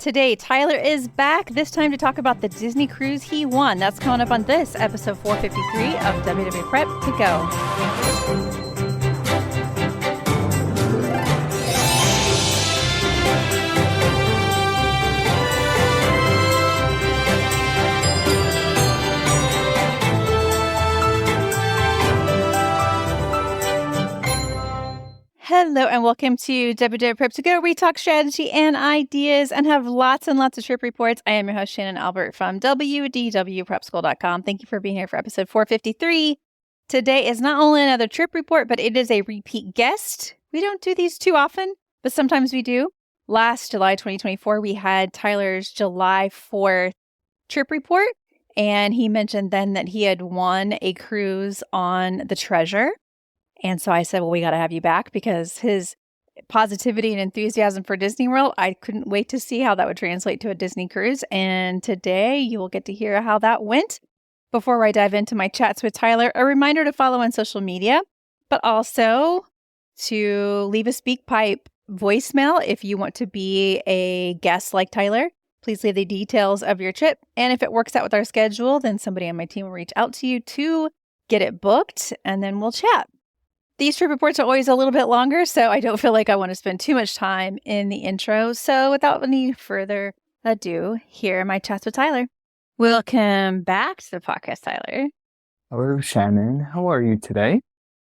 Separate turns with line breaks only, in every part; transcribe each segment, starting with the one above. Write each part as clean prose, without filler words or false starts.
Today, Tyler is back, this time to talk about the Disney cruise he won. That's coming up on this episode 453 of WW Prep to Go. Hello and welcome to WW Prep to Go, where we talk strategy and ideas and have lots and lots of trip reports. I am your host, Shannon Albert from WDWPrepSchool.com. Thank you for being here for episode 453. Today is not only another trip report, but it is a repeat guest. We don't do these too often, but sometimes we do. Last July 2024, we had Tyler's July 4th trip report, and he mentioned then that he had won a cruise on the Treasure. And so I said, well, we got to have you back because his positivity and enthusiasm for Disney World, I couldn't wait to see how that would translate to a Disney cruise. And today you will get to hear how that went. Before I dive into my chats with Tyler, a reminder to follow on social media, but also to leave a SpeakPipe voicemail if you want to be a guest like Tyler. Please leave the details of your trip. And if it works out with our schedule, then somebody on my team will reach out to you to get it booked, and then we'll chat. These trip reports are always a little bit longer, so I don't feel like I want to spend too much time in the intro. So without any further ado, here are my chats with Tyler. Welcome back to the podcast, Tyler.
Hello, Shannon. How are you today?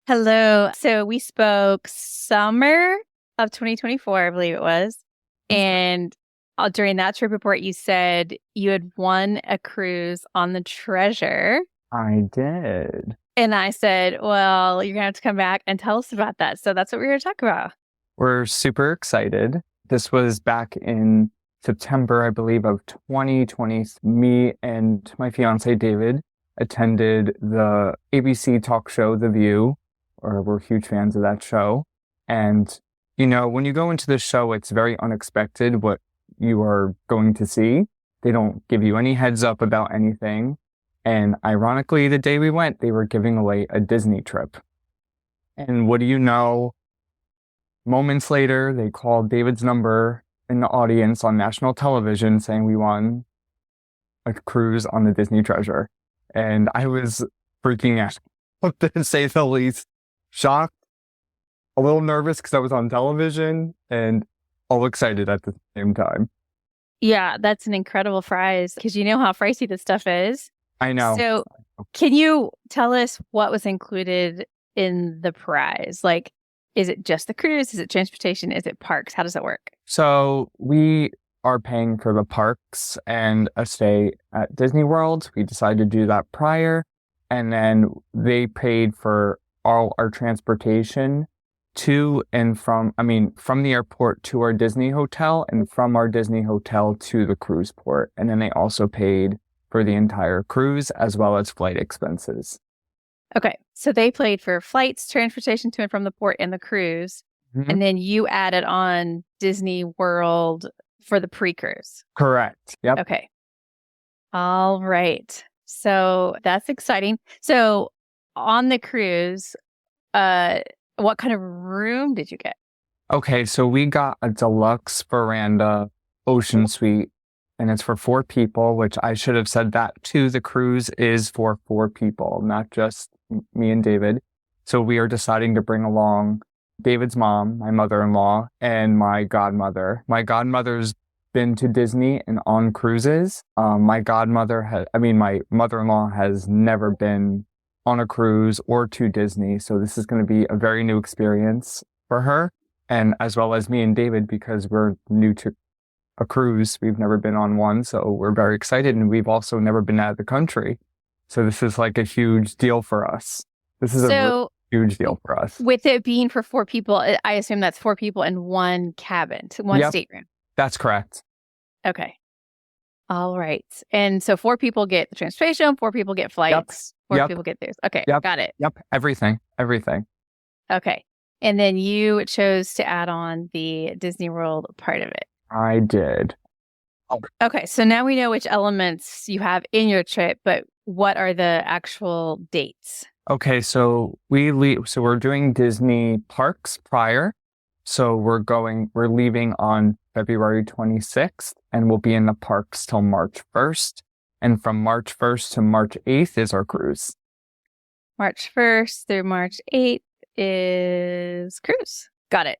Hello. So we spoke summer of 2024, I believe it was. And during that trip report, you said you had won a cruise on the Treasure.
I did.
And I said, well, you're going to have to come back and tell us about that. So that's what we're going to talk about.
We're super excited. This was back in September, I believe, of 2020. Me and my fiancé, David, attended the ABC talk show, The View, or we're huge fans of that show. And, you know, when you go into the show, it's very unexpected what you are going to see. They don't give you any heads up about anything. And ironically, the day we went, they were giving away a Disney trip. And what do you know? Moments later, they called David's number in the audience on national television saying we won a cruise on the Disney Treasure. And I was freaking out, to say the least. Shocked, a little nervous because I was on television, and all excited at the same time.
Yeah, that's an incredible prize because you know how pricey this stuff is.
I know.
So can you tell us what was included in the prize? Like, is it just the cruise? Is it transportation? Is it parks? How does it work?
So we are paying for the parks and a stay at Disney World. We decided to do that prior. And then they paid for all our transportation to and from the airport to our Disney hotel and from our Disney hotel to the cruise port. And then they also paid for the entire cruise, as well as flight expenses.
Okay, so they paid for flights, transportation to and from the port, and the cruise. Mm-hmm. And then you added on Disney World for the pre-cruise.
Correct. Yep.
Okay. All right. So that's exciting. So on the cruise, what kind of room did you get?
Okay, so we got a deluxe veranda ocean suite. And it's for 4 people, which I should have said that too. The cruise is for 4 people, not just me and David. So we are deciding to bring along David's mom, my mother-in-law, and my godmother. My godmother's been to Disney and on cruises. My mother-in-law has never been on a cruise or to Disney. So this is going to be a very new experience for her, and as well as me and David, because we're new to a cruise. We've never been on one, so we're very excited, and we've also never been out of the country. So this is like a huge deal for us. This is a really huge deal for us.
With it being for 4 people, I assume that's 4 people in one cabin, one stateroom.
That's correct.
Okay. All right. And so 4 people get the transportation, 4 people get flights, 4 people get theirs. Okay, got it.
Yep, everything.
Okay. And then you chose to add on the Disney World part of it.
I did.
Okay, so now we know which elements you have in your trip, but what are the actual dates?
Okay, so we're doing Disney parks prior. So we're leaving on February 26th, and we'll be in the parks till March 1st. And from March 1st to March 8th is our cruise.
March 1st through March 8th is cruise. Got it.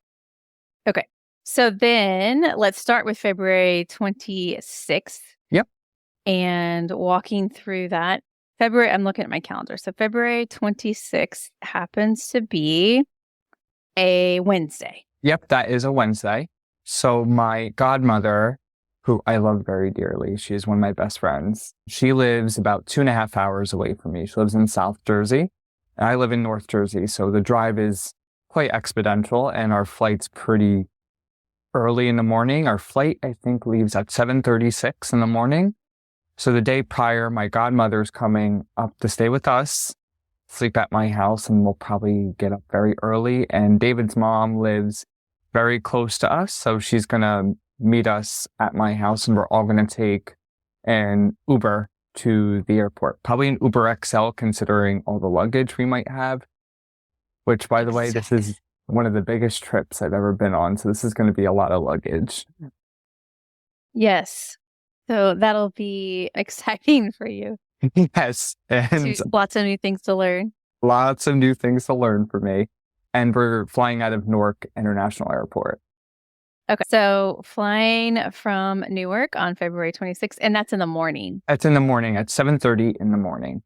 Okay. So then let's start with February 26th.
Yep.
And walking through that. February, I'm looking at my calendar. So February 26th happens to be a Wednesday.
Yep, that is a Wednesday. So my godmother, who I love very dearly, she is one of my best friends. She lives about 2.5 hours away from me. She lives in South Jersey, and I live in North Jersey. So the drive is quite exponential, and our flight's pretty early in the morning. Our flight, I think, leaves at 7:36 in the morning. So the day prior, my godmother's coming up to stay with us, sleep at my house, and we'll probably get up very early. And David's mom lives very close to us, so she's going to meet us at my house, and we're all going to take an Uber to the airport. Probably an Uber XL, considering all the luggage we might have, which, by the way, this is one of the biggest trips I've ever been on, so this is going to be a lot of luggage.
Yes. So that'll be exciting for you.
Yes. And
lots of new things to learn.
Lots of new things to learn for me. And we're flying out of Newark International Airport.
Okay. So flying from Newark on February 26th, and that's in the morning.
It's in the morning at 7:30 in the morning.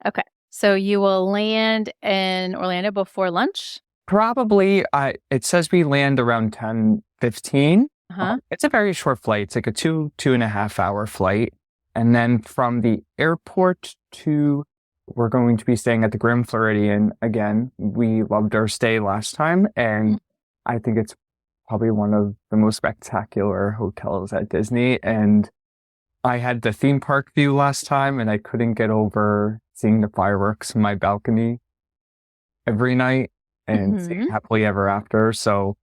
Okay. So you will land in Orlando before lunch?
Probably. It says we land around 10:15.
Uh-huh.
It's a very short flight. It's like a 2.5 hour flight. And then from the airport we're going to be staying at the Grand Floridian again. We loved our stay last time, and I think it's probably one of the most spectacular hotels at Disney. And I had the theme park view last time, and I couldn't get over seeing the fireworks from my balcony every night and seeing Happily Ever After. So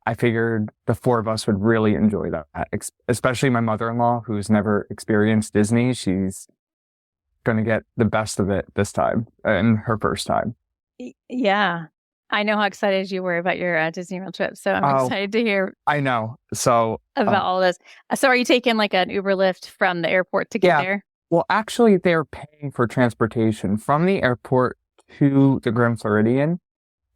I figured the four of us would really enjoy that, especially my mother-in-law, who's never experienced Disney. She's going to get the best of it this time, and her first time.
Yeah. I know how excited you were about your Disneyland trip, so I'm excited to hear.
I know. So
about all this. So are you taking like an Uber Lyft from the airport to get there?
Well, actually, they're paying for transportation from the airport to the Grand Floridian.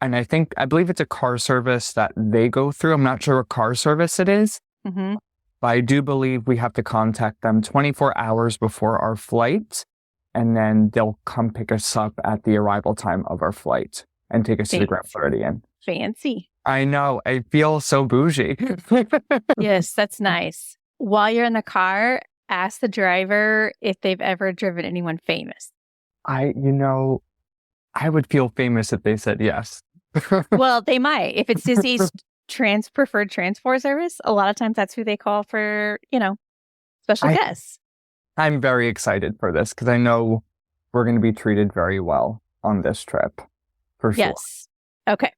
And I believe it's a car service that they go through. I'm not sure what car service it is.
Mm-hmm.
But I do believe we have to contact them 24 hours before our flight. And then they'll come pick us up at the arrival time of our flight and take us to the Grand Floridian.
Fancy.
I know. I feel so bougie.
Yes, that's nice. While you're in the car, ask the driver if they've ever driven anyone famous.
I would feel famous if they said yes.
Well, they might. If it's Disney's preferred transport service, a lot of times that's who they call for, special guests.
I'm very excited for this because I know we're going to be treated very well on this trip, for sure.
Yes. Okay.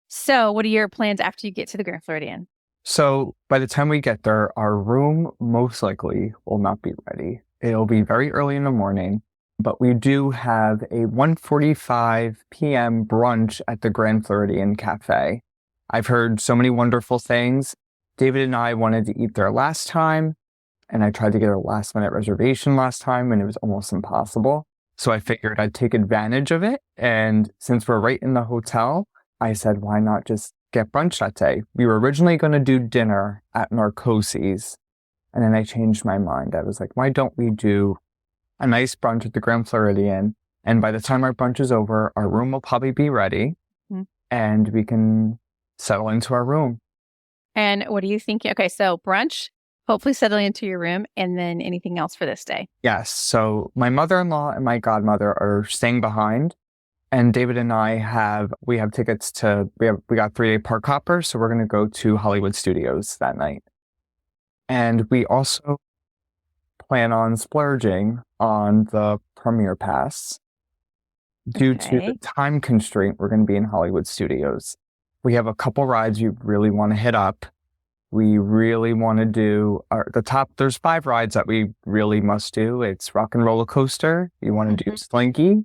So what are your plans after you get to the Grand Floridian?
So by the time we get there, our room most likely will not be ready. It'll be very early in the morning, but we do have a 1:45 p.m. brunch at the Grand Floridian Cafe. I've heard so many wonderful things. David and I wanted to eat there last time, and I tried to get a last-minute reservation last time, and it was almost impossible. So I figured I'd take advantage of it, and since we're right in the hotel, I said, why not just get brunch that day? We were originally going to do dinner at Narcoossee's, and then I changed my mind. I was like, why don't we do a nice brunch at the Grand Floridian? And by the time our brunch is over, our room will probably be ready, and we can settle into our room.
And what are you thinking? Okay, so brunch, hopefully settling into your room, and then anything else for this day?
Yes. So my mother-in-law and my godmother are staying behind. And David and I have tickets to, we got 3-day park hoppers, so we're going to go to Hollywood Studios that night. And we also plan on splurging on the Premier Pass. Due to the time constraint, we're going to be in Hollywood Studios. We have a couple rides you really want to hit up. We really want to do there's 5 rides that we really must do. It's Rock and Roller Coaster. You want to do Slinky.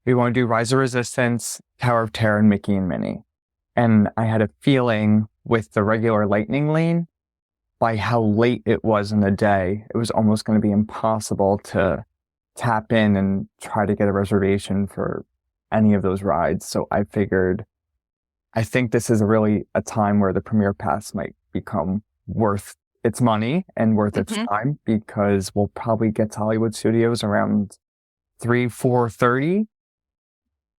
We want to do Rise of Resistance, Tower of Terror, and Mickey and Minnie. And I had a feeling with the regular Lightning Lane by how late it was in the day, it was almost going to be impossible to tap in and try to get a reservation for any of those rides. So I figured, I think this is really a time where the Premier Pass might become worth its money and worth its time, because we'll probably get to Hollywood Studios around 4:30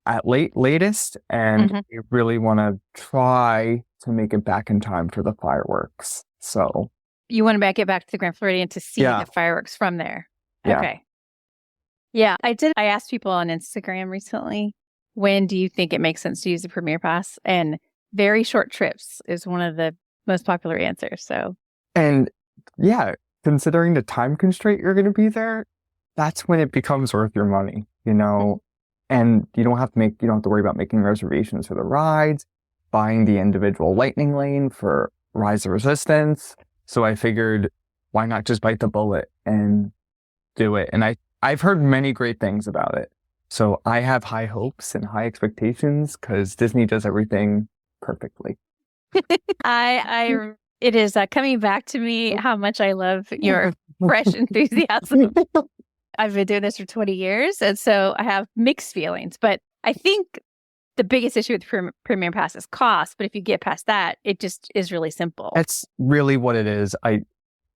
at latest. And we really want to try to make it back in time for the fireworks. So
you want to make it back to the Grand Floridian to see the fireworks from there.
Yeah.
Okay. Yeah, I asked people on Instagram recently, when do you think it makes sense to use the Premier Pass? And very short trips is one of the most popular answers. So,
and yeah, considering the time constraint you're going to be there, that's when it becomes worth your money, you know. And you don't have to worry about making reservations for the rides, buying the individual lightning lane for Rise of Resistance. So I figured, why not just bite the bullet and do it? And I've heard many great things about it. So I have high hopes and high expectations, because Disney does everything perfectly.
It is coming back to me how much I love your fresh enthusiasm. I've been doing this for 20 years, and so I have mixed feelings. But I think the biggest issue with the Premier Pass is cost. But if you get past that, it just is really simple.
That's really what it is.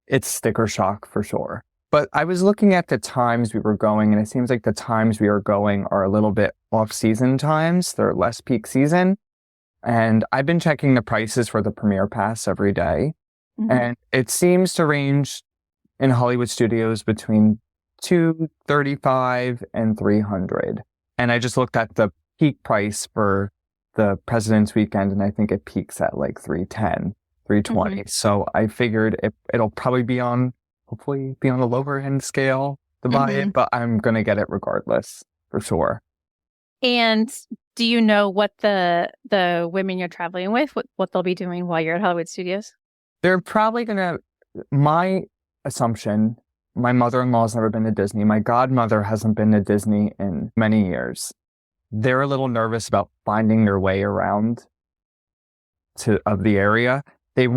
It's sticker shock for sure. But I was looking at the times we were going, and it seems like the times we are going are a little bit off-season times. They're less peak season. And I've been checking the prices for the Premier Pass every day. And it seems to range in Hollywood Studios between $235 and $300. And I just looked at the peak price for the President's Weekend, and I think it peaks at like $310, $320. So I figured it'll probably hopefully be on the lower end scale to buy it, but I'm going to get it regardless, for sure.
And do you know what the women you're traveling with, what they'll be doing while you're at Hollywood Studios?
They're probably going to, my assumption, my mother-in-law's never been to Disney. My godmother hasn't been to Disney in many years. They're a little nervous about finding their way around of the area. They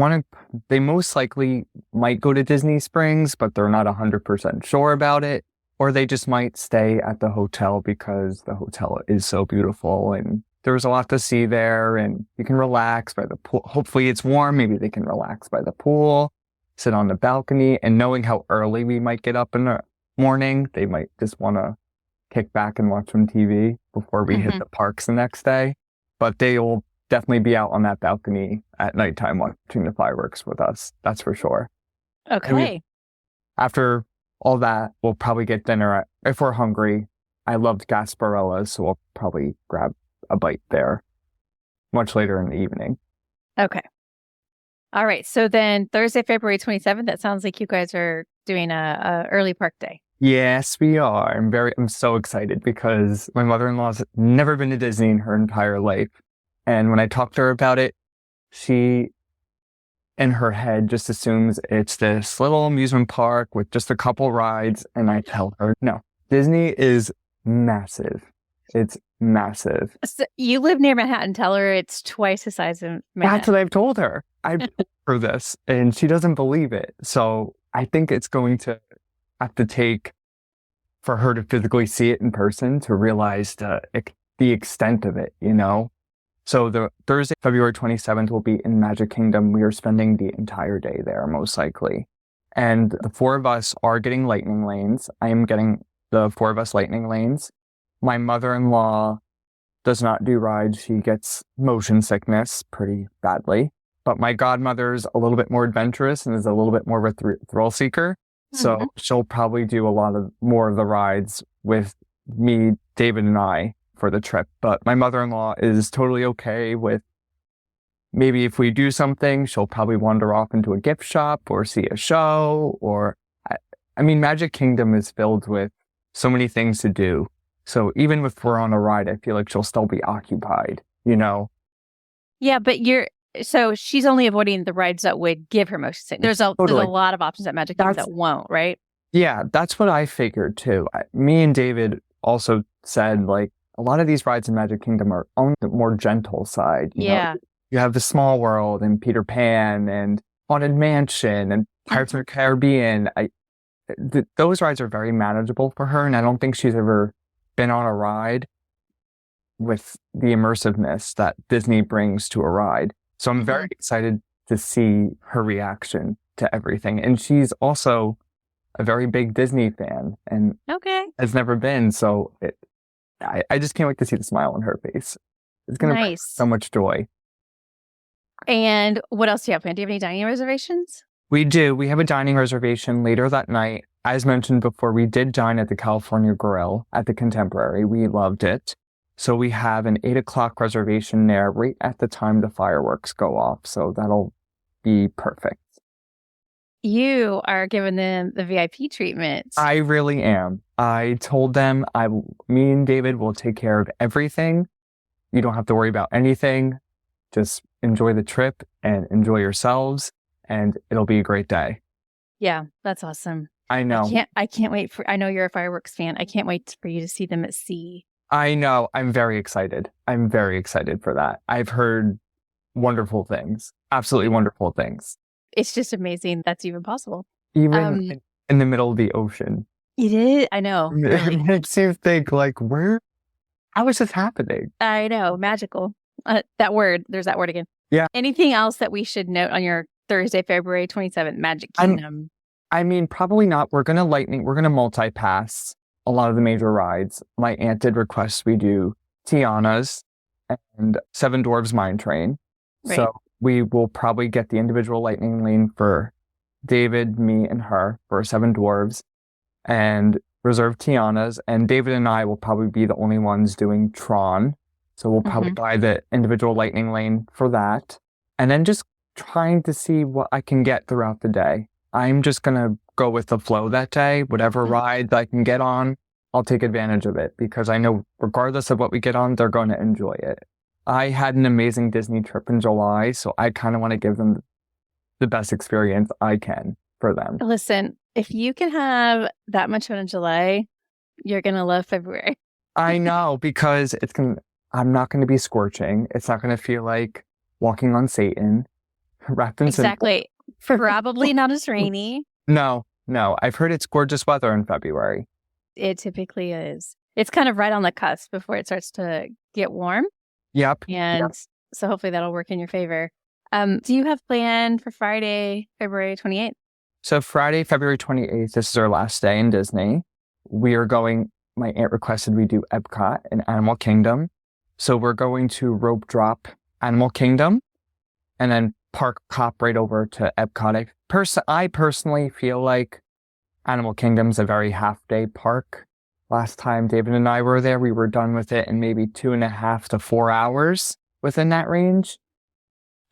most likely might go to Disney Springs, but they're not 100% sure about it. Or they just might stay at the hotel because the hotel is so beautiful and there's a lot to see there, and you can relax by the pool. Hopefully it's warm. Maybe they can relax by the pool, sit on the balcony, and knowing how early we might get up in the morning, they might just want to kick back and watch some TV before we hit the parks the next day. But they will definitely be out on that balcony at nighttime watching the fireworks with us. That's for sure.
Okay.
After all that, we'll probably get dinner if we're hungry. I loved Gasparilla, so we'll probably grab a bite there much later in the evening. Okay.
All right. So then Thursday, February 27th, that sounds like you guys are doing a early park day.
Yes, we are. I'm so excited because my mother-in-law's never been to Disney in her entire life. And when I talked to her about it, she, in her head, just assumes it's this little amusement park with just a couple rides. And I tell her, no, Disney is massive. It's massive.
So you live near Manhattan. Tell her it's twice the size of Manhattan.
That's what I've told her. I've told her this, and she doesn't believe it. So I think it's going to have to take for her to physically see it in person to realize the extent of it, you know? So the Thursday, February 27th will be in Magic Kingdom. We are spending the entire day there, most likely. And the four of us are getting lightning lanes. I am getting the four of us lightning lanes. My mother-in-law does not do rides. She gets motion sickness pretty badly. But my godmother's a little bit more adventurous and is a little bit more of a thrill seeker. So she'll probably do a lot of more of the rides with me, David, and I for the trip. But my mother-in-law is totally okay with maybe if we do something, she'll probably wander off into a gift shop or see a show. Or, I mean, Magic Kingdom is filled with so many things to do. So even if we're on a ride, I feel like she'll still be occupied, you know?
Yeah, but so she's only avoiding the rides that would give her motion sickness. There's a lot of options at Magic Kingdom that won't, right?
Yeah, that's what I figured too. Me and David also said, like, a lot of these rides in Magic Kingdom are on the more gentle side. You know? You have the Small World and Peter Pan and Haunted Mansion and Pirates of the Caribbean. Those rides are very manageable for her, and I don't think she's ever been on a ride with the immersiveness that Disney brings to a ride. So I'm very excited to see her reaction to everything. And she's also a very big Disney fan and has never been. So I just can't wait to see the smile on her face. It's going to bring so much joy.
And what else do you have planned? Do you have any dining reservations?
We do. We have a dining reservation later that night. As mentioned before, we did dine at the California Grill at the Contemporary. We loved it. So we have an 8 o'clock reservation there right at the time the fireworks go off. So that'll be perfect.
You are giving them the VIP treatment.
I really am. I told them me and David will take care of everything. You don't have to worry about anything. Just enjoy the trip and enjoy yourselves, and it'll be a great day.
Yeah, that's awesome.
I know.
I can't wait I know you're a fireworks fan. I can't wait for you to see them at sea.
I know. I'm very excited. I'm very excited for that. I've heard wonderful things. Absolutely wonderful things.
It's just amazing that's even possible.
Even in the middle of the ocean.
It is. I know.
It makes you think, like, how is this happening?
I know. Magical. That word. There's that word again.
Yeah.
Anything else that we should note on your Thursday, February 27th, Magic Kingdom?
I mean, probably not. We're going to multi-pass a lot of the major rides. My aunt did request we do Tiana's and Seven Dwarfs Mine Train. Right. So we will probably get the individual lightning lane for David, me, and her for Seven Dwarfs and reserve Tiana's. And David and I will probably be the only ones doing Tron. So we'll probably buy the individual lightning lane for that. And then just trying to see what I can get throughout the day. I'm just going to go with the flow that day. Whatever ride I can get on, I'll take advantage of it because I know regardless of what we get on, they're going to enjoy it. I had an amazing Disney trip in July, so I kind of want to give them the best experience I can for them.
Listen, if you can have that much fun in July, you're going to love February.
I know because I'm not going to be scorching. It's not going to feel like walking on Satan. Wrapped in
exactly. Probably not as rainy.
No. I've heard it's gorgeous weather in February.
It typically is. It's kind of right on the cusp before it starts to get warm.
Yep.
And so hopefully that'll work in your favor. Do you have planned for Friday, February 28th?
So Friday, February 28th, this is our last day in Disney. We are going, my aunt requested we do Epcot and Animal Kingdom. So we're going to rope drop Animal Kingdom and then park hop right over to Epcot. I personally feel like Animal Kingdom's a very half-day park. Last time David and I were there, we were done with it in maybe 2.5 to 4 hours within that range.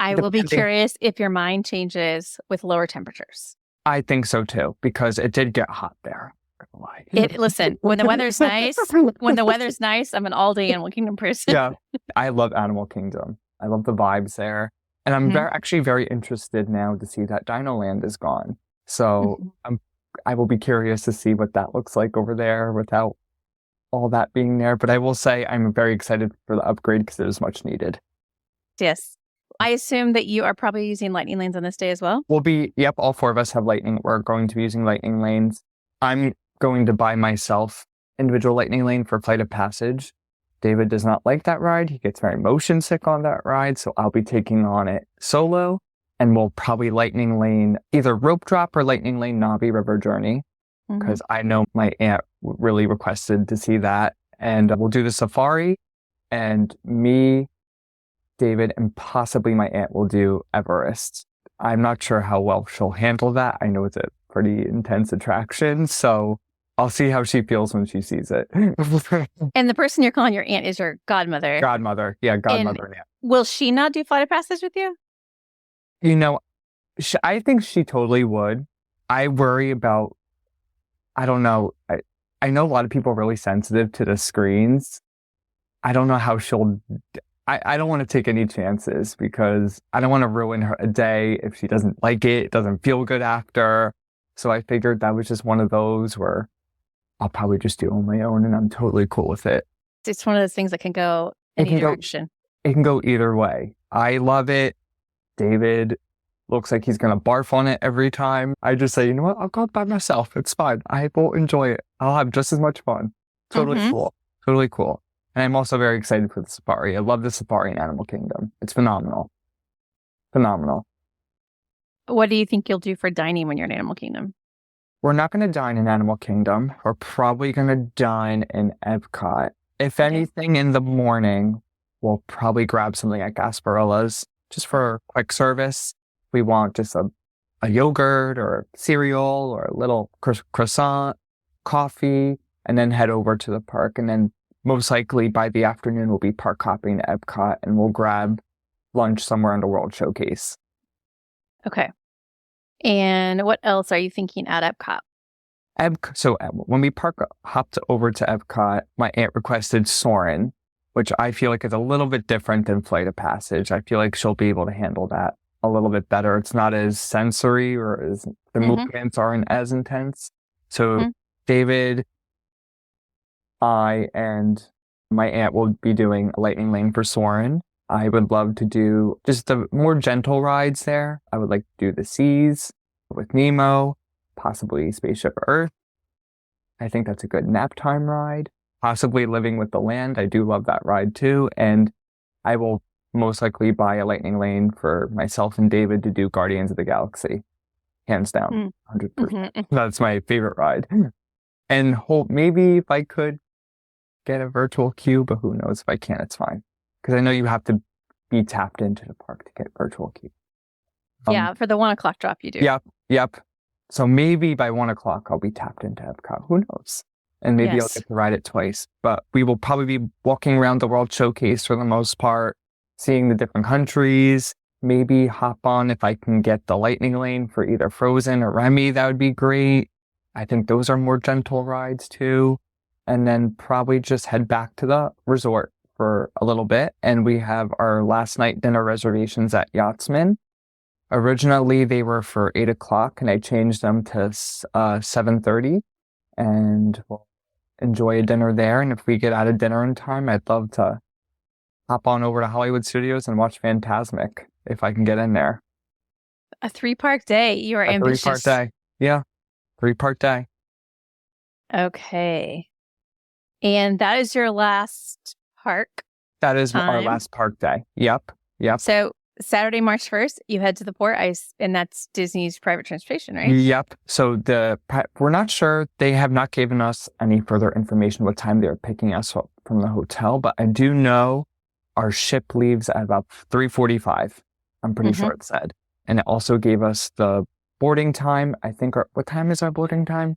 I will be curious if your mind changes with lower temperatures.
I think so too, because it did get hot there.
Listen, when the weather's nice, I'm an all-day Animal Kingdom person.
Yeah, I love Animal Kingdom. I love the vibes there. And I'm actually very interested now to see that Dino Land is gone. So I will be curious to see what that looks like over there without all that being there. But I will say I'm very excited for the upgrade because it is much needed.
Yes. I assume that you are probably using lightning lanes on this day as well?
All 4 of us have lightning. We're going to be using lightning lanes. I'm going to buy myself individual lightning lane for Flight of Passage. David does not like that ride. He gets very motion sick on that ride, so I'll be taking on it solo, and we'll probably lightning lane either rope drop or lightning lane Navi River Journey, because I know my aunt really requested to see that. And we'll do the safari, and me, David, and possibly my aunt will do Everest. I'm not sure how well she'll handle that. I know it's a pretty intense attraction, so I'll see how she feels when she sees it.
And the person you're calling your aunt is your godmother.
Godmother. Yeah, godmother and aunt.
Will she not do Flight of Passage with you?
You know, I think she totally would. I worry about, I don't know. I know a lot of people are really sensitive to the screens. I don't know how she'll, I don't want to take any chances because I don't want to ruin her a day if she doesn't like it, doesn't feel good after. So I figured that was just one of those where I'll probably just do it on my own and I'm totally cool with it.
It's one of those things that can go any direction.
It can go either way. I love it. David looks like he's going to barf on it every time. I just say, you know what? I'll go by myself. It's fine. I will enjoy it. I'll have just as much fun. Totally cool. Totally cool. And I'm also very excited for the safari. I love the safari in Animal Kingdom. It's phenomenal. Phenomenal.
What do you think you'll do for dining when you're in Animal Kingdom?
We're not going to dine in Animal Kingdom. We're probably going to dine in Epcot. If anything, in the morning, we'll probably grab something at Gasparilla's just for quick service. We want just a yogurt or cereal or a little croissant, coffee, and then head over to the park. And then most likely by the afternoon, we'll be park hopping to Epcot and we'll grab lunch somewhere in the World Showcase.
Okay. And what else are you thinking at Epcot?
So when we hopped over to Epcot, my aunt requested Soarin', which I feel like is a little bit different than Flight of Passage. I feel like she'll be able to handle that a little bit better. It's not as sensory or as the movements aren't as intense. So David, I, and my aunt will be doing a Lightning Lane for Soarin'. I would love to do just the more gentle rides there. I would like to do the Seas with Nemo, possibly Spaceship Earth. I think that's a good nap time ride. Possibly Living with the Land. I do love that ride too. And I will most likely buy a Lightning Lane for myself and David to do Guardians of the Galaxy. Hands down, 100%. That's my favorite ride. And maybe if I could get a virtual queue, but who knows? If I can't, it's fine. Because I know you have to be tapped into the park to get virtual queue.
Yeah, for the 1 o'clock drop you do.
Yep. So maybe by 1 o'clock I'll be tapped into Epcot. Who knows? And maybe I'll get to ride it twice. But we will probably be walking around the World Showcase for the most part, seeing the different countries. Maybe hop on if I can get the Lightning Lane for either Frozen or Remy. That would be great. I think those are more gentle rides too. And then probably just head back to the resort for a little bit. And we have our last night dinner reservations at Yachtsman. Originally, they were for 8 o'clock, and I changed them to 7:30. And we'll enjoy a dinner there. And if we get out of dinner in time, I'd love to hop on over to Hollywood Studios and watch Fantasmic if I can get in there.
A 3-park day. You are ambitious.
3-part day. Yeah. 3-part day.
Okay. And that is your last park.
That is our last park day. Yep.
So Saturday, March 1st, you head to the port, and that's Disney's private transportation, right?
Yep. So we're not sure. They have not given us any further information what time they're picking us up from the hotel, but I do know our ship leaves at about 3:45. I'm pretty sure it said. And it also gave us the boarding time. I think what time is our boarding time?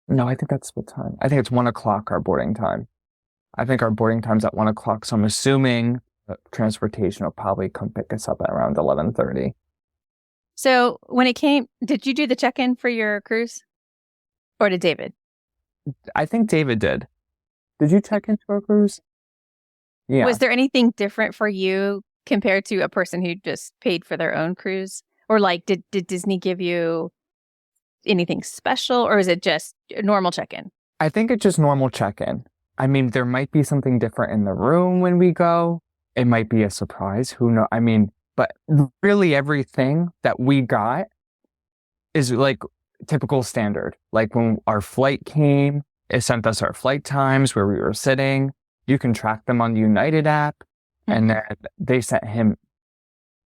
No, I think that's what time. I think it's 1 o'clock, our boarding time. I think our boarding time's at 1 o'clock. So I'm assuming transportation will probably come pick us up at around 11:30.
So when it came, did you do the check-in for your cruise? Or did David?
I think David did. Did you check into our cruise? Yeah.
Was there anything different for you compared to a person who just paid for their own cruise? Or did Disney give you anything special, or is it just a normal check-in?
I think it's just normal check-in. I mean, there might be something different in the room when we go. It might be a surprise. Who knows? I mean, but really everything that we got is like typical standard. Like when our flight came, it sent us our flight times, where we were sitting. You can track them on the United app. And then they sent him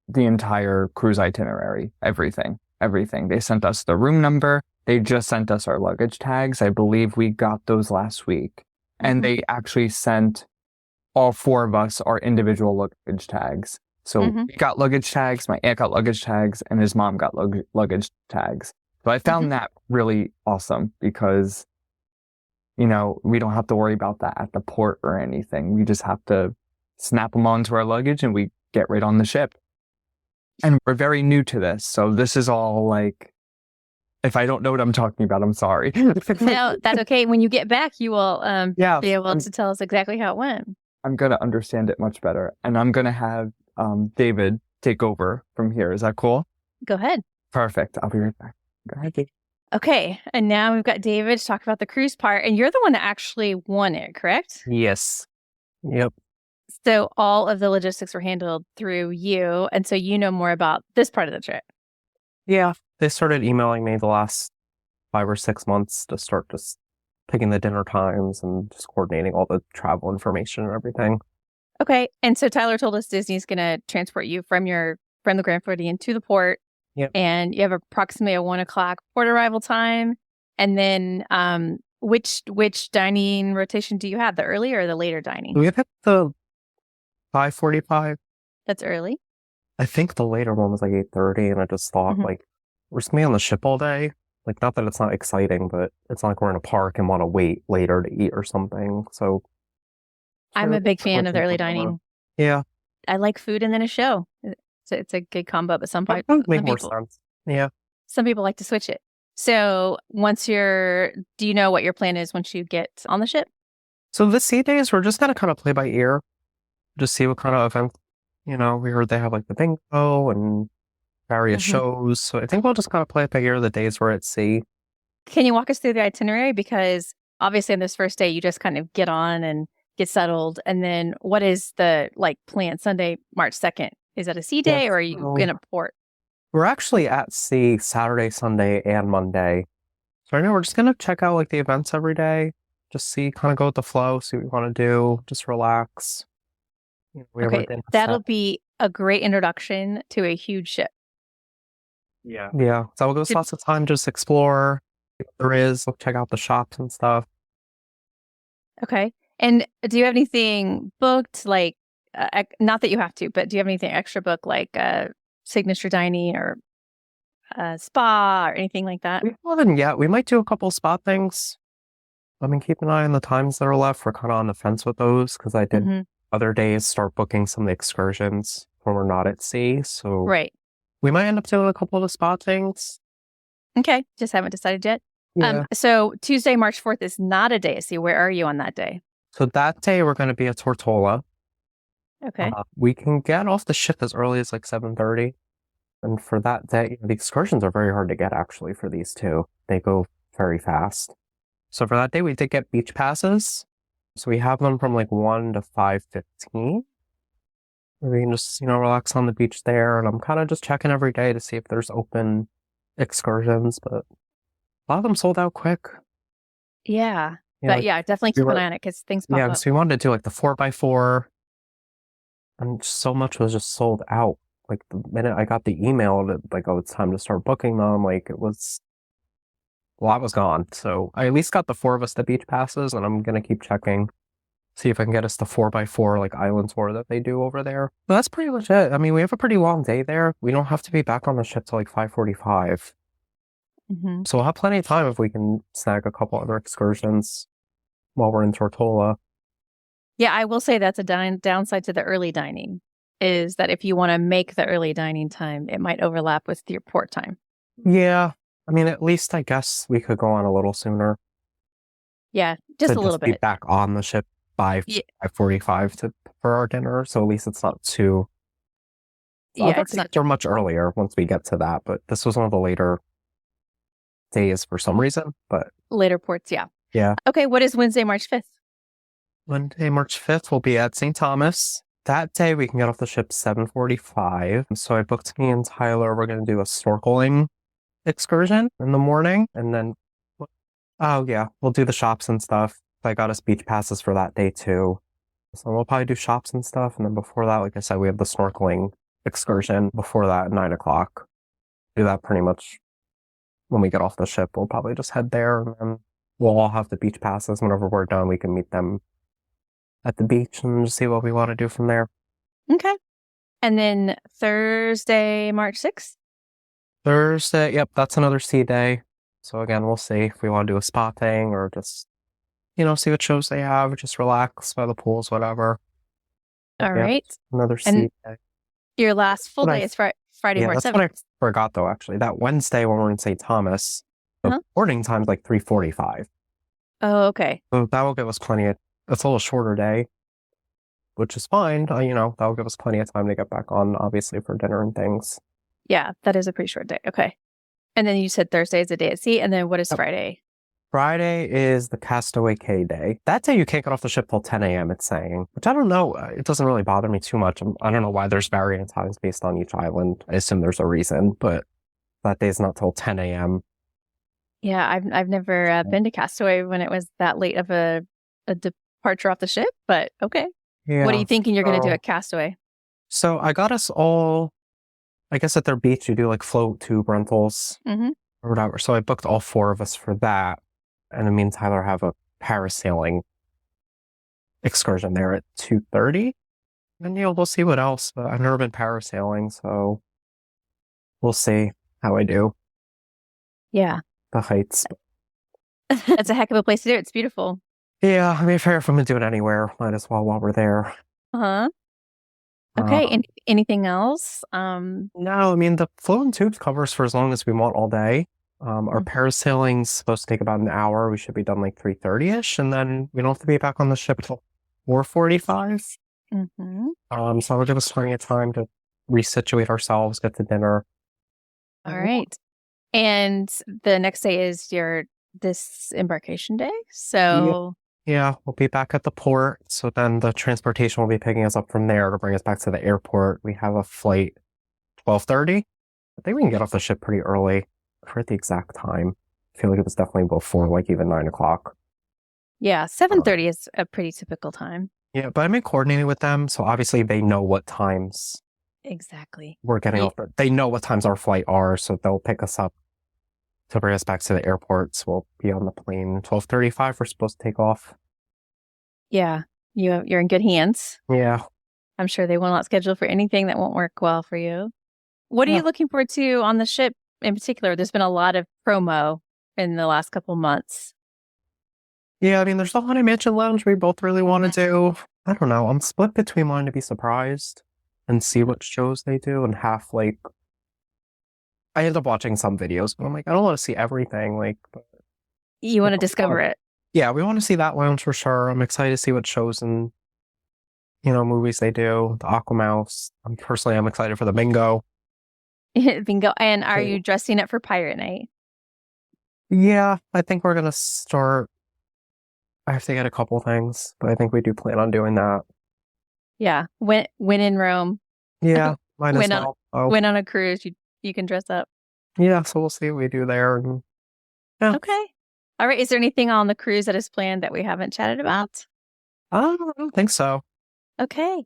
the entire cruise itinerary, everything. They sent us the room number. They just sent us our luggage tags. I believe we got those last week. And they actually sent all 4 of us our individual luggage tags. So we got luggage tags, my aunt got luggage tags, and his mom got luggage tags. So I found that really awesome because, we don't have to worry about that at the port or anything. We just have to snap them onto our luggage and we get right on the ship. And we're very new to this. So this is all if I don't know what I'm talking about, I'm sorry.
No, that's okay. When you get back, you will be able to tell us exactly how it went.
I'm going to understand it much better. And I'm going to have David take over from here. Is that cool?
Go ahead.
Perfect. I'll be right back. Go ahead, David.
Okay. And now we've got David to talk about the cruise part. And you're the one that actually won it, correct?
Yes. Yep.
So all of the logistics were handled through you. And so you know more about this part of the trip.
Yeah, they started emailing me the last 5 or 6 months to start just picking the dinner times and just coordinating all the travel information and everything.
Okay. And so Tyler told us Disney's going to transport you from the Grand Floridian to the port.
Yep.
And you have approximately a 1:00 port arrival time. And then which dining rotation do you have? The early or the later dining?
We have the 5:45.
That's early.
I think the later one was like 8:30, and I just thought like we're just gonna be on the ship all day. Like, not that it's not exciting, but it's not like we're in a park and want to wait later to eat or something. So
I'm a big fan of the early dining.
Yeah.
I like food and then a show. It's a good combo, but some
That would make more sense. Yeah.
Some people like to switch it. So do you know what your plan is once you get on the ship?
So the sea days, we're just gonna kind of play by ear, just see what kind of events. We heard they have like the bingo and various shows. So I think we'll just kind of play it by ear the days we're at sea.
Can you walk us through the itinerary? Because obviously on this first day, you just kind of get on and get settled. And then what is the plan Sunday, March 2nd? Is that a sea day or are you in a port?
We're actually at sea Saturday, Sunday, and Monday. So right now we're just going to check out like the events every day. Just see, kind of go with the flow, see what we want to do, just relax.
Okay, that'll be a great introduction to a huge ship.
Yeah. Yeah. So we'll go lots of time, just explore. If there is, we'll check out the shops and stuff.
Okay. And do you have anything booked, not that you have to, but do you have anything extra booked, like signature dining or spa or anything like that?
We haven't yet. We might do a couple spa things. I mean, keep an eye on the times that are left. We're kind of on the fence with those because I did other days start booking some of the excursions when we're not at sea. So we might end up doing a couple of the spa things.
Okay. Just haven't decided yet.
Yeah.
So Tuesday, March 4th is not a day at sea. Where are you on that day?
So that day we're going to be at Tortola.
Okay.
We can get off the ship as early as like 7:30. And for that day, the excursions are very hard to get actually for these two. They go very fast. So for that day, we did get beach passes. So we have them from like 1 to 5:15. We can just, relax on the beach there. And I'm kind of just checking every day to see if there's open excursions, but a lot of them sold out quick.
Yeah. But definitely keep an eye on it because things pop up.
Yeah, because we wanted to do like the 4x4. And so much was just sold out. Like the minute I got the email that like, oh, it's time to start booking them, like a lot was gone. So I at least got the 4 of us the beach passes, and I'm gonna keep checking, see if I can get us the 4x4 like island tour that they do over there. But that's pretty much it. I mean, we have a pretty long day there. We don't have to be back on the ship till like 5:45. So we'll have plenty of time if we can snag a couple other excursions while we're in Tortola.
Yeah, I will say that's a downside to the early dining is that if you want to make the early dining time, it might overlap with your port time.
Yeah. I mean, at least I guess we could go on a little sooner.
Yeah, just a little bit.
Be back on the ship by 5:45 for our dinner, so at least it's not too. It's not. They're much earlier once we get to that, but this was one of the later days for some reason. But
later ports, yeah.
Yeah.
Okay, what is Wednesday, March 5th?
Wednesday, March 5th, we'll be at St. Thomas. That day we can get off the ship 7:45. So I booked me and Tyler. We're going to do a snorkeling excursion in the morning, and then we'll do the shops and stuff. I got us beach passes for that day too, so we'll probably do shops and stuff. And then before that, like I said, we have the snorkeling excursion before that at 9:00. Do that pretty much when we get off the ship. We'll probably just head there, and then we'll all have the beach passes. Whenever we're done, we can meet them at the beach and just see what we want to do from there.
Okay. And then Thursday, March 6th?
Thursday, yep, that's another sea day. So again, we'll see if we want to do a spa thing or just, see what shows they have, just relax by the pools, whatever.
All right.
Another sea day.
Your last full day is Friday, March 7th.
That's what I forgot, though, actually. That Wednesday when we're in St. Thomas, the boarding time's like 3:45.
Oh, okay.
So that will give us plenty of, it's a little shorter day, which is fine. That will give us plenty of time to get back on, obviously, for dinner and things.
Yeah, that is a pretty short day. Okay. And then you said Thursday is a day at sea. And then what is Friday?
Friday is the Castaway Cay day. That day you can't get off the ship till 10 a.m. it's saying, which I don't know. It doesn't really bother me too much. I don't know why there's varying times based on each island. I assume there's a reason, but that day's not till 10 a.m.
Yeah, I've never been to Castaway when it was that late of a departure off the ship, but okay.
Yeah.
What are you thinking you're going to do at Castaway?
So I got us all, I guess at their beach you do like float tube rentals or whatever. So I booked all 4 of us for that. And then me and Tyler have a parasailing excursion there at 2:30. And we'll see what else. But I've never been parasailing, so we'll see how I do.
Yeah.
The heights.
It's a heck of a place to do it. It's beautiful.
Yeah, I mean, if I'm going to do it anywhere, might as well while we're there.
Uh-huh. Okay, anything else?
No, I mean, the floating tubes covers for as long as we want all day. Our parasailing's supposed to take about an hour. We should be done like 3:30ish, and then we don't have to be back on the ship till 4:45. So it'll give us plenty of time to resituate ourselves, get to dinner.
All right. And the next day is your disembarkation day. So
yeah, we'll be back at the port. So then the transportation will be picking us up from there to bring us back to the airport. We have a flight 12:30. I think we can get off the ship pretty early. I forget the exact time. I feel like it was definitely before, like even 9 o'clock.
Yeah, 7:30 is a pretty typical time.
Yeah, but I've been coordinating with them, so obviously they know what times
exactly
we're getting off. They know what times our flight are, so they'll pick us up to bring us back to the airport. So we'll be on the plane 12:35. We're supposed to take off.
Yeah, you're in good hands.
Yeah.
I'm sure they will not schedule for anything that won't work well for you. What are you looking forward to on the ship in particular? There's been a lot of promo in the last couple months.
Yeah, I mean, there's the Haunted Mansion Lounge we both really want to do. I don't know. I'm split between wanting to be surprised and see what shows they do and half like... I end up watching some videos, but I'm like, I don't want to see everything. Like, but
you want to discover it.
Yeah, we want to see that lounge for sure. I'm excited to see what shows and, movies they do. The Aquamouse. I'm excited for the bingo.
Bingo. And are you dressing up for Pirate Night?
Yeah, I think we're going to start. I have to get a couple things, but I think we do plan on doing that.
Yeah. When in Rome.
Yeah, might as well.
When on a cruise, you can dress up.
Yeah, so we'll see what we do there. Yeah.
Okay. All right. Is there anything on the cruise that is planned that we haven't chatted about?
I don't think so.
Okay.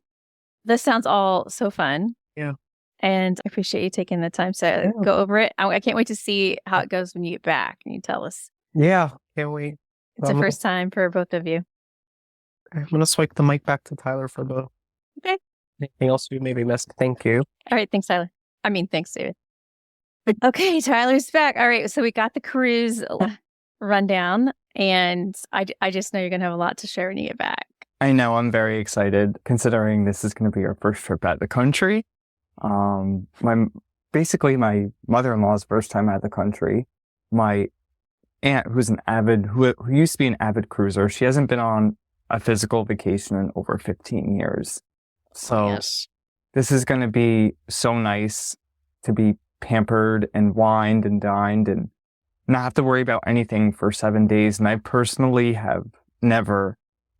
This sounds all so fun.
Yeah.
And I appreciate you taking the time to go over it. I can't wait to see how it goes when you get back and you tell us.
Yeah, can't wait.
It's the first time for both of you.
I'm going to swipe the mic back to Tyler for the...
Okay.
Anything else we maybe missed? Thank you.
All right. Thanks, Tyler. Thanks, David. Okay, Tyler's back. All right. So we got the cruise rundown, and I just know you're going to have a lot to share when you get back.
I know. I'm very excited, considering this is going to be our first trip out of the country. My mother-in-law's first time out of the country. My aunt, who used to be an avid cruiser, she hasn't been on a physical vacation in over 15 years. So This is going to be so nice to be pampered and wined and dined and not have to worry about anything for 7 days. And I personally have never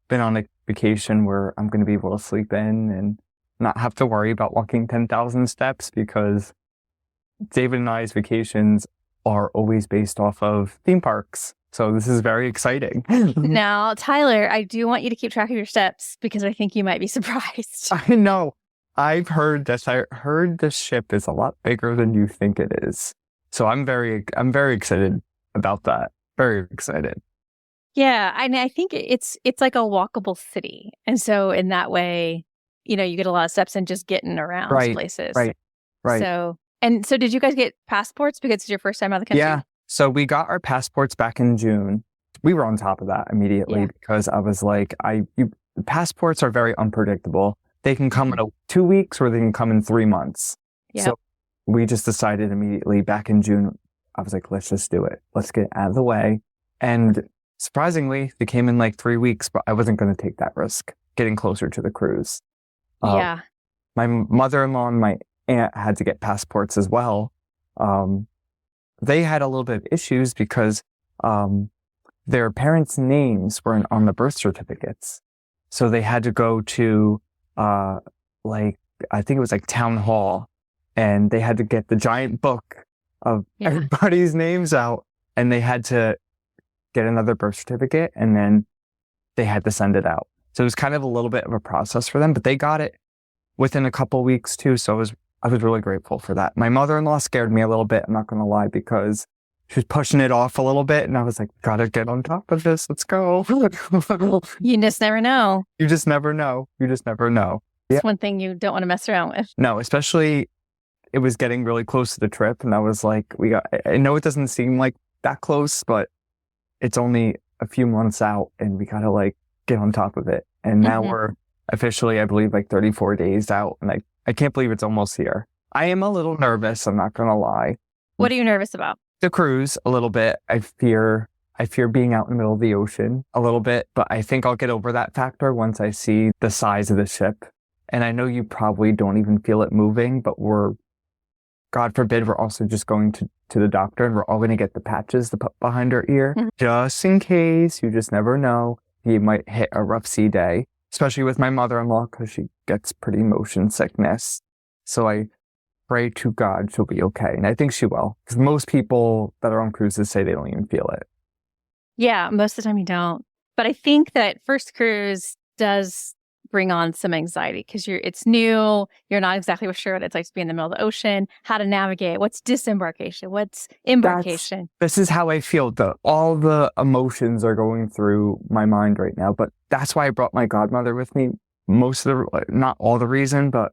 been on a vacation where I'm going to be able to sleep in and not have to worry about walking 10,000 steps, because David and I's vacations are always based off of theme parks. So this is very exciting.
Now, Tyler, I do want you to keep track of your steps because I think you might be surprised.
I know. I've heard this. I heard this ship is a lot bigger than you think it is. So I'm very excited about that. Very excited.
Yeah, I think it's like a walkable city. And so in that way, you get a lot of steps in just getting around places. Right. So did you guys get passports because it's your first time out of the country?
Yeah. So we got our passports back in June. We were on top of that immediately because I was like, passports are very unpredictable. They can come in 2 weeks or they can come in 3 months. Yep. So we just decided immediately back in June, I was like, let's just do it. Let's get it out of the way. And surprisingly, they came in like 3 weeks, but I wasn't going to take that risk getting closer to the cruise. My mother-in-law and my aunt had to get passports as well. They had a little bit of issues because their parents' names weren't on the birth certificates. So they had to go to, I think it was like town hall, and they had to get the giant book of everybody's names out, and they had to get another birth certificate, and then they had to send it out. So it was kind of a little bit of a process for them, but they got it within a couple weeks too. So I was really grateful for that. My mother-in-law scared me a little bit, I'm not going to lie, because she was pushing it off a little bit, and I was like, gotta get on top of this. Let's go.
You just never know.
You just never know. You just never know.
It's one thing you don't want to mess around with.
No, especially it was getting really close to the trip, and I was like, I know it doesn't seem like that close, but it's only a few months out, and we gotta like get on top of it. And now we're officially, I believe, like 34 days out, and I can't believe it's almost here. I am a little nervous, I'm not gonna lie.
What are you nervous about?
The cruise a little bit. I fear being out in the middle of the ocean a little bit, but I think I'll get over that factor once I see the size of the ship. And I know you probably don't even feel it moving, but God forbid, we're also just going to the doctor, and we're all going to get the patches to put behind our ear, just in case. You just never know. You might hit a rough sea day, especially with my mother-in-law, because she gets pretty motion sickness. So I pray to God she'll be okay. And I think she will, because most people that are on cruises say they don't even feel it.
Yeah, most of the time you don't. But I think that first cruise does bring on some anxiety because it's new. You're not exactly sure what it's like to be in the middle of the ocean, how to navigate, what's disembarkation, what's embarkation.
This is how I feel. All the emotions are going through my mind right now. But that's why I brought my godmother with me. Not all the reason, but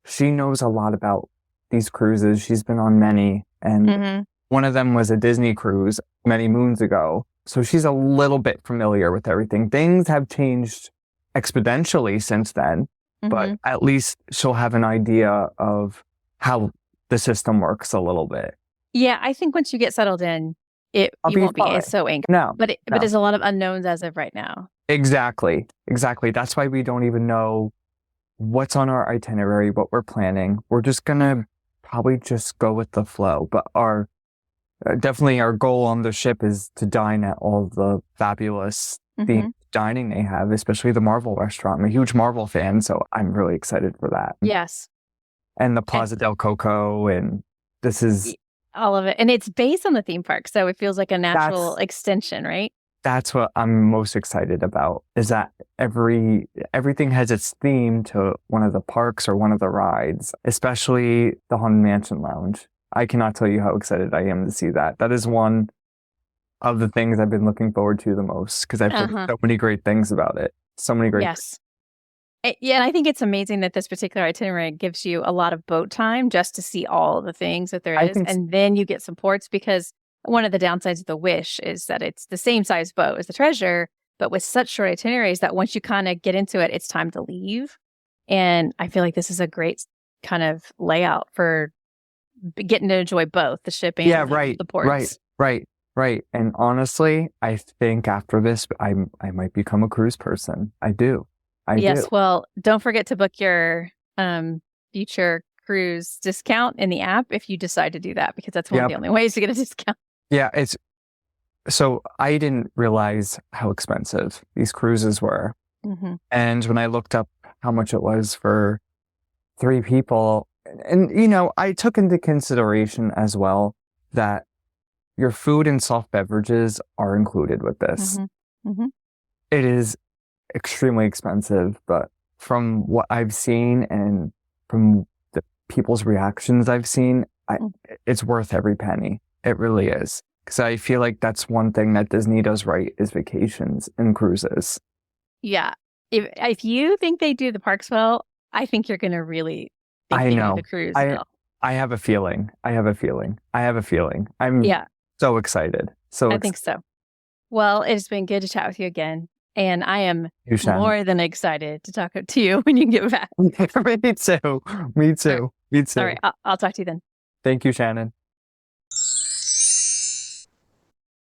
she knows a lot about these cruises. She's been on many, and one of them was a Disney cruise many moons ago. So she's a little bit familiar with everything. Things have changed exponentially since then, but at least she'll have an idea of how the system works a little bit.
Yeah, I think once you get settled in, you won't be so angry.
No,
but there's a lot of unknowns as of right now.
Exactly. That's why we don't even know what's on our itinerary, what we're planning. We're just gonna probably just go with the flow. But definitely our goal on the ship is to dine at all the fabulous themed dining they have, especially the Marvel restaurant. I'm a huge Marvel fan, so I'm really excited for that.
Yes.
And the Plaza Del Coco, and this is
all of it. And it's based on the theme park, so it feels like a natural extension, right?
That's what I'm most excited about, is that everything has its theme to one of the parks or one of the rides, especially the Haunted Mansion Lounge. I cannot tell you how excited I am to see that. That is one of the things I've been looking forward to the most, because I've heard so many great things about it. So many great things.
Yeah, and I think it's amazing that this particular itinerary gives you a lot of boat time just to see all the things that there is. And then you get some ports, because one of the downsides of the Wish is that it's the same size boat as the Treasure, but with such short itineraries that once you kind of get into it, it's time to leave. And I feel like this is a great kind of layout for getting to enjoy both the ship and the ports.
Right. And honestly, I think after this, I might become a cruise person. I do.
Yes. Well, don't forget to book your future cruise discount in the app if you decide to do that, because that's one of the only ways to get a discount.
Yeah. So I didn't realize how expensive these cruises were. And when I looked up how much it was for 3 people, and, I took into consideration as well that your food and soft beverages are included with this. It is extremely expensive, but from what I've seen and from the people's reactions I've seen, it's worth every penny. It really is. Because I feel like that's one thing that Disney does right, is vacations and cruises.
Yeah. If you think they do the parks well, I think you're going to really think they do the cruise well.
I have a feeling. I'm so excited.
I think so. Well, it's been good to chat with you again. And I am more than excited to talk to you when you get back.
Me too.
All right. I'll talk to you then.
Thank you, Shannon.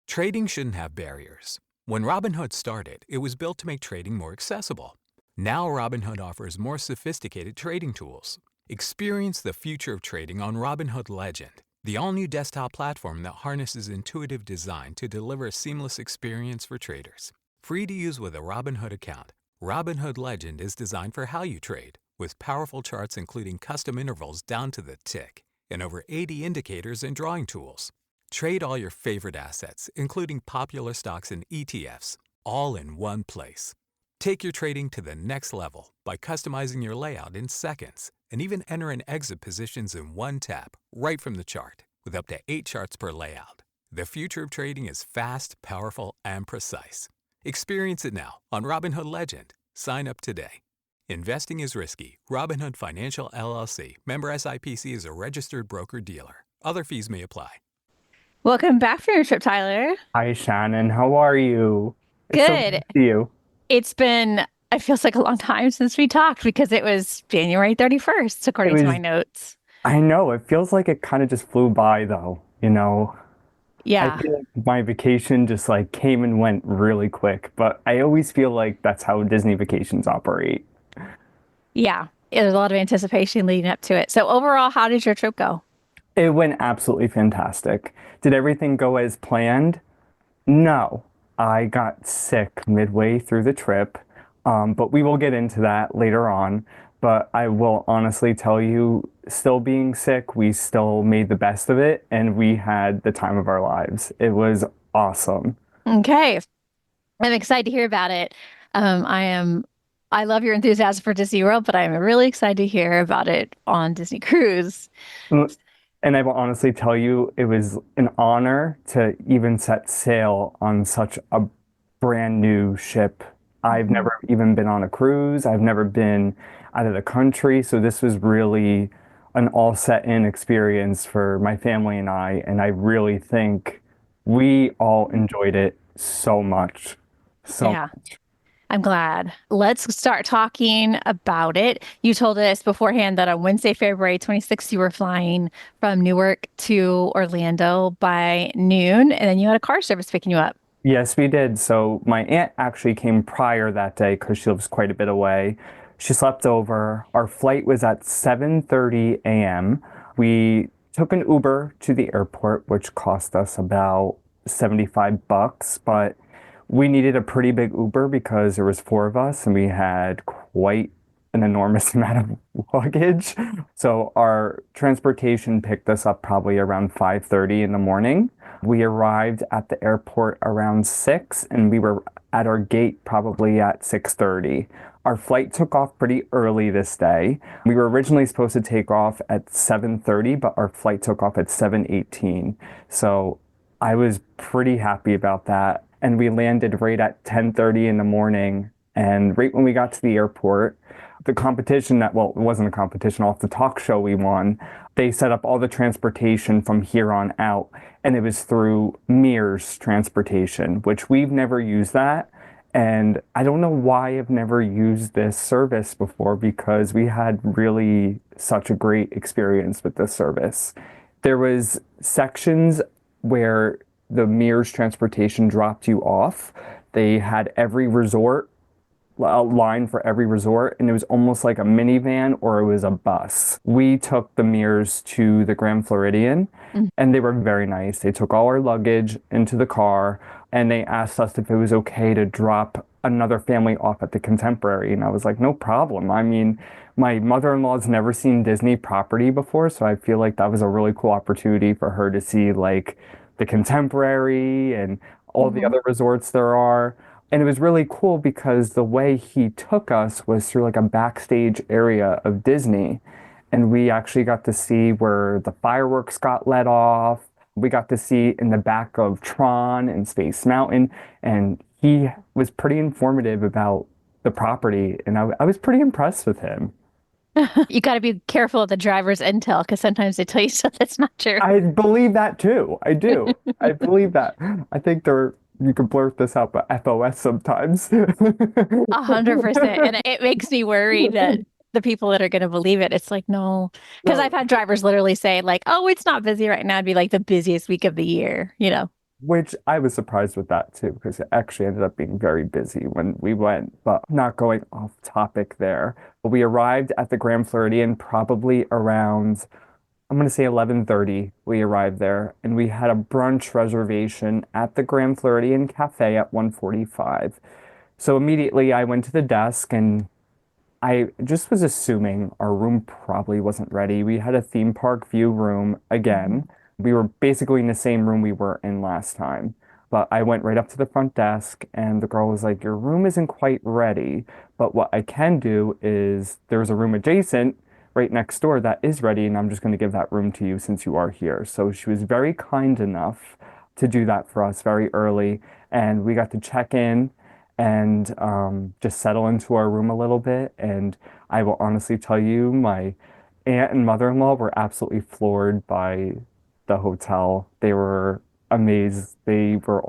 Trading shouldn't have barriers. When Robinhood started, it was built to make trading more accessible. Now Robinhood offers more sophisticated trading tools. Experience the future of trading on Robinhood Legend, The all-new desktop platform that harnesses intuitive design to deliver a seamless experience for traders. Free to use with a Robinhood account, Robinhood Legend is designed for how you trade, with powerful charts including custom intervals down to the tick, and over 80 indicators and drawing tools. Trade all your favorite assets, including popular stocks and ETFs, all in one place. Take your trading to the next level by customizing your layout in seconds, and even enter and exit positions in one tap, right from the chart, with up to 8 charts per layout. The future of trading is fast, powerful, and precise. Experience it now on Robinhood Legend. Sign up today. Investing is risky. Robinhood Financial LLC. Member SIPC is a registered broker-dealer. Other fees may apply.
Welcome back from your trip, Tyler.
Hi, Shannon. How are you? It's so
Good.
good to see you.
It feels like a long time since we talked because it was January 31st, according to my notes.
I know. It feels like it kind of just flew by, though. I
Yeah.
feel like my vacation just like came and went really quick, but I always feel like that's how Disney vacations operate.
Yeah. There's a lot of anticipation leading up to it. So overall, how did your trip go?
It went absolutely fantastic. Did everything go as planned? No. I got sick midway through the trip, but we will get into that later on. But I will honestly tell you, still being sick, we still made the best of it and we had the time of our lives. It was awesome.
Okay. I'm excited to hear about it. I love your enthusiasm for Disney World, but I'm really excited to hear about it on Disney Cruise.
Mm, And I will honestly tell you, it was an honor to even set sail on such a brand new ship. I've
Mhm.
never even been on a cruise. I've never been out of the country. So this was really an all set in experience for my family and I. And I really think we all enjoyed it so much. So
Yeah. I'm glad. Let's start talking about it. You told us beforehand that on Wednesday, February 26th, you were flying from Newark to Orlando by noon, and then you had a car service picking you up.
yes, we did. So my aunt actually came prior that day because she lives quite a bit away. She slept over. Our flight was at 7:30 a.m. We took an Uber to the airport, which cost us about 75 bucks, but we needed a pretty big Uber because there was 4 of us and we had quite an enormous amount of luggage. So our transportation picked us up probably around 5:30 in the morning. We arrived at the airport around 6 and we were at our gate probably at 6:30. Our flight took off pretty early this day. We were originally supposed to take off at 7:30, but our flight took off at 7:18. So I was pretty happy about that. And we landed right at 10:30 in the morning. And right when we got to the airport, the competition it wasn't a competition, off the talk show we won, they set up all the transportation from here on out. And it was through Mears Transportation, which we've never used that. And I don't know why I've never used this service before because we had really such a great experience with this service. There was sections where the Mears Transportation dropped you off. They had every resort, a line for every resort, and it was almost like a minivan or it was a bus. We took the Mears to the Grand Floridian, and they were very nice. They took all our luggage into the car, and they asked us if it was okay to drop another family off at the Contemporary. And I was like, no problem. I mean, my mother-in-law's never seen Disney property before, so I feel like that was a really cool opportunity for her to see like the Contemporary and all the
Mhm.
other resorts there are. And it was really cool because the way he took us was through like a backstage area of Disney. And we actually got to see where the fireworks got let off. We got to see in the back of Tron and Space Mountain. And he was pretty informative about the property. And I was pretty impressed with him.
You got to be careful of the driver's intel because sometimes they tell you stuff that's not true.
I believe that too. I do. I believe that. I think you can blurt this out, but FOS sometimes.
100%. And it makes me worried that the people that are going to believe it, it's like, no, because
Well,
I've had drivers literally say, like, oh, it's not busy right now. It'd be like the busiest week of the year, you know?
which I was surprised with that too, because it actually ended up being very busy when we went, but not going off topic there. But we arrived at the Grand Floridian probably around I'm going to say 11:30 we arrived there, and we had a brunch reservation at the Grand Floridian Cafe at 1:45. So immediately I went to the desk and I just was assuming our room probably wasn't ready. We had a theme park view room again. We were basically in the same room we were in last time. But I went right up to the front desk and the girl was like, "Your room isn't quite ready. But what I can do is there's a room adjacent right next door that is ready, and I'm just going to give that room to you since you are here." So she was very kind enough to do that for us very early. And we got to check in and just settle into our room a little bit. And I will honestly tell you, my aunt and mother-in-law were absolutely floored by the hotel. They were amazed. They were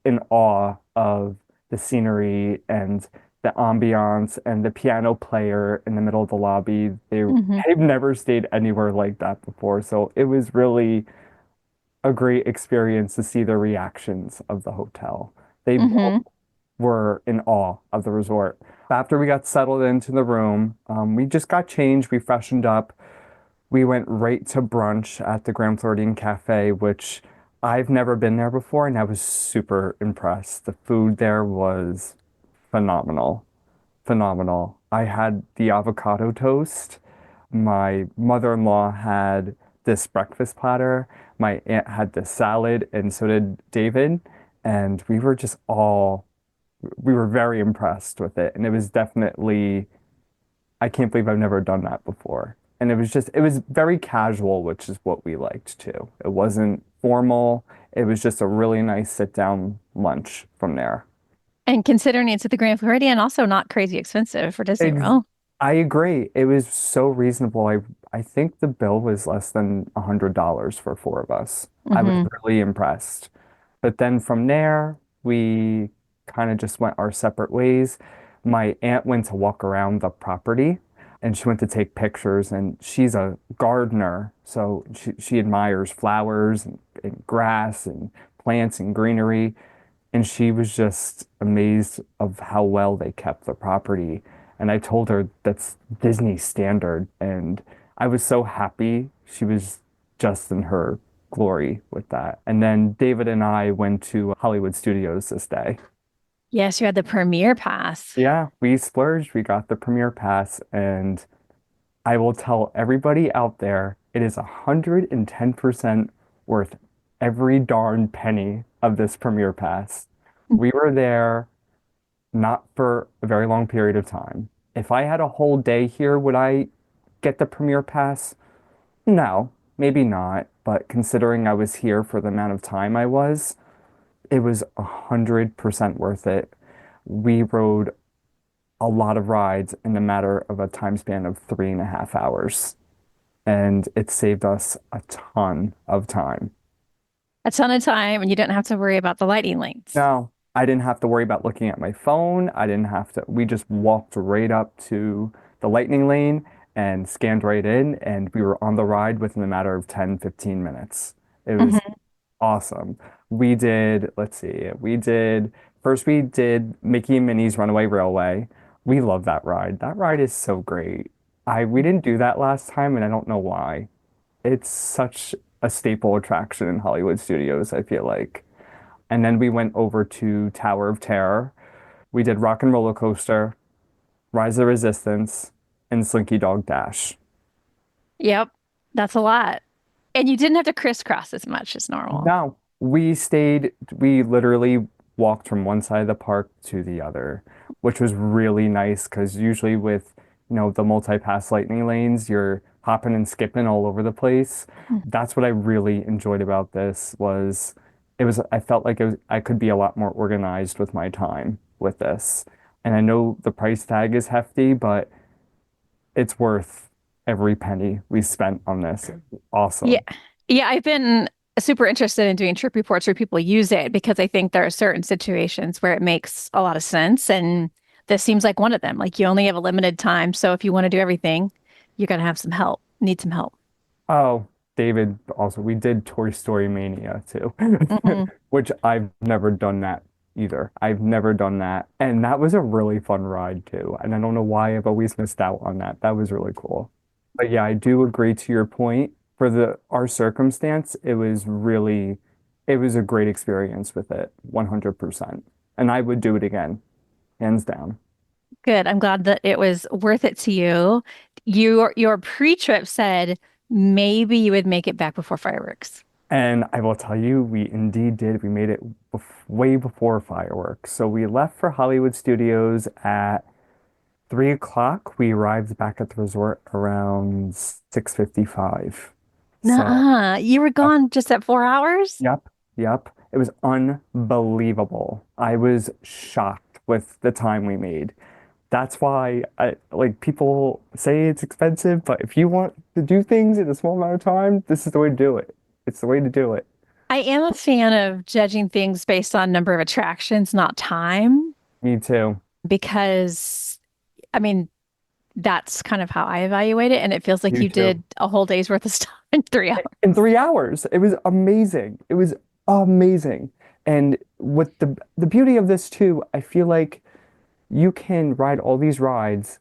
in awe of the scenery and the ambiance and the piano player in the middle of the lobby.
Hmm.
They've never stayed anywhere like that before. So it was really a great experience to see the reactions of the hotel. They both
Hmm.
were in awe of the resort. After we got settled into the room, we just got changed, we freshened up. We went right to brunch at the Grand Floridian Cafe, which I've never been there before, and I was super impressed. The food there was phenomenal, phenomenal. I had the avocado toast. My mother-in-law had this breakfast platter. My aunt had this salad, and so did David. And we were very impressed with it. And it was definitely, I can't believe I've never done that before. And it was very casual, which is what we liked too. It wasn't formal. It was just a really nice sit down lunch from there.
And considering it's at the Grand Floridian, also not crazy expensive for Disney
Ex
World.
I agree. It was so reasonable. I think the bill was less than $100 for four of us. I was
Hmm.
really impressed. But then from there, we kind of just went our separate ways. My aunt went to walk around the property and she went to take pictures, and she's a gardener, so she admires flowers and grass and plants and greenery. And she was just amazed of how well they kept the property. And I told her that's Disney standard. And I was so happy. She was just in her glory with that. And then David and I went to Hollywood Studios this day.
Yes, you had the premiere pass.
Yeah, we splurged. We got the premiere pass. And I will tell everybody out there, it is 110% worth every darn penny of this premiere pass. We were there not for a very long period of time. If I had a whole day here, would I get the premiere pass? No, maybe not. But considering I was here for the amount of time I was, it was 100% worth it. We rode a lot of rides in a matter of a time span of 3.5 hours, and it saved us a ton of time.
A ton of time, and you didn't have to worry about the lightning lanes.
No, I didn't have to worry about looking at my phone. I didn't have to, we just walked right up to the lightning lane and scanned right in, and we were on the ride within a matter of 10, 15 minutes. It was
Hmm.
awesome. Let's see, first we did Mickey and Minnie's Runaway Railway. We love that ride. That ride is so great. We didn't do that last time, and I don't know why. It's such a staple attraction in Hollywood Studios, I feel like. And then we went over to Tower of Terror. We did Rock and Roller Coaster, Rise of the Resistance, and Slinky Dog Dash.
Yep, that's a lot. And you didn't have to crisscross as much as normal.
No, we literally walked from one side of the park to the other, which was really nice because usually with, the multi-pass lightning lanes, you're hopping and skipping all over the place. That's what I really enjoyed about this was I felt like I could be a lot more organized with my time with this. And I know the price tag is hefty, but it's worth every penny we spent on this.
Yeah.
Awesome.
Yeah, I've been super interested in doing trip reports where people use it because I think there are certain situations where it makes a lot of sense. And this seems like one of them. Like you only have a limited time. So if you want to do everything, you're going to have some help, need some help.
Oh, David, also, we did Toy Story Mania too,
Hmm.
which I've never done that either. I've never done that. And that was a really fun ride too. And I don't know why I've always missed out on that. That was really cool. But yeah, I do agree to your point. for our circumstance, it was a great experience with it, 100%. And I would do it again, hands down.
Good. I'm glad that it was worth it to you. Your pre-trip said maybe you would make it back before fireworks.
And I will tell you, we indeed did. We made it way before fireworks. So we left for Hollywood Studios at 3 o'clock. We arrived back at the resort around 6:55. So,
Nuh-uh. You were
yep,
gone just at 4 hours?
yep, yep. It was unbelievable. I was shocked with the time we made. That's why like people say it's expensive, but if you want to do things in a small amount of time, this is the way to do it. It's the way to do it.
I am a fan of judging things based on number of attractions, not time,
Me too.
because I mean, that's kind of how I evaluate it. And it feels like
You
you
too.
did a whole day's worth of stuff in 3 hours.
In 3 hours. It was amazing. It was amazing. And with the beauty of this too, I feel like you can ride all these rides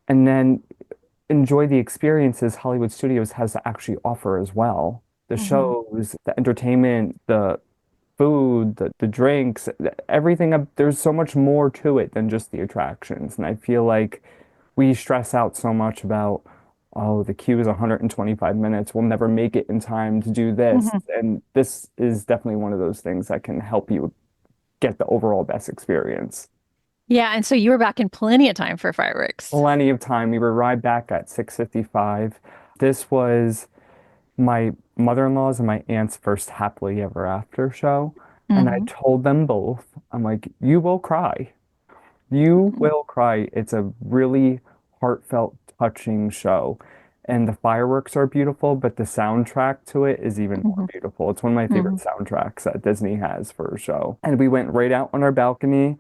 and then enjoy the experiences Hollywood Studios has to actually offer as well. The
Hmm.
shows, the entertainment, the food, the drinks, everything up, there's so much more to it than just the attractions. And I feel like we stress out so much about, oh, the queue is 125 minutes. We'll never make it in time to do this.
Hmm.
And this is definitely one of those things that can help you get the overall best experience.
Yeah. And so you were back in plenty of time for fireworks.
Plenty of time. We were right back at 6:55. This was my mother-in-law's and my aunt's first happily ever after show. And I
Hmm.
told them both, I'm like, you will cry. You will cry. It's a really heartfelt, touching show. And the fireworks are beautiful, but the soundtrack to it is even more
Hmm.
beautiful. It's one of my favorite
Hmm.
soundtracks that Disney has for a show. And we went right out on our balcony.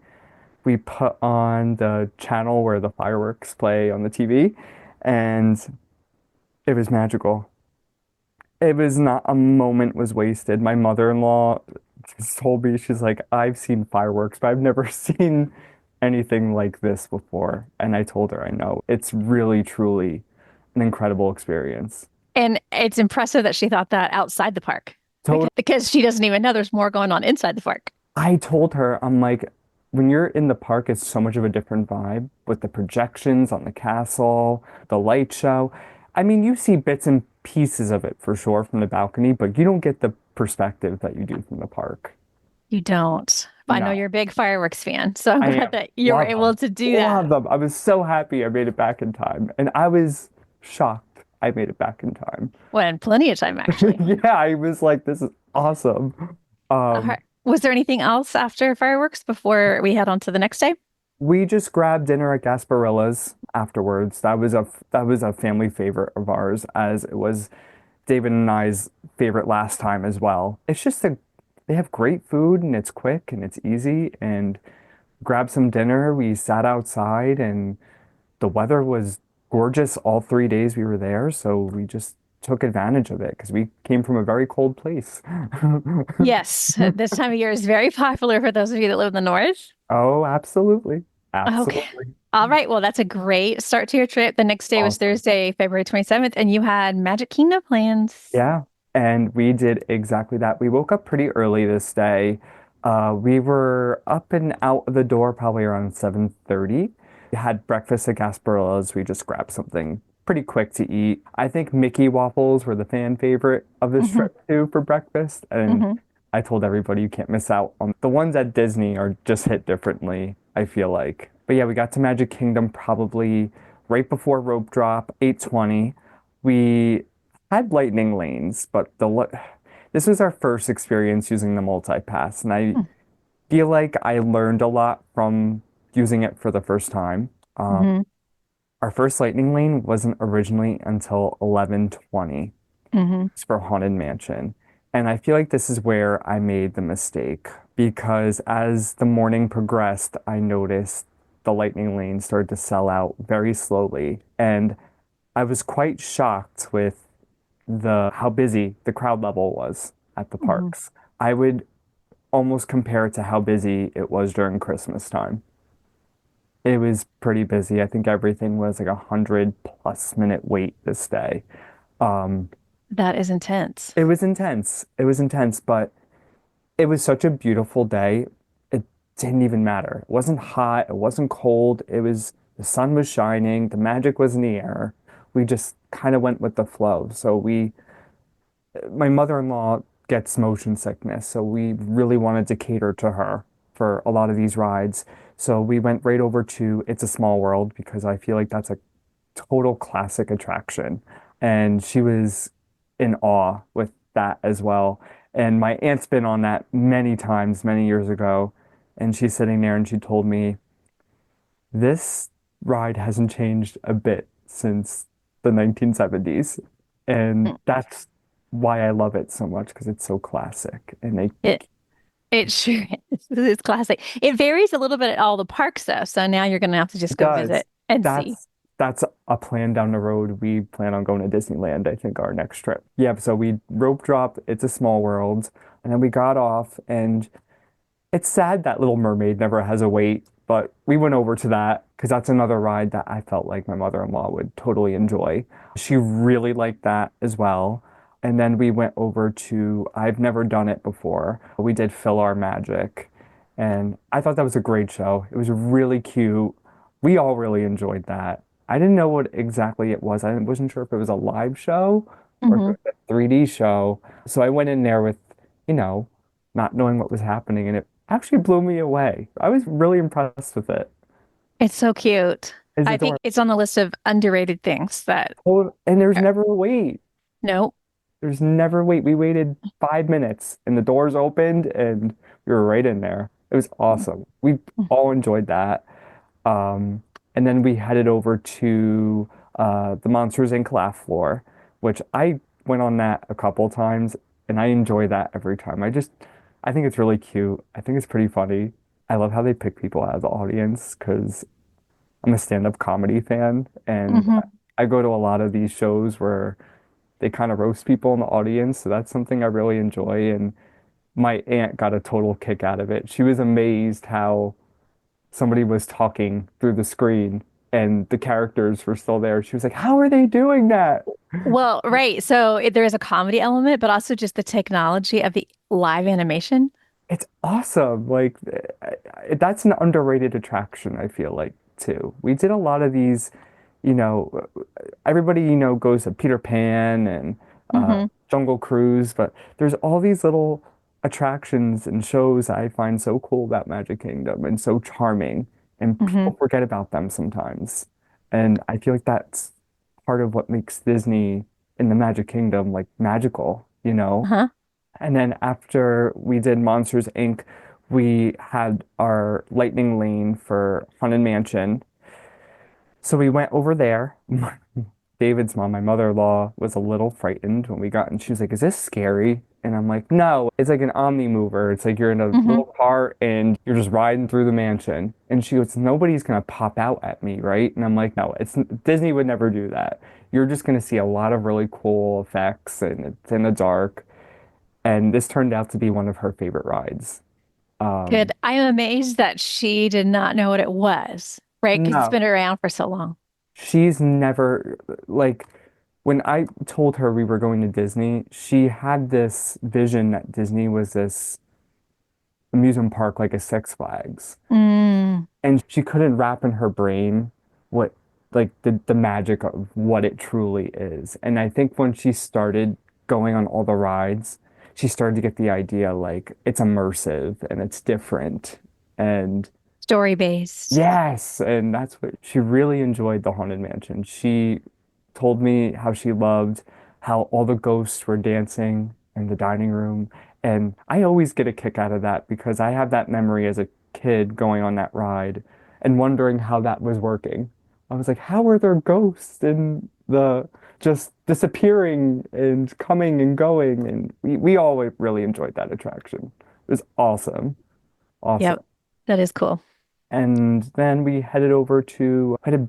We put on the channel where the fireworks play on the TV, and it was magical. It was not a moment was wasted. My mother-in-law just told me, she's like, I've seen fireworks, but I've never seen anything like this before. And I told her, I know. It's really, truly an incredible experience.
And it's impressive that she thought that outside the park
So
because she doesn't even know there's more going on inside the park.
I told her, I'm like, when you're in the park, it's so much of a different vibe with the projections on the castle, the light show. I mean, you see bits and pieces of it for sure from the balcony, but you don't get the perspective that you do from the park.
You don't. But I know
No,
you're a big fireworks fan, so I'm
I
glad
am.
that you were
Love
able
them.
to do
Love
that.
them. I was so happy I made it back in time. And I was shocked I made it back in time.
Well, and plenty of time actually.
Yeah, I was like, this is awesome.
All
Um,
right. Was there anything else after fireworks before we head on to the next day?
We just grabbed dinner at Gasparilla's afterwards. That was a family favorite of ours, as it was David and I's favorite last time as well. It's just they have great food and it's quick and it's easy and grab some dinner. We sat outside and the weather was gorgeous all 3 days we were there, so we just took advantage of it because we came from a very cold place.
Yes, this time of year is very popular for those of you that live in the north.
Oh, absolutely.
Okay.
Absolutely.
All right. Well, that's a great start to your trip. The next day was
Awesome.
Thursday, February 27th, and you had Magic Kingdom plans.
Yeah, and we did exactly that. We woke up pretty early this day. We were up and out of the door probably around 7:30. We had breakfast at Gasparilla's. We just grabbed something pretty quick to eat. I think Mickey waffles were the fan favorite of this
Hmm.
trip too for breakfast. And
Hmm.
I told everybody you can't miss out on the ones at Disney are just hit differently, I feel like. But yeah, we got to Magic Kingdom probably right before rope drop, 8:20. We had lightning lanes, but this was our first experience using the multi-pass, and I feel like I learned a lot from using it for the first time.
Hmm.
Our first lightning lane wasn't originally until 11:20.
Hmm.
It's for Haunted Mansion. And I feel like this is where I made the mistake because as the morning progressed, I noticed the lightning lane started to sell out very slowly. And I was quite shocked with the how busy the crowd level was at the
Hmm.
parks. I would almost compare it to how busy it was during Christmas time. It was pretty busy. I think everything was like 100 plus minute wait this day. Um,
That is intense.
It was intense. It was intense, but it was such a beautiful day. It didn't even matter. It wasn't hot. It wasn't cold. The sun was shining. The magic was in the air. We just kind of went with the flow. My mother-in-law gets motion sickness, so we really wanted to cater to her for a lot of these rides. So we went right over to It's a Small World because I feel like that's a total classic attraction. And she was in awe with that as well. And my aunt's been on that many times, many years ago. And she's sitting there and she told me, this ride hasn't changed a bit since the 1970s. And
Mm.
that's why I love it so much because it's so classic. And they
It it sure is. It's classic. It varies a little bit at all the parks though. So now you're gonna have to just
It
go
does.
visit and see.
That's a plan down the road. We plan on going to Disneyland, I think, our next trip. Yeah, so we rope dropped It's a Small World, and then we got off, and it's sad that Little Mermaid never has a wait, but we went over to that because that's another ride that I felt like my mother-in-law would totally enjoy. She really liked that as well. And then we went over to, I've never done it before. We did Fill Our Magic, and I thought that was a great show. It was really cute. We all really enjoyed that. I didn't know what exactly it was. I wasn't sure if it was a live show or if
Hmm.
it was a 3D show. So I went in there with, you know, not knowing what was happening, and it actually blew me away. I was really impressed with it.
It's so cute.
It's
I think
adorable.
it's on the list of underrated things that
And there's
are,
never a wait.
no.
There's never a wait. We waited 5 minutes and the doors opened and we were right in there. It was awesome. We all enjoyed that. Um, and then we headed over to the Monsters Inc. laugh floor, which I went on that a couple times and I enjoy that every time. I think it's really cute. I think it's pretty funny. I love how they pick people out of the audience because I'm a stand-up comedy fan and
Hmm.
I go to a lot of these shows where they kind of roast people in the audience. So that's something I really enjoy. And my aunt got a total kick out of it. She was amazed how somebody was talking through the screen and the characters were still there. She was like, how are they doing that?
Well, right. So there is a comedy element, but also just the technology of the live animation.
It's awesome. Like, that's an underrated attraction, I feel like, too. We did a lot of these, you know, everybody, goes to Peter Pan and
Hmm.
Jungle Cruise, but there's all these little attractions and shows I find so cool about Magic Kingdom and so charming, and
Hmm.
people forget about them sometimes. And I feel like that's part of what makes Disney in the Magic Kingdom like magical, you know?
Uh-huh.
And then after we did Monsters Inc., we had our lightning lane for Haunted Mansion. So we went over there. David's mom, my mother-in-law, was a little frightened when we got in. She was like, "Is this scary?" And I'm like, "No, it's like an omni mover. It's like you're in a
Hmm.
little car and you're just riding through the mansion." And she goes, "Nobody's gonna pop out at me, right?" And I'm like, "No, it's Disney would never do that. You're just gonna see a lot of really cool effects and it's in the dark." And this turned out to be one of her favorite rides.
Good.
Um,
I am amazed that she did not know what it was, right? Because it's
no,
been around for so long.
she's never like when I told her we were going to Disney, she had this vision that Disney was this amusement park like a Six Flags.
Mm.
And she couldn't wrap in her brain what like the magic of what it truly is. And I think when she started going on all the rides, she started to get the idea like it's immersive and it's different. And
Story based.
yes, and that's what she really enjoyed the Haunted Mansion. She told me how she loved how all the ghosts were dancing in the dining room. And I always get a kick out of that because I have that memory as a kid going on that ride and wondering how that was working. I was like, how are there ghosts in the just disappearing and coming and going? And we all really enjoyed that attraction. It was awesome. Awesome.
Yep. That is cool.
And then we headed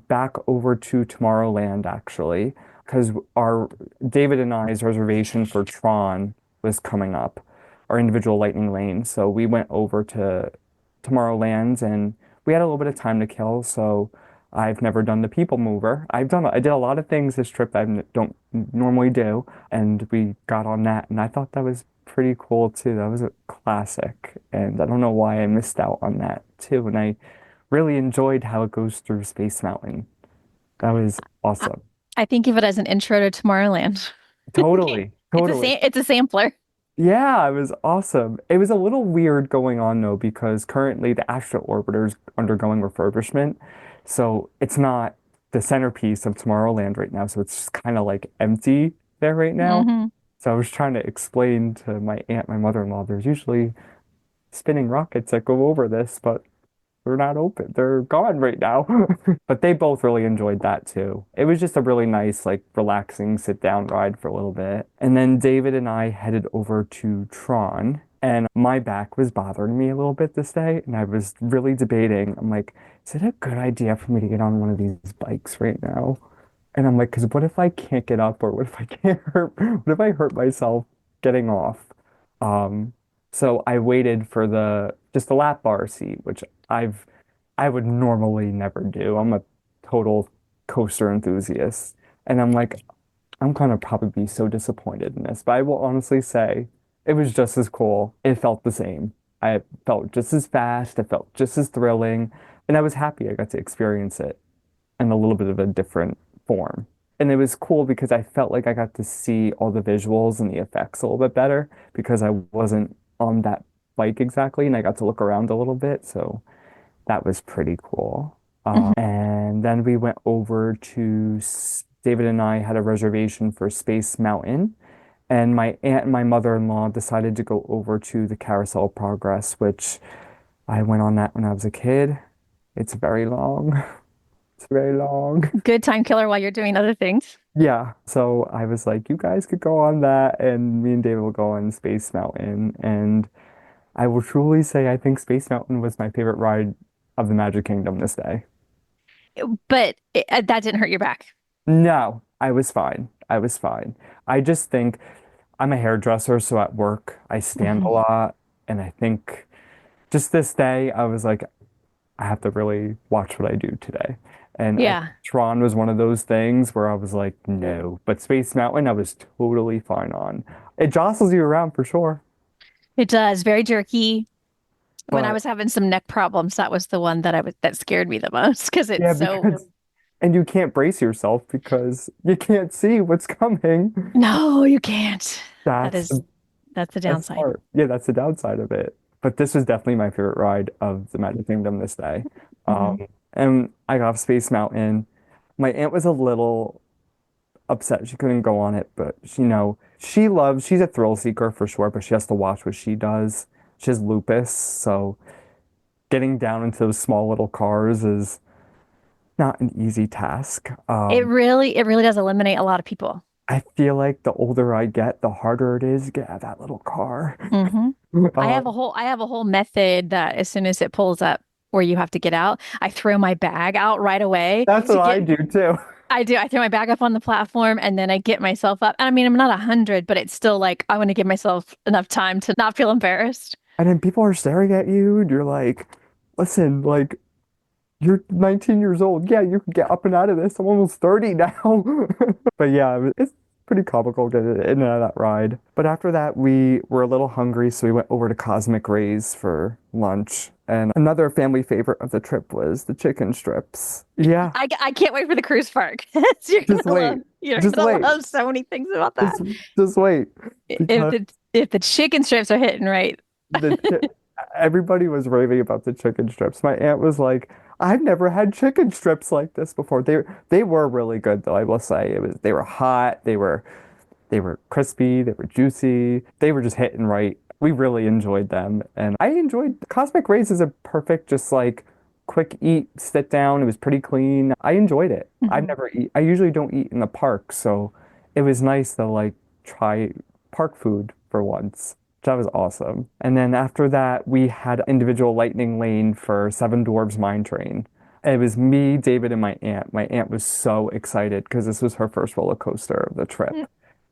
back over to Tomorrowland actually, because our David and I's reservation for Tron was coming up, our individual lightning lane. So we went over to Tomorrowland and we had a little bit of time to kill. So I've never done the people mover. I did a lot of things this trip that I don't normally do, and we got on that, and I thought that was pretty cool too. That was a classic, and I don't know why I missed out on that too. And I really enjoyed how it goes through Space Mountain. That was
I,
awesome.
I think of it as an intro to Tomorrowland.
Totally,
It's a
totally.
it's a sampler.
Yeah, it was awesome. It was a little weird going on though, because currently the Astro Orbiter is undergoing refurbishment. So it's not the centerpiece of Tomorrowland right now. So it's just kind of like empty there right now.
Hmm.
So I was trying to explain to my aunt, my mother-in-law, there's usually spinning rockets that go over this, but they're not open. They're gone right now. But they both really enjoyed that too. It was just a really nice, like relaxing sit down ride for a little bit. And then David and I headed over to Tron, and my back was bothering me a little bit this day. And I was really debating. I'm like, is it a good idea for me to get on one of these bikes right now? And I'm like, because what if I can't get up, or what if I can't hurt, what if I hurt myself getting off? Um, so I waited for the just the lap bar seat, which I've I would normally never do. I'm a total coaster enthusiast. And I'm like, I'm gonna probably be so disappointed in this. But I will honestly say it was just as cool. It felt the same. I felt just as fast. It felt just as thrilling. And I was happy I got to experience it in a little bit of a different form. And it was cool because I felt like I got to see all the visuals and the effects a little bit better because I wasn't on that bike exactly and I got to look around a little bit. So that was pretty cool.
Hmm.
And then we went over to David and I had a reservation for Space Mountain. And my aunt and my mother-in-law decided to go over to the Carousel of Progress, which I went on that when I was a kid. It's very long. It's very long.
Good time killer while you're doing other things.
Yeah, so I was like, you guys could go on that, and me and David will go on Space Mountain. And I will truly say, I think Space Mountain was my favorite ride of the Magic Kingdom this day.
But that didn't hurt your back.
No, I was fine. I was fine. I just think I'm a hairdresser, so at work I stand a
Hmm.
lot. And I think just this day, I was like, I have to really watch what I do today. And I
Yeah,
Tron was one of those things where I was like, no. But Space Mountain, I was totally fine on. It jostles you around for sure.
it does. Very jerky. When I
But
was having some neck problems, that was the one that scared me the most because it's
yeah,
so.
because, and you can't brace yourself because you can't see what's coming.
No, you can't. That
That's
is that's the
that's
downside.
part. Yeah, that's the downside of it. But this was definitely my favorite ride of the Magic Kingdom this day.
Hmm.
And I got off Space Mountain. My aunt was a little upset she couldn't go on it, but she's a thrill seeker for sure, but she has to watch what she does. She has lupus, so getting down into those small little cars is not an easy task.
It really does eliminate a lot of people.
I feel like the older I get, the harder it is to get out of that little car.
Hmm.
Uh,
I have a whole method that as soon as it pulls up where you have to get out, I throw my bag out right away
that's
to
what I
get.
do too.
I do. I throw my bag up on the platform and then I get myself up. And I mean, I'm not 100, but it's still like I want to give myself enough time to not feel embarrassed.
And then people are staring at you, and you're like, listen, like, you're 19 years old. Yeah, you can get up and out of this. I'm almost 30 now. But yeah, it's pretty comical getting in and out of that ride. But after that, we were a little hungry, so we went over to Cosmic Rays for lunch. And another family favorite of the trip was the chicken strips. Yeah,
I can't wait for the cruise park.
just wait.
You're
Just
gonna
wait.
love so many things about that.
Just just wait.
If
Because
the chicken strips are hitting right.
the chi everybody was raving about the chicken strips. My aunt was like, I've never had chicken strips like this before. They were really good though, I will say. They were hot, they were crispy, they were juicy, they were just hitting right. We really enjoyed them. And I enjoyed Cosmic Rays is a perfect just like quick eat, sit down. It was pretty clean. I enjoyed it.
Mhm.
I usually don't eat in the park, so it was nice to like try park food for once. That was awesome. And then after that, we had individual lightning lane for Seven Dwarfs Mine Train. It was me, David, and my aunt. My aunt was so excited because this was her first roller coaster of the trip.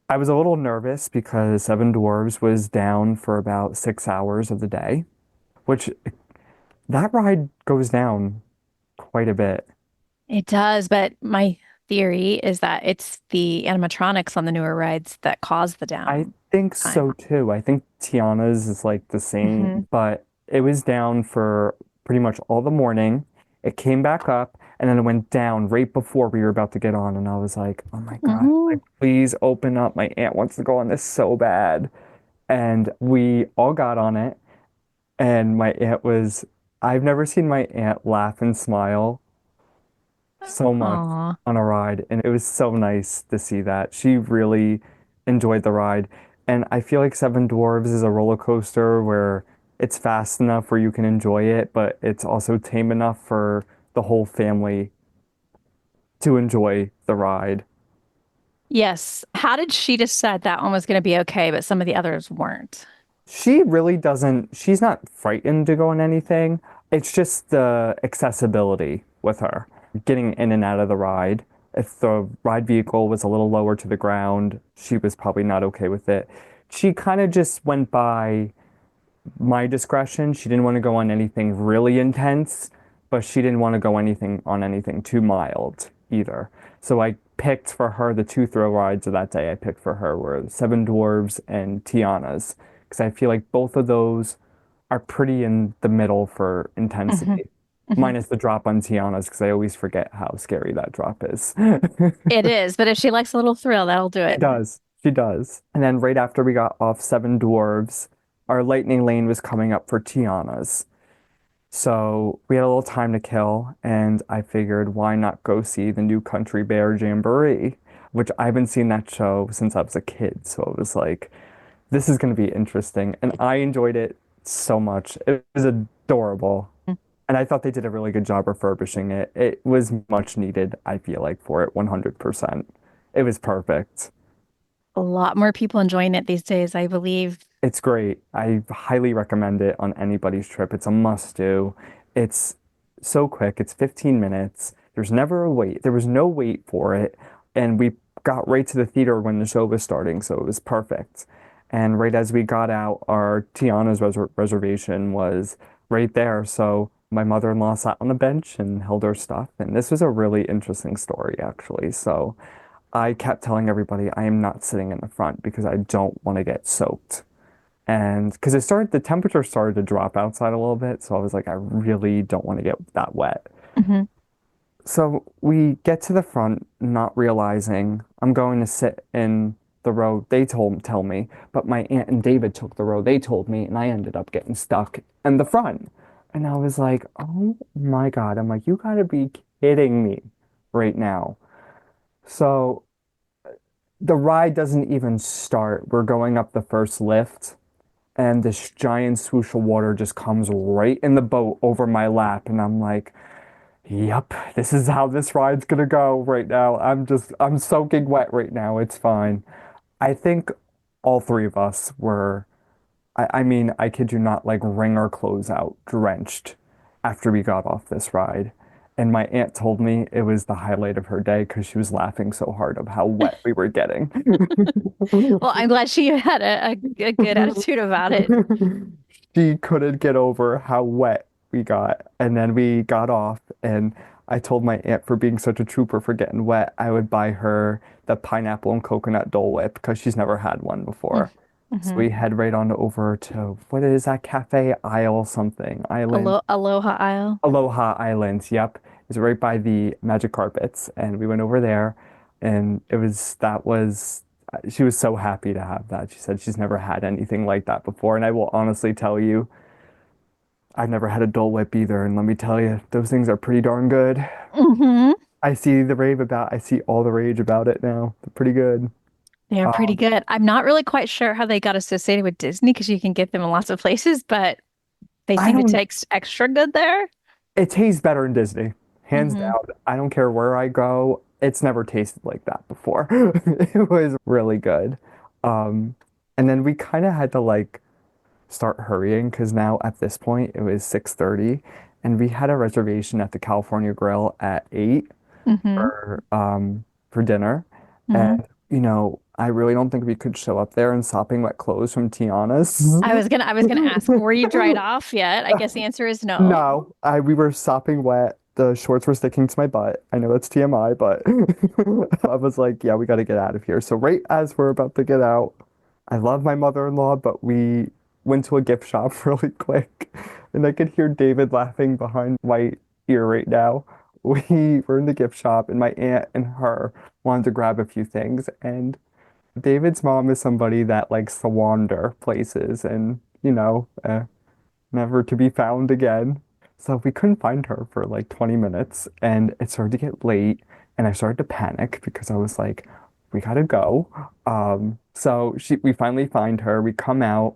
I was a little nervous because Seven Dwarfs was down for about 6 hours of the day, which that ride goes down quite a bit.
It does, but my theory is that it's the animatronics on the newer rides that cause the
I
downtime.
think so too. I think Tiana's is like the
Hmm.
same, but it was down for pretty much all the morning. It came back up and then it went down right before we were about to get on. And I was like, oh my God,
Hmm.
like, please open up. My aunt wants to go on this so bad. And we all got on it. And my aunt was, I've never seen my aunt laugh and smile so much
Aw.
on a ride, and it was so nice to see that. She really enjoyed the ride. And I feel like Seven Dwarves is a roller coaster where it's fast enough where you can enjoy it, but it's also tame enough for the whole family to enjoy the ride.
Yes. How did she decide that one was going to be okay, but some of the others weren't?
She really doesn't, she's not frightened to go on anything. It's just the accessibility with her, getting in and out of the ride. If the ride vehicle was a little lower to the ground, she was probably not okay with it. She kind of just went by my discretion. She didn't want to go on anything really intense, but she didn't want to go anything on anything too mild either. So I picked for her the two thrill rides of that day. I picked for her were Seven Dwarves and Tiana's because I feel like both of those are pretty in the middle for
Hmm.
intensity.
Hmm.
Minus the drop on Tiana's because I always forget how scary that drop is.
It is, but if she likes a little thrill, that'll do
She
it.
does. She does. And then right after we got off Seven Dwarves, our lightning lane was coming up for Tiana's. So we had a little time to kill, and I figured why not go see the new Country Bear Jamboree, which I haven't seen that show since I was a kid. So it was like, this is going to be interesting. And I enjoyed it so much. It was adorable. And I thought they did a really good job refurbishing it. It was much needed, I feel like, for it 100%. It was perfect.
A lot more people enjoying it these days, I believe.
It's great. I highly recommend it on anybody's trip. It's a must do. It's so quick. It's 15 minutes. There's never a wait. There was no wait for it. And we got right to the theater when the show was starting, so it was perfect. And right as we got out, our Tiana's reservation was right there. So my mother-in-law sat on the bench and held her stuff. And this was a really interesting story, actually. So I kept telling everybody I am not sitting in the front because I don't want to get soaked. And because the temperature started to drop outside a little bit. So I was like, I really don't want to get that wet.
Hmm.
So we get to the front, not realizing I'm going to sit in the row tell me, but my aunt and David took the row they told me, and I ended up getting stuck in the front. And I was like, oh my God. I'm like, you gotta be kidding me right now. So the ride doesn't even start. We're going up the first lift, and this giant swoosh of water just comes right in the boat over my lap. And I'm like, yep, this is how this ride's gonna go right now. I'm soaking wet right now. It's fine. I think all three of us were, I mean, I kid you not, like wring our clothes out, drenched after we got off this ride. And my aunt told me it was the highlight of her day because she was laughing so hard of how wet we were getting.
Well, I'm glad she had a good attitude about it.
She couldn't get over how wet we got. And then we got off, and I told my aunt for being such a trooper for getting wet, I would buy her the pineapple and coconut Dole Whip because she's never had one before. So
Mm-hmm.
we head right on over to what is that cafe? Isle something. Island.
Aloha Isle.
Aloha Island. Yep. It's right by the Magic Carpets. And we went over there, and she was so happy to have that. She said she's never had anything like that before. And I will honestly tell you, I've never had a Dole Whip either. And let me tell you, those things are pretty darn good.
Hmm.
I see all the rage about it now. They're pretty good.
They are pretty
Um,
good. I'm not really quite sure how they got associated with Disney because you can get them in lots of places, but they
I
seem to
don't,
taste extra good there.
it tastes better in Disney. Hands
Hmm.
down. I don't care where I go. It's never tasted like that before. It was really good. Um, and then we kind of had to like start hurrying because now at this point it was 6:30 and we had a reservation at the California Grill at 8
Hmm.
for dinner.
Hmm.
And I really don't think we could show up there in sopping wet clothes from Tiana's.
I was gonna ask, were you dried off yet? I guess the answer is no.
No, we were sopping wet. The shorts were sticking to my butt. I know that's TMI, but I was like, yeah, we got to get out of here. So right as we're about to get out, I love my mother-in-law, but we went to a gift shop really quick, and I could hear David laughing behind my ear right now. We were in the gift shop, and my aunt and her wanted to grab a few things, and David's mom is somebody that likes to wander places and, never to be found again. So we couldn't find her for like 20 minutes and it started to get late and I started to panic because I was like, we gotta go. We finally find her. We come out.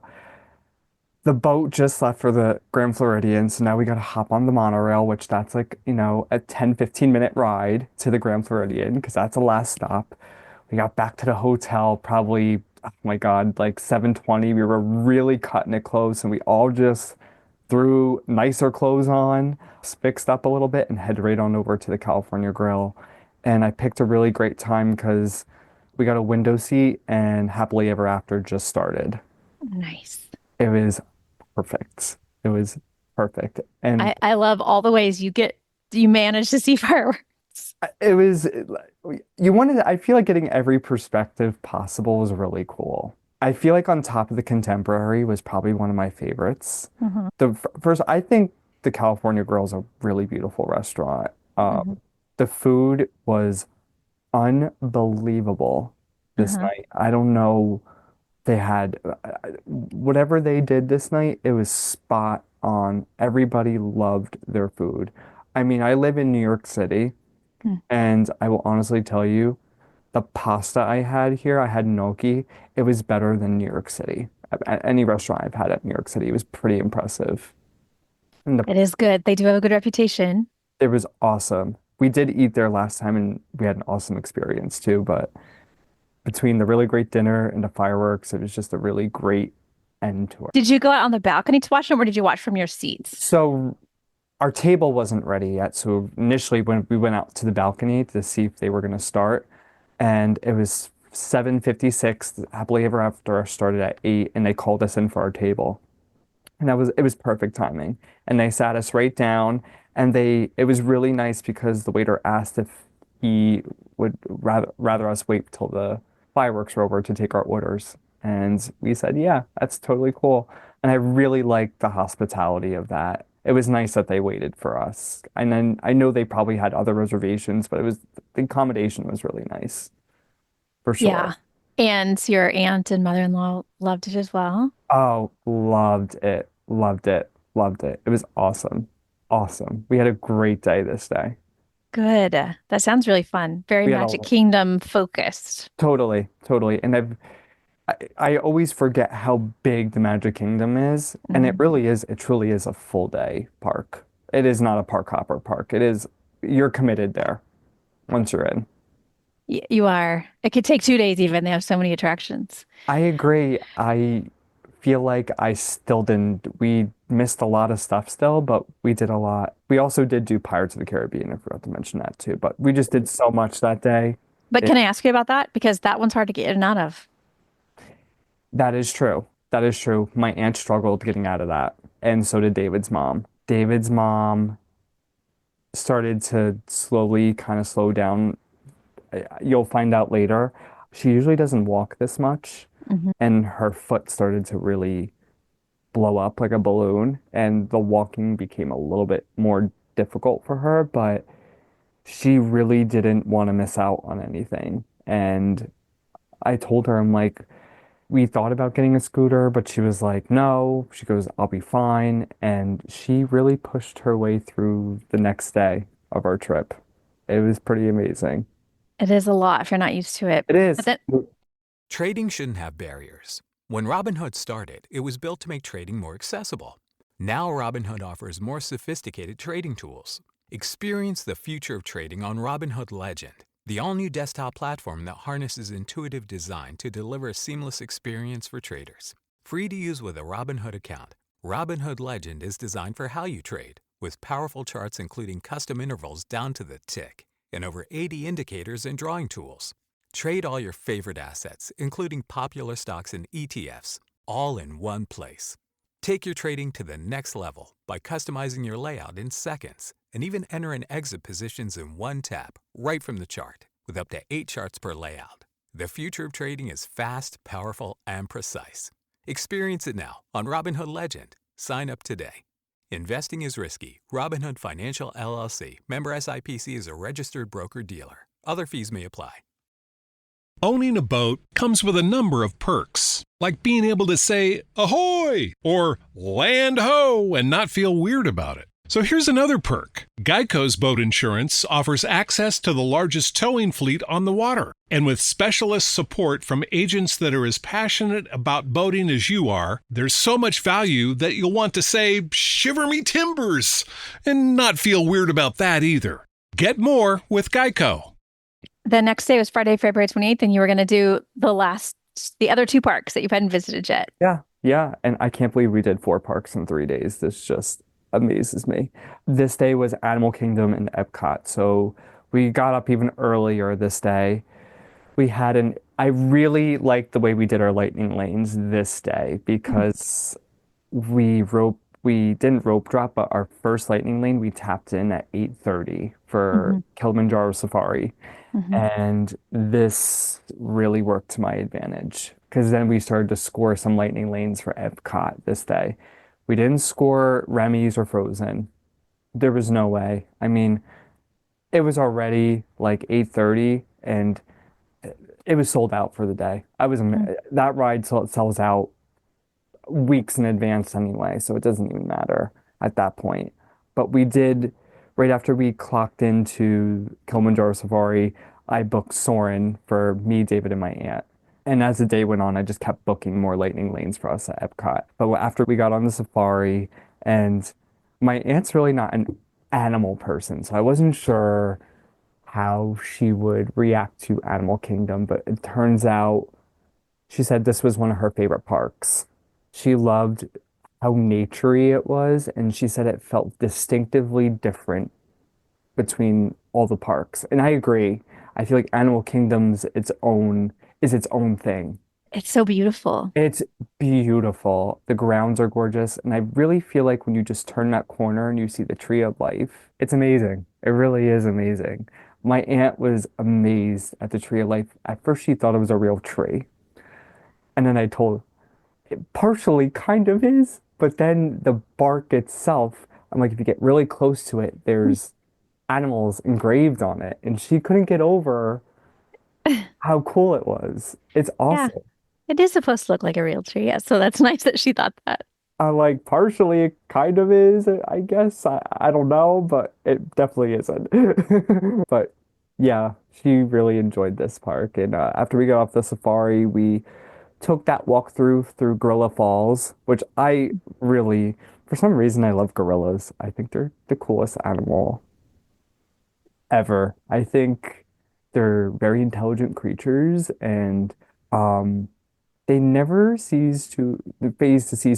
The boat just left for the Grand Floridian, so now we gotta hop on the monorail, which that's like, a 10-15 minute ride to the Grand Floridian because that's the last stop. We got back to the hotel probably, oh my God, like 7:20. We were really cutting it close and we all just threw nicer clothes on, fixed up a little bit, and headed right on over to the California Grill. And I picked a really great time because we got a window seat and Happily Ever After just started.
Nice.
It was perfect. It was perfect. And
I love all the ways you manage to see fireworks.
it was, I feel like getting every perspective possible was really cool. I feel like On Top of the Contemporary was probably one of my favorites.
Mhm.
First, I think the California Grill is a really beautiful restaurant.
Mhm.
The food was unbelievable this
Uh-huh.
night. I don't know. They had whatever they did this night, it was spot on. Everybody loved their food. I mean, I live in New York City,
Mm.
and I will honestly tell you, the pasta I had here, I had gnocchi. It was better than New York City. At any restaurant I've had at New York City, it was pretty impressive. And
It is good. They do have a good reputation.
it was awesome. We did eat there last time and we had an awesome experience too. But between the really great dinner and the fireworks, it was just a really great end to it.
Did you go out on the balcony to watch them or did you watch from your seats?
So our table wasn't ready yet. So initially when we went out to the balcony to see if they were going to start, and it was 7:56, Happily Ever After started at 8 and they called us in for our table. And it was perfect timing. And they sat us right down and it was really nice because the waiter asked if he would rather us wait till the fireworks were over to take our orders. And we said, yeah, that's totally cool. And I really liked the hospitality of that. It was nice that they waited for us. And then I know they probably had other reservations, but the accommodation was really nice for
Yeah.
sure.
And your aunt and mother-in-law loved it as well.
Oh, loved it. Loved it. Loved it. It was awesome. Awesome. We had a great day this day.
Good. That sounds really fun. Very
We had
Magic Kingdom focused.
totally, totally. And I always forget how big the Magic Kingdom is. And
Mhm.
it truly is a full day park. It is not a park hopper park. You're committed there once you're in.
You are. It could take 2 days even. They have so many attractions.
I agree. I feel like we missed a lot of stuff still, but we did a lot. We also did do Pirates of the Caribbean. I forgot to mention that too, but we just did so much that day.
But
It,
can I ask you about that? Because that one's hard to get in and out of.
that is true. That is true. My aunt struggled getting out of that, and so did David's mom. David's mom started to slowly kind of slow down. You'll find out later. She usually doesn't walk this much,
Mhm.
and her foot started to really blow up like a balloon, and the walking became a little bit more difficult for her, but she really didn't want to miss out on anything. And I told her, I'm like, we thought about getting a scooter, but she was like, no. She goes, I'll be fine. And she really pushed her way through the next day of our trip. It was pretty amazing.
It is a lot if you're not used to it.
It
But
is.
then,
Trading shouldn't have barriers. When Robinhood started, it was built to make trading more accessible. Now Robinhood offers more sophisticated trading tools. Experience the future of trading on Robinhood Legend, the all-new desktop platform that harnesses intuitive design to deliver a seamless experience for traders. Free to use with a Robinhood account, Robinhood Legend is designed for how you trade, with powerful charts including custom intervals down to the tick and over 80 indicators and drawing tools. Trade all your favorite assets, including popular stocks and ETFs, all in one place. Take your trading to the next level by customizing your layout in seconds and even enter and exit positions in one tap right from the chart with up to 8 charts per layout. The future of trading is fast, powerful, and precise. Experience it now on Robinhood Legend. Sign up today. Investing is risky. Robinhood Financial LLC. Member SIPC is a registered broker-dealer. Other fees may apply.
Owning a boat comes with a number of perks, like being able to say ahoy or land ho and not feel weird about it. So here's another perk. Geico's boat insurance offers access to the largest towing fleet on the water. And with specialist support from agents that are as passionate about boating as you are, there's so much value that you'll want to say, shiver me timbers, and not feel weird about that either. Get more with Geico.
The next day was Friday, February 28th, and you were going to do the other 2 parks that you hadn't visited yet.
Yeah. And I can't believe we did 4 parks in 3 days. This just amazes me. This day was Animal Kingdom and Epcot. So we got up even earlier this day. I really liked the way we did our lightning lanes this day because we didn't rope drop, but our first lightning lane we tapped in at 8:30 for Kilimanjaro Safari. And this really worked to my advantage because then we started to score some lightning lanes for Epcot this day. We didn't score Remy's or Frozen. There was no way. I mean, it was already like 8:30 and it was sold out for the day. That ride sells out weeks in advance anyway, so it doesn't even matter at that point. But we did, right after we clocked into Kilimanjaro Safari, I booked Soarin' for me, David, and my aunt. And as the day went on, I just kept booking more lightning lanes for us at Epcot. But after we got on the safari, and my aunt's really not an animal person, so I wasn't sure how she would react to Animal Kingdom, but it turns out she said this was one of her favorite parks. She loved how naturey it was, and she said it felt distinctively different between all the parks. And I agree. I feel like Animal Kingdom's its own thing.
It's so beautiful.
It's beautiful. The grounds are gorgeous, and I really feel like when you just turn that corner and you see the Tree of Life, it's amazing. It really is amazing. My aunt was amazed at the Tree of Life. At first, she thought it was a real tree. And then I told her, it partially kind of is, but then the bark itself, I'm like, if you get really close to it, there's animals engraved on it. And she couldn't get over how cool it was. It's awesome.
Yeah, it is supposed to look like a real tree. Yeah, so that's nice that she thought that.
I'm like, partially it kind of is, I guess. I don't know, but it definitely isn't. But yeah, she really enjoyed this park. And after we got off the safari, we took that walk through Gorilla Falls, which I really, for some reason, I love gorillas. I think they're the coolest animal ever. I think they're very intelligent creatures, and they never cease to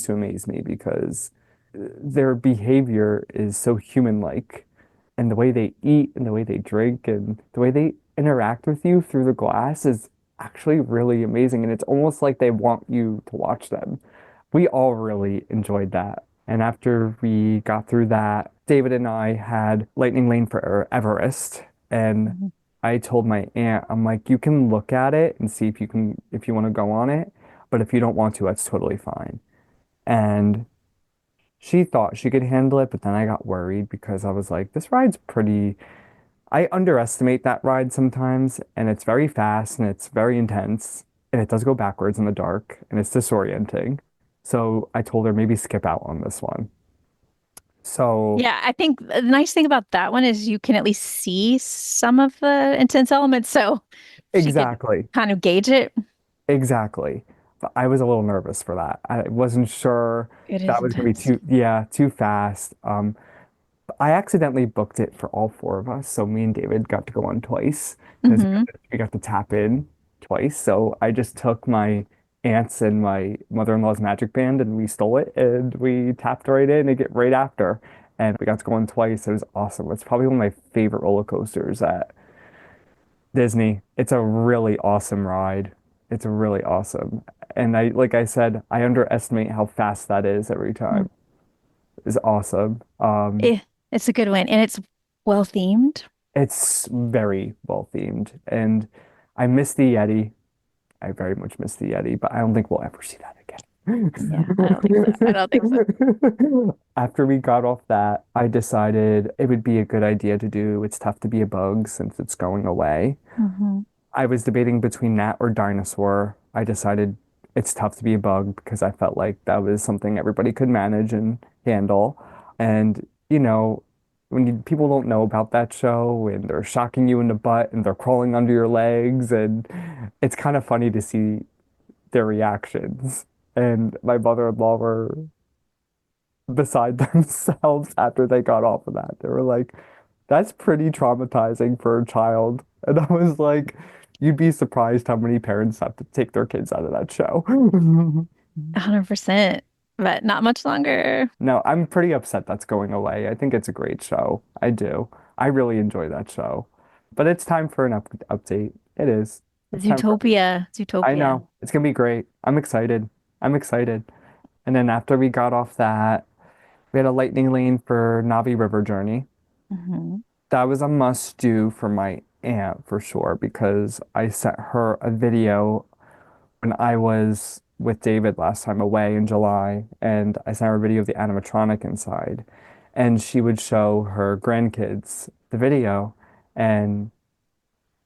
amaze me because their behavior is so human-like, and the way they eat and the way they drink and the way they interact with you through the glass is actually really amazing, and it's almost like they want you to watch them. We all really enjoyed that. And after we got through that, David and I had Lightning Lane for Everest, and I told my aunt, I'm like, you can look at it and see if you want to go on it, but if you don't want to, that's totally fine. And she thought she could handle it, but then I got worried because I was like, this ride's pretty. I underestimate that ride sometimes, and it's very fast and it's very intense, and it does go backwards in the dark, and it's disorienting. So I told her maybe skip out on this one. So
Yeah, I think the nice thing about that one is you can at least see some of the intense elements, so she could
exactly,
kind of gauge it.
exactly. But I was a little nervous for that. I wasn't sure
It is
that was going to be
intense.
too fast. I accidentally booked it for all 4 of us, so me and David got to go on twice because
Hmm.
we got to tap in twice. So I just took my aunt's and my mother-in-law's magic band and we stole it and we tapped right in and get right after. And we got to go on twice. It was awesome. It's probably one of my favorite roller coasters at Disney. It's a really awesome ride. It's really awesome. And like I said, I underestimate how fast that is every
Mm.
time. It's awesome.
Eh, it's a good one. And it's well themed.
It's very well themed. And I miss the Yeti. I very much miss the Yeti, but I don't think we'll ever see that
Yeah, I don't think so. I don't think so.
again. After we got off that, I decided it would be a good idea to do It's Tough to Be a Bug since it's going away.
Hmm.
I was debating between that or dinosaur. I decided It's Tough to Be a Bug because I felt like that was something everybody could manage and handle. And, when people don't know about that show and they're shocking you in the butt and they're crawling under your legs, and it's kind of funny to see their reactions. And my mother-in-law were beside themselves after they got off of that. They were like, that's pretty traumatizing for a child. And I was like, you'd be surprised how many parents have to take their kids out of that show.
100%, but not much longer.
No, I'm pretty upset that's going away. I think it's a great show. I do. I really enjoy that show. But it's time for an update. It is. It's time for,
Zootopia.
I
Zootopia.
know. It's gonna be great. I'm excited. I'm excited. And then after we got off that, we had a lightning lane for Navi River Journey.
Hmm.
That was a must do for my aunt for sure because I sent her a video when I was with David last time away in July, and I sent her a video of the animatronic inside, and she would show her grandkids the video, and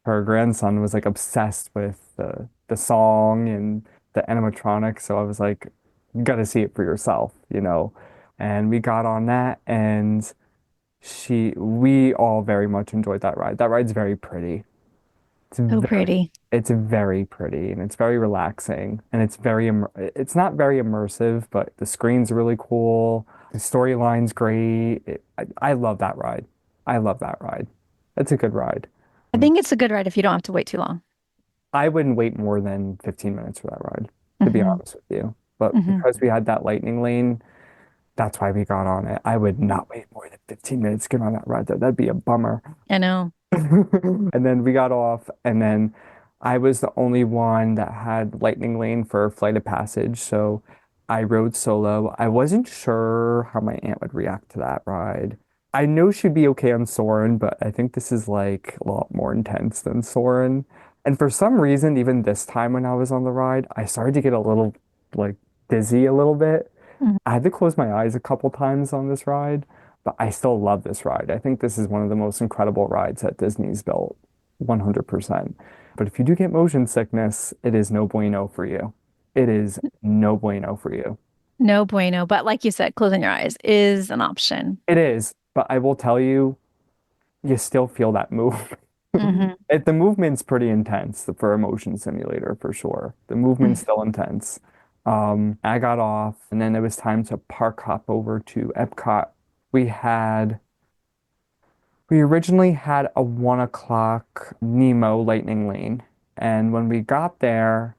her grandson was like obsessed with the song and the animatronic. So I was like, you got to see it for yourself, you know. And we got on that, and we all very much enjoyed that ride. That ride's very pretty. It's
So
very,
pretty.
it's very pretty, and it's very relaxing, and it's not very immersive, but the screen's really cool. The storyline's great. I love that ride. I love that ride. It's a good ride.
I think it's a good ride if you don't have to wait too long.
I wouldn't wait more than 15 minutes for that ride, to be
Hmm.
honest with you. But
Hmm.
because we had that lightning lane, that's why we got on it. I would not wait more than 15 minutes to get on that ride, though. That'd be a bummer.
I know.
And then we got off, and then I was the only one that had lightning lane for Flight of Passage. So I rode solo. I wasn't sure how my aunt would react to that ride. I know she'd be okay on Soarin', but I think this is like a lot more intense than Soarin'. And for some reason, even this time when I was on the ride, I started to get a little like dizzy a little bit.
Mhm.
I had to close my eyes a couple times on this ride, but I still love this ride. I think this is one of the most incredible rides that Disney's built, 100%. But if you do get motion sickness, it is no bueno for you. It is no bueno for you.
No bueno. But like you said, closing your eyes is an option.
It is, but I will tell you, you still feel that move.
Hmm.
The movement's pretty intense for a motion simulator for sure. The movement's still intense. I got off, and then it was time to park hop over to Epcot. We had we originally had a 1 o'clock Nemo Lightning Lane, and when we got there,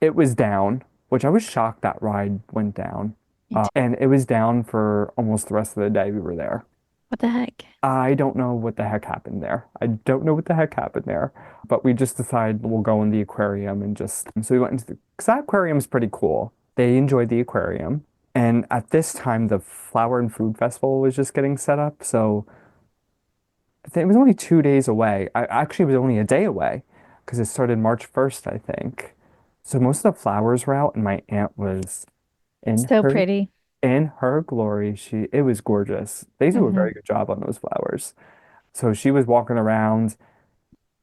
it was down, which I was shocked that ride went down.
Me too.
And it was down for almost the rest of the day we were there.
What the heck?
I don't know what the heck happened there. I don't know what the heck happened there. But we just decided we'll go in the aquarium and just. So we went into because that aquarium's pretty cool. They enjoyed the aquarium. And at this time, the Flower and Food Festival was just getting set up. So I think it was only 2 days away. I actually was only a day away because it started March 1st, I think. So most of the flowers were out, and my aunt was in
So
her
pretty.
in her glory. It was gorgeous. They do a
Hmm.
very good job on those flowers. So she was walking around,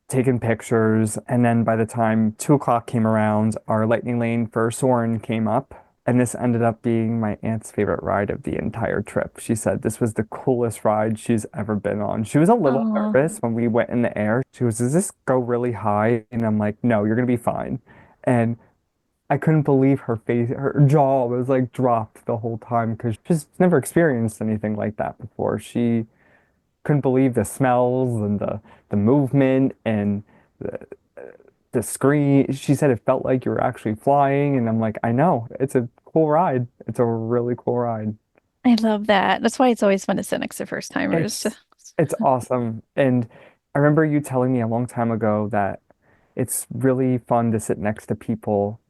taking pictures, and then by the time 2 o'clock came around, our lightning lane for Soarin' came up. And this ended up being my aunt's favorite ride of the entire trip. She said this was the coolest ride she's ever been on. She was a little
Oh,
nervous when we went in the air. She was, does this go really high? And I'm like, no, you're gonna be fine. And I couldn't believe her face, her jaw was like dropped the whole time because she's never experienced anything like that before. She couldn't believe the smells and the movement and the, the screen. She said it felt like you were actually flying, and I'm like, I know, it's a cool ride. It's a really cool ride.
I love that. That's why it's always fun to sit next to first timers.
It's awesome. And I remember you telling me a long time ago that it's really fun to sit next to people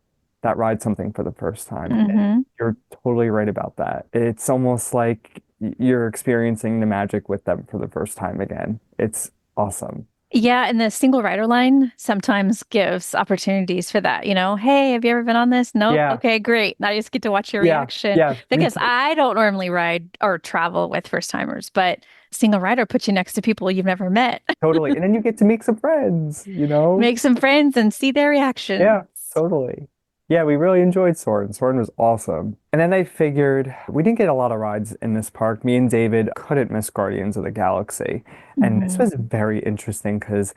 that ride something for the first time. And
Hmm.
you're totally right about that. It's almost like you're experiencing the magic with them for the first time again. It's awesome.
Yeah, and the single rider line sometimes gives opportunities for that. Hey, have you ever been on this? Nope.
Yeah,
Okay, great. Now you just get to watch your
yeah,
reaction
yeah, me
because
too.
I don't normally ride or travel with first timers, but single rider puts you next to people you've never met.
Totally. And then you get to make some friends, you know?
Make some friends and see their reaction.
Yeah, totally. Yeah, we really enjoyed Soarin'. Soarin' was awesome. And then I figured we didn't get a lot of rides in this park. Me and David couldn't miss Guardians of the Galaxy. And this
Hmm.
was very interesting because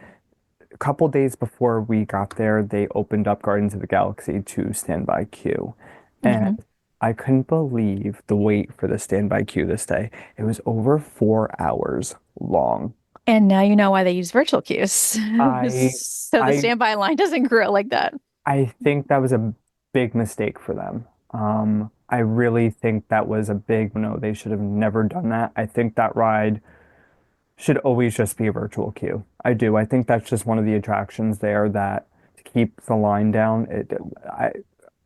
a couple days before we got there, they opened up Guardians of the Galaxy to standby queue.
Hmm.
And I couldn't believe the wait for the standby queue this day. It was over 4 hours long.
And now you know why they use virtual queues.
I
So the
I
standby line doesn't grow like that.
I think that was a big mistake for them. I really think that was a big no. They should have never done that. I think that ride should always just be a virtual queue. I do. I think that's just one of the attractions there that to keep the line down. I,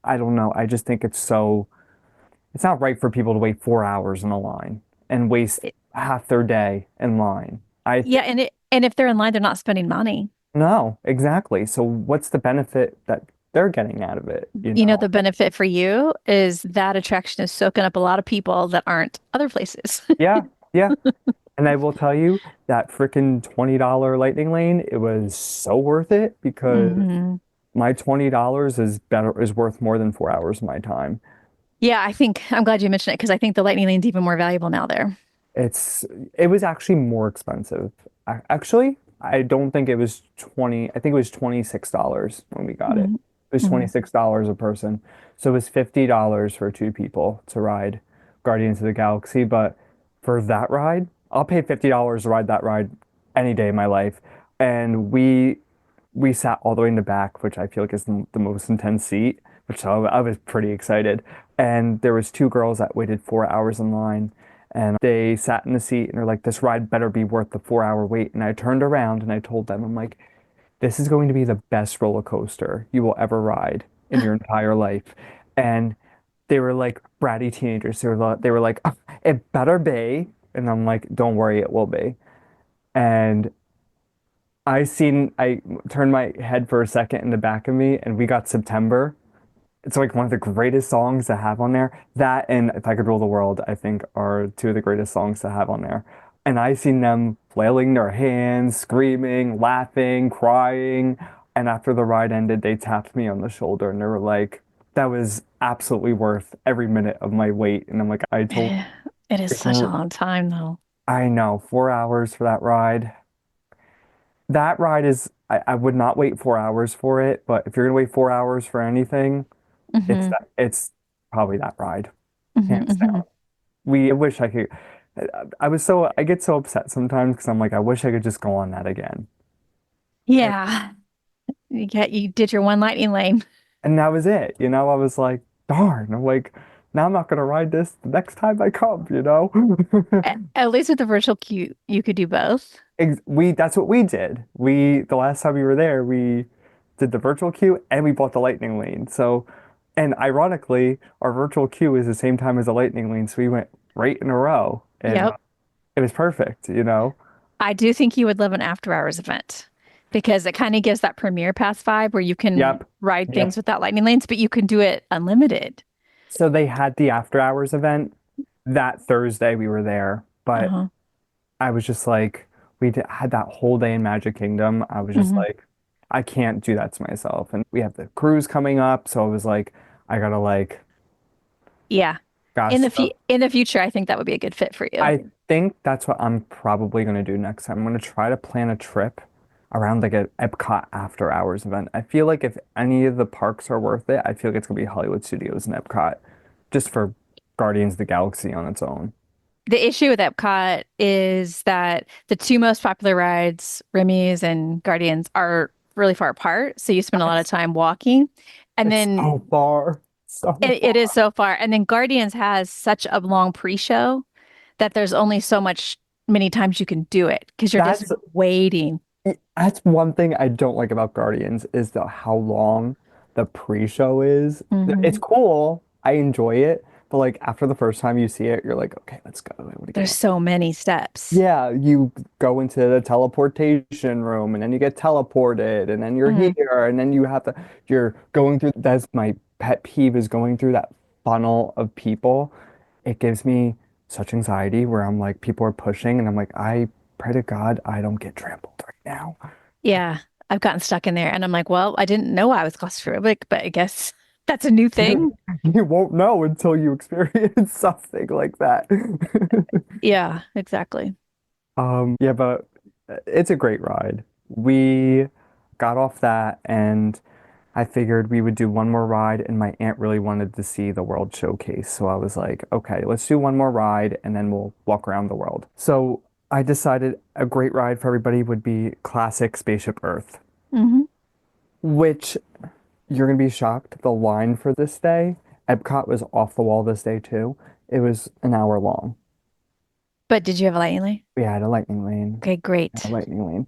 I don't know. I just think it's not right for people to wait 4 hours in a line and waste
It-
half their day in line. I
yeah,
think
and if they're in line, they're not spending money.
no, exactly. So what's the benefit that they're getting out of it, you know?
The benefit for you is that attraction is soaking up a lot of people that aren't other places.
Yeah, yeah. And I will tell you that freaking $20 lightning lane, it was so worth it because
Hmm.
my $20 is worth more than 4 hours of my time.
Yeah, I'm glad you mentioned it because I think the Lightning Lane's even more valuable now there.
It's it was actually more expensive. Actually, I don't think it was 20, I think it was $26 when we got it.
Hmm.
It was
Hmm.
$26 a person. So it was $50 for two people to ride Guardians of the Galaxy, but for that ride, I'll pay $50 to ride that ride any day of my life. And we sat all the way in the back, which I feel like is the most intense seat, which I was pretty excited. And there was two girls that waited 4 hours in line, and they sat in the seat and they're like, "This ride better be worth the 4 hour wait." And I turned around and I told them, I'm like, "This is going to be the best roller coaster you will ever ride in your entire life." And they were like bratty teenagers. They were like, "Oh, it better be." And I'm like, "Don't worry, it will be." And I turned my head for a second in the back of me and we got September. It's like one of the greatest songs to have on there. That and If I Could Rule the World, I think are two of the greatest songs to have on there. And I seen them flailing their hands, screaming, laughing, crying. And after the ride ended, they tapped me on the shoulder and they were like, "That was absolutely worth every minute of my wait." And I'm like, I told,
It is
it's,
such a long time though.
I know, 4 hours for that ride. That ride is, I would not wait 4 hours for it, but if you're gonna wait 4 hours for anything,
Hmm.
it's probably that ride,
Hmm.
hands
Hmm.
down. I wish I could. I get so upset sometimes because I'm like, I wish I could just go on that again. And,
Yeah. You did your one Lightning Lane.
and that was it, you know. I was like, darn. I'm like, now I'm not gonna ride this the next time I come, you know.
At least with the virtual queue, you could do both.
That's what we did. The last time we were there, we did the virtual queue and we bought the lightning lane. So, and ironically, our virtual queue is the same time as the lightning lane, so we went right in a row, and
Yep.
it was perfect, you know.
I do think you would love an after hours event because it kind of gives that premiere pass vibe where you can
Yep,
ride
yep.
things without lightning lanes, but you can do it unlimited.
So they had the after hours event that Thursday we were there, but
Uh-huh.
I was just like, had that whole day in Magic Kingdom. I was just
Hmm.
like, I can't do that to myself. And we have the cruise coming up, so I was like, I gotta like,
Yeah.
gosh, so
In the future, I think that would be a good fit for you.
I think that's what I'm probably gonna do next time. I'm gonna try to plan a trip around like an Epcot after hours event. I feel like if any of the parks are worth it, I feel like it's gonna be Hollywood Studios and Epcot, just for Guardians of the Galaxy on its own.
The issue with Epcot is that the two most popular rides, Remy's and Guardians, are really far apart. So you spend a lot of
It's,
time walking. And
it's
then
so far, so
it is
far.
so far. And then Guardians has such a long pre-show that there's only so much many times you can do it because you're just
That's
waiting.
That's one thing I don't like about Guardians is how long the pre-show is. It's
Hmm.
cool. I enjoy it. But like after the first time you see it, you're like, okay, let's go. I want to get
There's
on.
so many steps.
Yeah, you go into the teleportation room and then you get teleported and then you're
Hmm.
here and then you're going through, that's my pet peeve is going through that funnel of people. It gives me such anxiety where I'm like, people are pushing and I'm like, I pray to God I don't get trampled right now.
Yeah, I've gotten stuck in there and I'm like, well, I didn't know I was claustrophobic, but I guess that's a new thing.
You won't know until you experience something like that.
Yeah, exactly.
Yeah, but it's a great ride. We got off that and I figured we would do one more ride, and my aunt really wanted to see the World Showcase. So I was like, okay, let's do one more ride and then we'll walk around the world. So I decided a great ride for everybody would be classic Spaceship Earth,
Hmm.
which you're gonna be shocked. The line for this day, Epcot was off the wall this day too. It was an hour long.
But did you have a lightning lane?
We had a lightning lane.
Okay,
A
great.
lightning lane.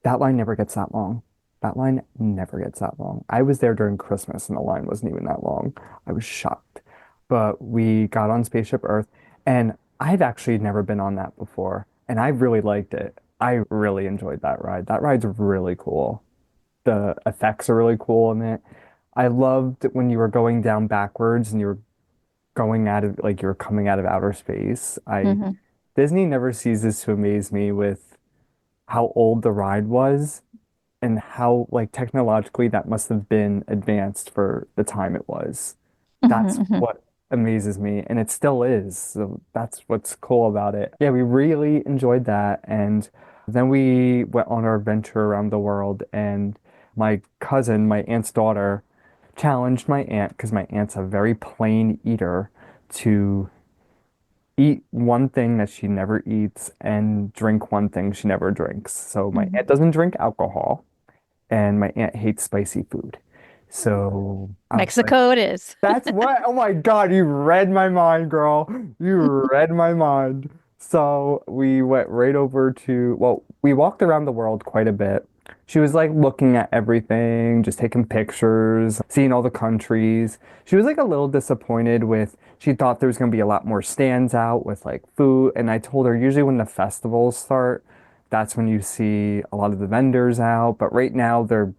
That line never gets that long. That line never gets that long. I was there during Christmas and the line wasn't even that long. I was shocked. But we got on Spaceship Earth and I've actually never been on that before and I really liked it. I really enjoyed that ride. That ride's really cool. The effects are really cool in it. I loved when you were going down backwards and you were going out of like you were coming out of outer space. I
Hmm.
Disney never ceases to amaze me with how old the ride was and how like technologically that must have been advanced for the time it was. That's
Hmm.
what amazes me, and it still is. So that's what's cool about it. Yeah, we really enjoyed that, and then we went on our adventure around the world, and my cousin, my aunt's daughter, challenged my aunt because my aunt's a very plain eater to eat one thing that she never eats and drink one thing she never drinks. So my
Hmm.
aunt doesn't drink alcohol and my aunt hates spicy food. So I was like,
Mexico it is.
that's what, oh my God, you read my mind, girl. You read my mind. So we went right over to, well, we walked around the world quite a bit. She was like looking at everything, just taking pictures, seeing all the countries. She was like a little disappointed with, she thought there was going to be a lot more stands out with like food. And I told her, usually when the festivals start, that's when you see a lot of the vendors out. But right now they're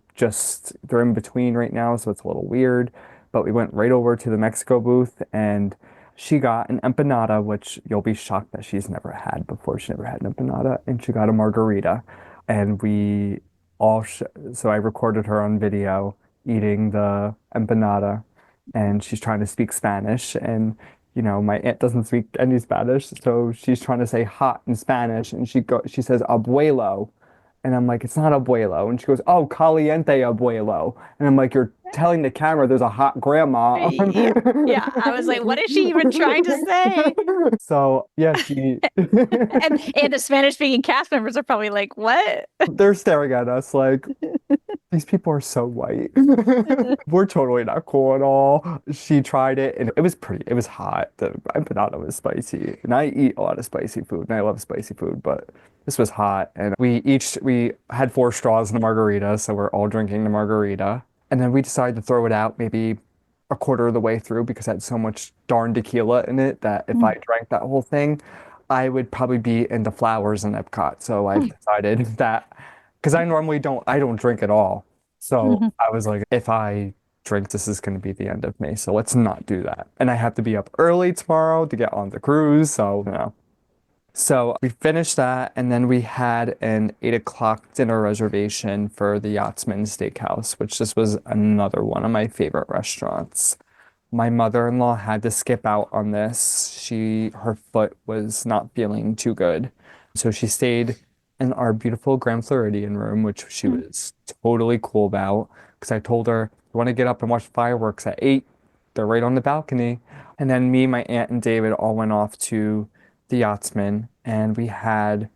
in between right now, so it's a little weird. But we went right over to the Mexico booth and she got an empanada, which you'll be shocked that she's never had before. She never had an empanada, and she got a margarita. And we all, so I recorded her on video eating the empanada, and she's trying to speak Spanish. And, my aunt doesn't speak any Spanish, so she's trying to say hot in Spanish, and she says abuelo. And I'm like, it's not abuelo. And she goes, oh, caliente abuelo. And I'm like, you're telling the camera there's a hot grandma on.
Yeah, I was like, what is she even trying to say?
So, yeah, she
And the Spanish speaking cast members are probably like, what?
they're staring at us like these people are so white. We're totally not cool at all. She tried it and it was hot. The empanada was spicy. And I eat a lot of spicy food and I love spicy food, but this was hot. And we had 4 straws in the margarita, so we're all drinking the margarita. And then we decided to throw it out maybe a quarter of the way through because it had so much darn tequila in it that if I drank that whole thing, I would probably be into flowers in Epcot. So I decided that because I don't drink at all. So
Mhm.
I was like, if I drink, this is going to be the end of me. So let's not do that. And I have to be up early tomorrow to get on the cruise. So. So we finished that, and then we had an 8 o'clock dinner reservation for the Yachtsman Steakhouse, which this was another one of my favorite restaurants. My mother-in-law had to skip out on this. Her foot was not feeling too good. So she stayed in our beautiful Grand Floridian room, which she was totally cool about. Because I told her, you want to get up and watch fireworks at 8? They're right on the balcony. And then me, my aunt, and David all went off to the Yachtsman, and we had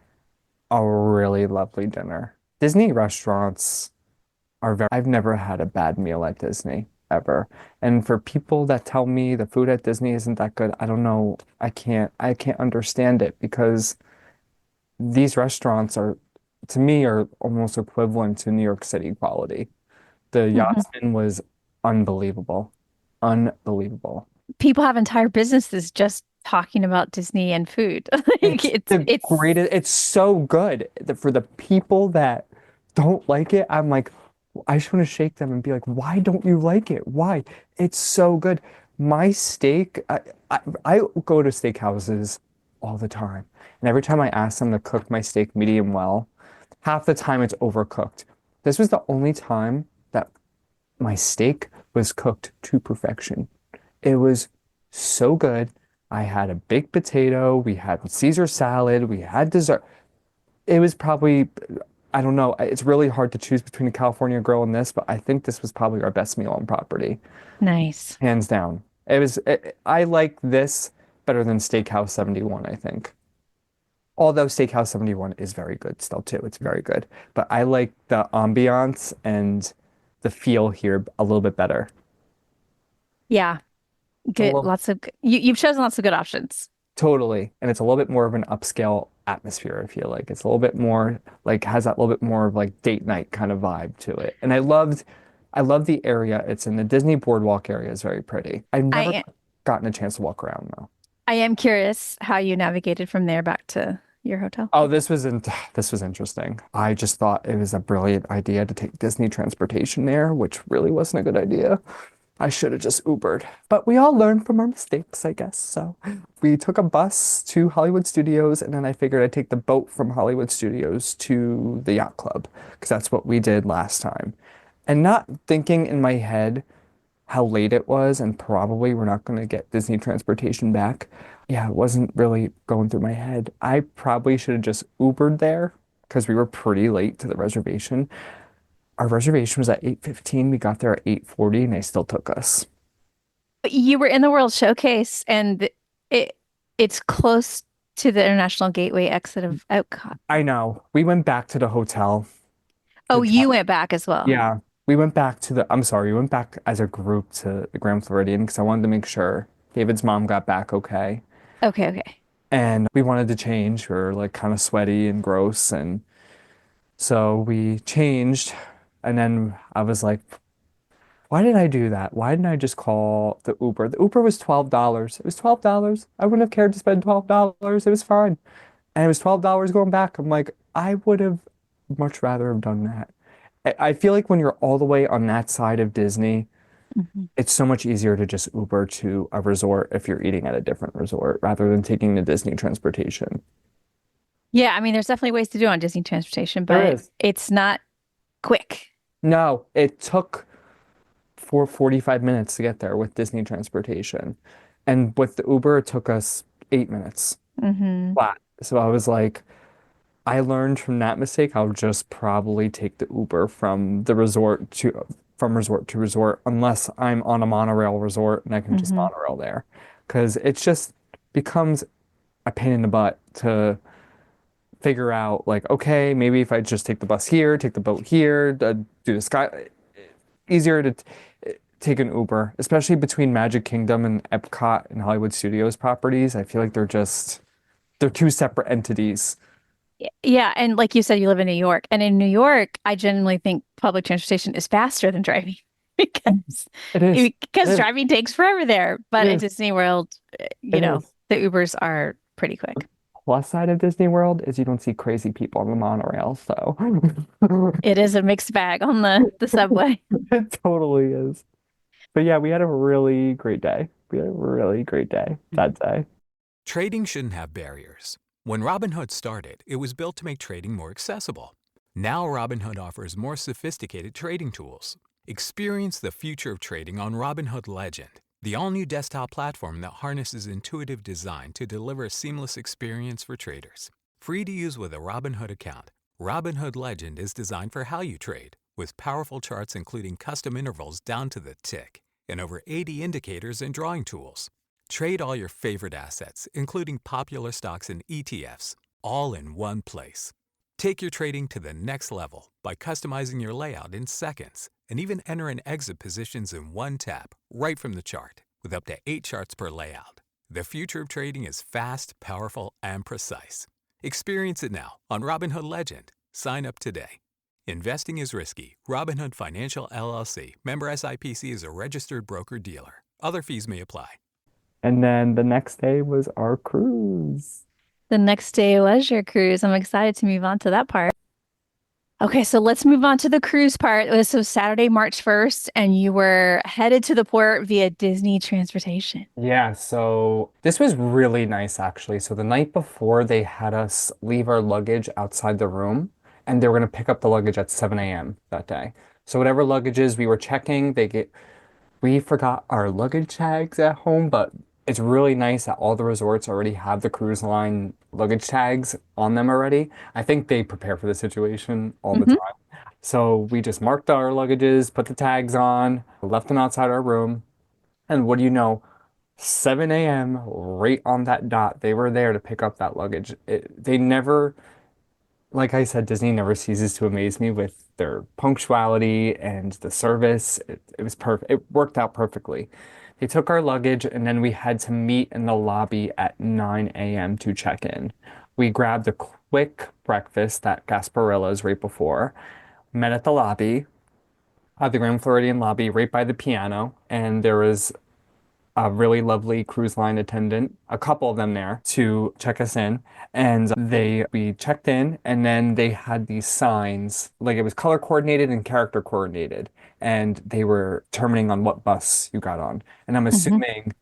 a really lovely dinner. Disney restaurants I've never had a bad meal at Disney ever. And for people that tell me the food at Disney isn't that good, I don't know. I can't understand it because these restaurants are to me are almost equivalent to New York City quality. The
Mhm.
Yachtsman was unbelievable. Unbelievable.
People have entire businesses just talking about Disney and food. Like
It's the
it's
greatest. It's so good. For the people that don't like it, I'm like, I just want to shake them and be like, why don't you like it? Why? It's so good. My steak, I go to steakhouses all the time. And every time I ask them to cook my steak medium well, half the time it's overcooked. This was the only time that my steak was cooked to perfection. It was so good. I had a baked potato, we had Caesar salad, we had dessert. It was probably, I don't know, it's really hard to choose between a California grill and this, but I think this was probably our best meal on property,
nice.
hands down. I like this better than Steakhouse 71, I think. Although Steakhouse 71 is very good still too. It's very good. But I like the ambiance and the feel here a little bit better.
Yeah,
A
good.
little,
You've chosen lots of good options.
totally. And it's a little bit more of an upscale atmosphere, I feel like. It's a little bit more like has that little bit more of like date night kind of vibe to it. And I love the area. It's in the Disney Boardwalk area is very pretty. I've never
I
gotten a chance to walk around though.
I am curious how you navigated from there back to your hotel.
Oh, this was interesting. I just thought it was a brilliant idea to take Disney transportation there, which really wasn't a good idea. I should have just Ubered. But we all learn from our mistakes, I guess. So we took a bus to Hollywood Studios, and then I figured I'd take the boat from Hollywood Studios to the yacht club, because that's what we did last time. And not thinking in my head how late it was, and probably we're not going to get Disney transportation back. Yeah, it wasn't really going through my head. I probably should have just Ubered there because we were pretty late to the reservation. Our reservation was at 8:15. We got there at 8:40 and they still took us.
But you were in the World Showcase, and it it's close to the International Gateway exit of Epcot.
I know. We went back to the hotel
Oh,
to
you
check.
went back as well.
Yeah, we went back to I'm sorry, we went back as a group to the Grand Floridian because I wanted to make sure David's mom got back okay.
Okay, okay.
And we wanted to change. We were like kind of sweaty and gross. And so we changed. And then I was like, why did I do that? Why didn't I just call the Uber? The Uber was $12. It was $12. I wouldn't have cared to spend $12. It was fine. And it was $12 going back. I'm like, I would have much rather have done that. I feel like when you're all the way on that side of Disney,
Mhm.
it's so much easier to just Uber to a resort if you're eating at a different resort rather than taking the Disney transportation.
Yeah, I mean, there's definitely ways to do it on Disney transportation,
There
but
is.
it's not quick.
No, it took 45 minutes to get there with Disney transportation. And with the Uber, it took us 8 minutes
Hmm.
flat. So I was like, I learned from that mistake, I'll just probably take the Uber from resort to resort, unless I'm on a monorail resort and I can just
Hmm.
monorail there. Because it just becomes a pain in the butt to figure out like, okay, maybe if I just take the bus here, take the boat here, do the sky, easier to take an Uber, especially between Magic Kingdom and Epcot and Hollywood Studios properties. I feel like they're two separate entities.
Yeah, and like you said, you live in New York, and in New York, I genuinely think public transportation is faster than driving because
It is. It
because
is.
driving takes forever there.
It
But at
is.
Disney World,
It is.
the Ubers are pretty quick.
Plus side of Disney World is you don't see crazy people on the monorail, so
It is a mixed bag on the subway.
it totally is. But yeah, we had a really great day. We had a really great day that day.
Trading shouldn't have barriers. When Robinhood started, it was built to make trading more accessible. Now Robinhood offers more sophisticated trading tools. Experience the future of trading on Robinhood Legend, the all-new desktop platform that harnesses intuitive design to deliver a seamless experience for traders. Free to use with a Robinhood account, Robinhood Legend is designed for how you trade, with powerful charts including custom intervals down to the tick and over 80 indicators and drawing tools. Trade all your favorite assets, including popular stocks and ETFs, all in one place. Take your trading to the next level by customizing your layout in seconds and even enter and exit positions in one tap right from the chart with up to 8 charts per layout. The future of trading is fast, powerful, and precise. Experience it now on Robinhood Legend, Sign up today. Investing is risky. Robinhood Financial LLC. Member SIPC is a registered broker-dealer. Other fees may apply.
And then the next day was our cruise.
The next day was your cruise. I'm excited to move on to that part. Okay, so let's move on to the cruise part. It was so Saturday, March 1st, and you were headed to the port via Disney transportation.
Yeah, so this was really nice actually. So the night before, they had us leave our luggage outside the room, and they were going to pick up the luggage at 7 a.m. that day. So whatever luggages we were checking, we forgot our luggage tags at home, but it's really nice that all the resorts already have the cruise line luggage tags on them already. I think they prepare for the situation all the
Mhm.
time. So we just marked our luggages, put the tags on, left them outside our room, and what do you know? 7 a.m., right on that dot, they were there to pick up that luggage. They never, like I said, Disney never ceases to amaze me with their punctuality and the service. It was perfect. It worked out perfectly. They took our luggage and then we had to meet in the lobby at 9 a.m. to check in. We grabbed a quick breakfast at Gasparilla's right before, met at the lobby, at the Grand Floridian lobby right by the piano, and there was a really lovely cruise line attendant, a couple of them there to check us in. And we checked in, and then they had these signs, like it was color coordinated and character coordinated, and they were determining on what bus you got on. And I'm
Mhm.
assuming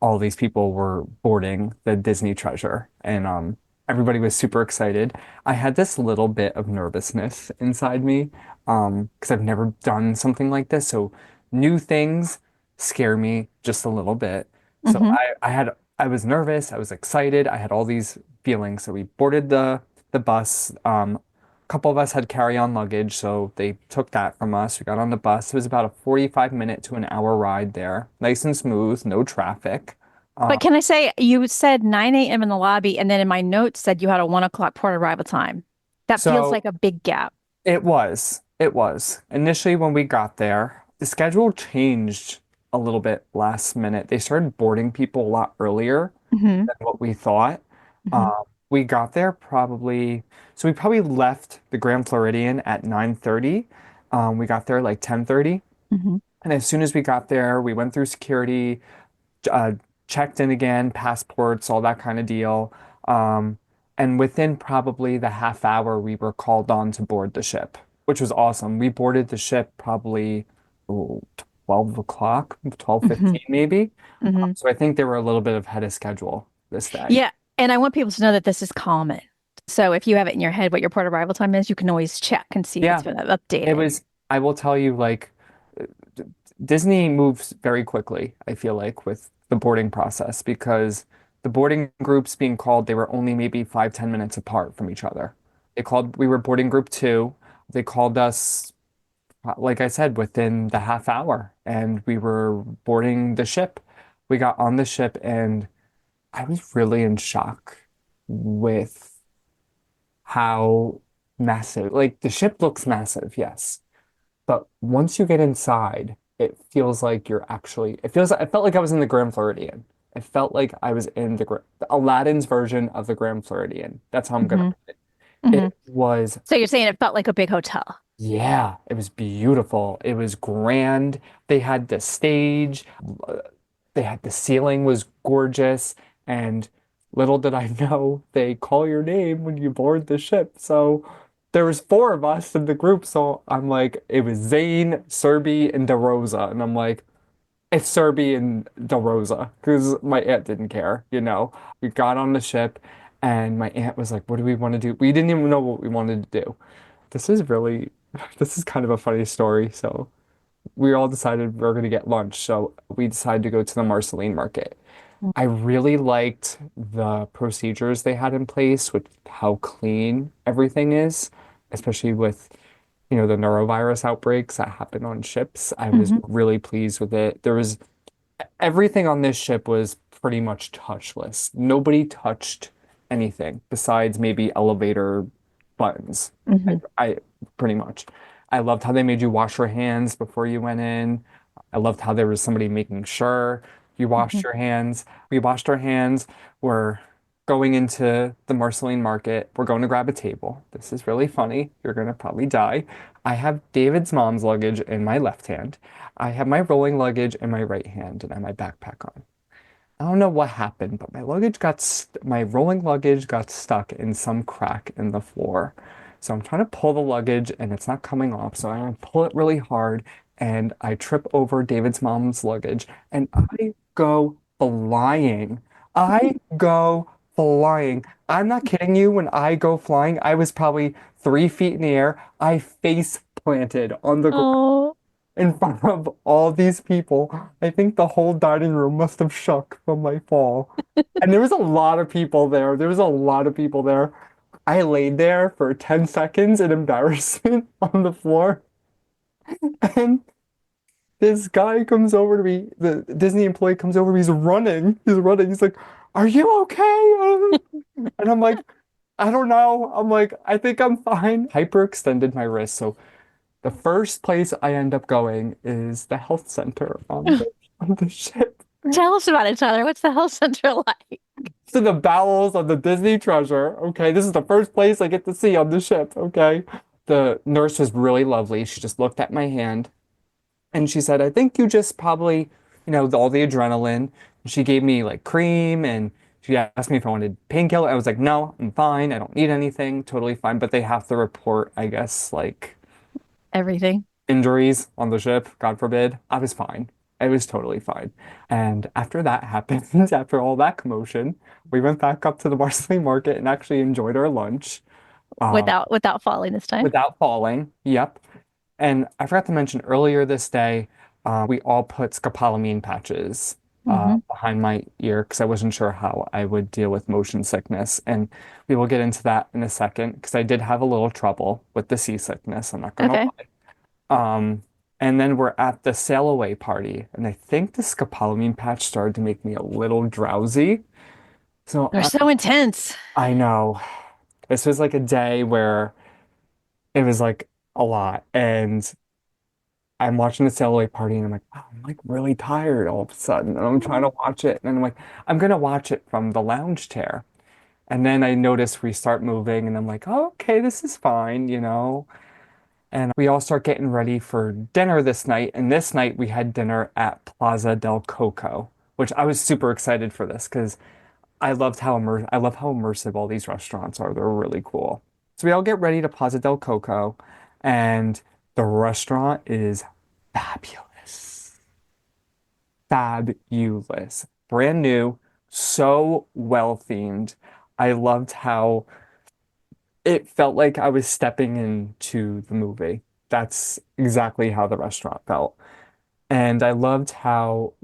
all these people were boarding the Disney Treasure, and everybody was super excited. I had this little bit of nervousness inside me, because I've never done something like this, so new things scare me just a little bit. So
Mhm.
I was nervous, I was excited, I had all these feelings. So we boarded the bus. A couple of us had carry-on luggage, so they took that from us. We got on the bus. It was about a 45-minute to an hour ride there. Nice and smooth, no traffic.
But can I say, you said 9 a.m. in the lobby, and then in my notes said you had a 1 o'clock port arrival time. That feels
So
like a big gap.
it was. It was. Initially, when we got there, the schedule changed a little bit last minute. They started boarding people a lot earlier
Hmm.
than what we thought.
Hmm.
We got there so we probably left the Grand Floridian at 9:30. We got there like 10:30.
Hmm.
And as soon as we got there, we went through security, uh, checked in again, passports, all that kind of deal. Um, and within probably the half hour, we were called on to board the ship, which was awesome. We boarded the ship probably ooh, 12 o'clock,
Hmm.
12:15 maybe.
Hmm.
So I think they were a little bit ahead of schedule this day.
Yeah. And I want people to know that this is common. So if you have it in your head what your port arrival time is, you can always check and see if it's
Yeah,
been
it
updated.
was, I will tell you, like, D- Disney moves very quickly, I feel like, with the boarding process because the boarding groups being called, they were only maybe 5, 10 minutes apart from each other. We were boarding group two. They called us, like I said, within the half hour, and we were boarding the ship. We got on the ship, and I was really in shock with how massive, like, the ship looks massive, yes. But once you get inside, it feels like it felt like I was in the Grand Floridian. It felt like I was in Aladdin's version of the Grand Floridian. That's how I'm gonna
Hmm.
put it.
Hmm.
It was,
So you're saying it felt like a big hotel.
yeah, it was beautiful. It was grand. They had the stage, uh, the ceiling was gorgeous, and little did I know they call your name when you board the ship. So there was four of us in the group, so I'm like, it was Zane, Serby, and DeRosa, and I'm like, it's Serby and DeRosa because my aunt didn't care, you know. We got on the ship, and my aunt was like, "What do we want to do?" We didn't even know what we wanted to do. This is really, this is kind of a funny story. So we all decided we are going to get lunch. So we decided to go to the Marceline Market. I really liked the procedures they had in place with how clean everything is, especially with, the norovirus outbreaks that happen on ships. I was
Hmm.
really pleased with it. Everything on this ship was pretty much touchless. Nobody touched anything besides maybe elevator buttons. I,
Hmm.
I pretty much. I loved how they made you wash your hands before you went in. I loved how there was somebody making sure you washed
Hmm.
your hands. We washed our hands. We're going into the Marceline Market. We're going to grab a table. This is really funny. You're gonna probably die. I have David's mom's luggage in my left hand. I have my rolling luggage in my right hand, and I have my backpack on. I don't know what happened, but my rolling luggage got stuck in some crack in the floor. So I'm trying to pull the luggage and it's not coming off. So I pull it really hard and I trip over David's mom's luggage and I go flying. I go flying. I'm not kidding you. When I go flying, I was probably 3 feet in the air. I face planted on the ground
Oh,
in front of all these people. I think the whole dining room must have shook from my fall. And there was a lot of people there. There was a lot of people there. I laid there for 10 seconds in embarrassment on the floor. And this guy comes over to me, the Disney employee comes over to me, he's running. He's running. He's like, "Are you okay?" And I'm like, "I don't know." I'm like, "I think I'm fine." Hyperextended my wrist. So the first place I end up going is the health center on the ship.
tell us about it, Tyler. What's the health center like?
To the bowels of the Disney treasure. Okay, this is the first place I get to see on the ship. Okay. The nurse was really lovely. She just looked at my hand and she said, "I think you just probably, all the adrenaline." She gave me like cream and she asked me if I wanted painkiller. I was like, "No, I'm fine. I don't need anything. Totally fine." But they have to report, I guess, like
Everything.
injuries on the ship, God forbid. I was fine. I was totally fine. And after that happened, after all that commotion, we went back up to the Marceline Market and actually enjoyed our lunch
Without falling this time.
without falling. Yep. And I forgot to mention earlier this day, we all put scopolamine patches
Hmm.
behind my ear because I wasn't sure how I would deal with motion sickness. And we will get into that in a second because I did have a little trouble with the seasickness. I'm not gonna
Okay.
lie. And then we're at the sail away party, and I think the scopolamine patch started to make me a little drowsy. So
They're so intense.
I know this was like a day where it was like a lot, and I'm watching the sail away party, and I'm like, wow, I'm like really tired all of a sudden, and I'm trying to watch it, and I'm like, I'm gonna watch it from the lounge chair, and then I notice we start moving, and I'm like, oh, okay, this is fine. And we all start getting ready for dinner this night. And this night we had dinner at Plaza del Coco, which I was super excited for this because I love how immersive all these restaurants are. They're really cool. So we all get ready to Plaza del Coco, and the restaurant is fabulous. Fabulous. Brand new, so well themed. I loved how it felt like I was stepping into the movie. That's exactly how the restaurant felt. And I loved how,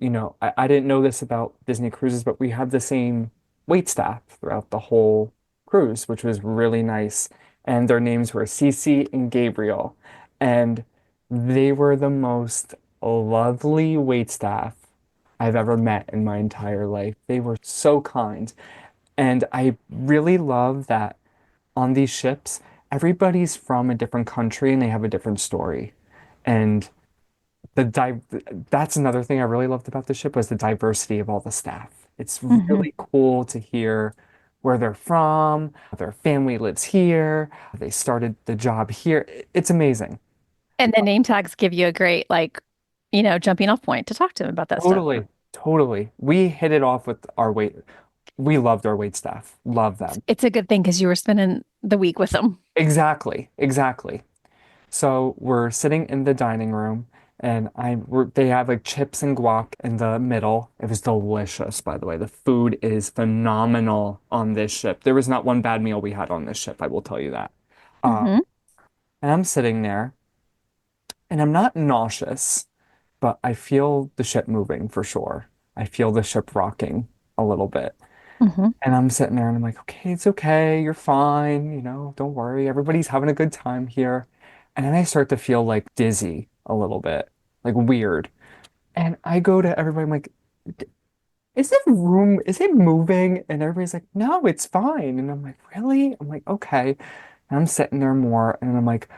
I didn't know this about Disney cruises, but we had the same wait staff throughout the whole cruise, which was really nice. And their names were Cece and Gabriel. And they were the most lovely wait staff I've ever met in my entire life. They were so kind. And I really love that on these ships, everybody's from a different country and they have a different story. And the di that's another thing I really loved about the ship was the diversity of all the staff. It's
Hmm.
really cool to hear where they're from, their family lives here, they started the job here. It's amazing.
And the name tags give you a great, like, jumping off point to talk to them about that stuff.
Totally, totally. We hit it off with our wait. We loved our wait staff. Love them.
It's a good thing because you were spending the week with them.
Exactly, exactly. So we're sitting in the dining room, and they have like chips and guac in the middle. It was delicious, by the way. The food is phenomenal on this ship. There was not one bad meal we had on this ship, I will tell you that.
Hmm.
And I'm sitting there, and I'm not nauseous, but I feel the ship moving for sure. I feel the ship rocking a little bit.
Hmm.
And I'm sitting there and I'm like, okay, it's okay. You're fine. Don't worry. Everybody's having a good time here. And then I start to feel like dizzy a little bit, like weird. And I go to everybody, I'm like, is it moving? And everybody's like, no, it's fine. And I'm like, really? I'm like, okay. And I'm sitting there more and I'm like,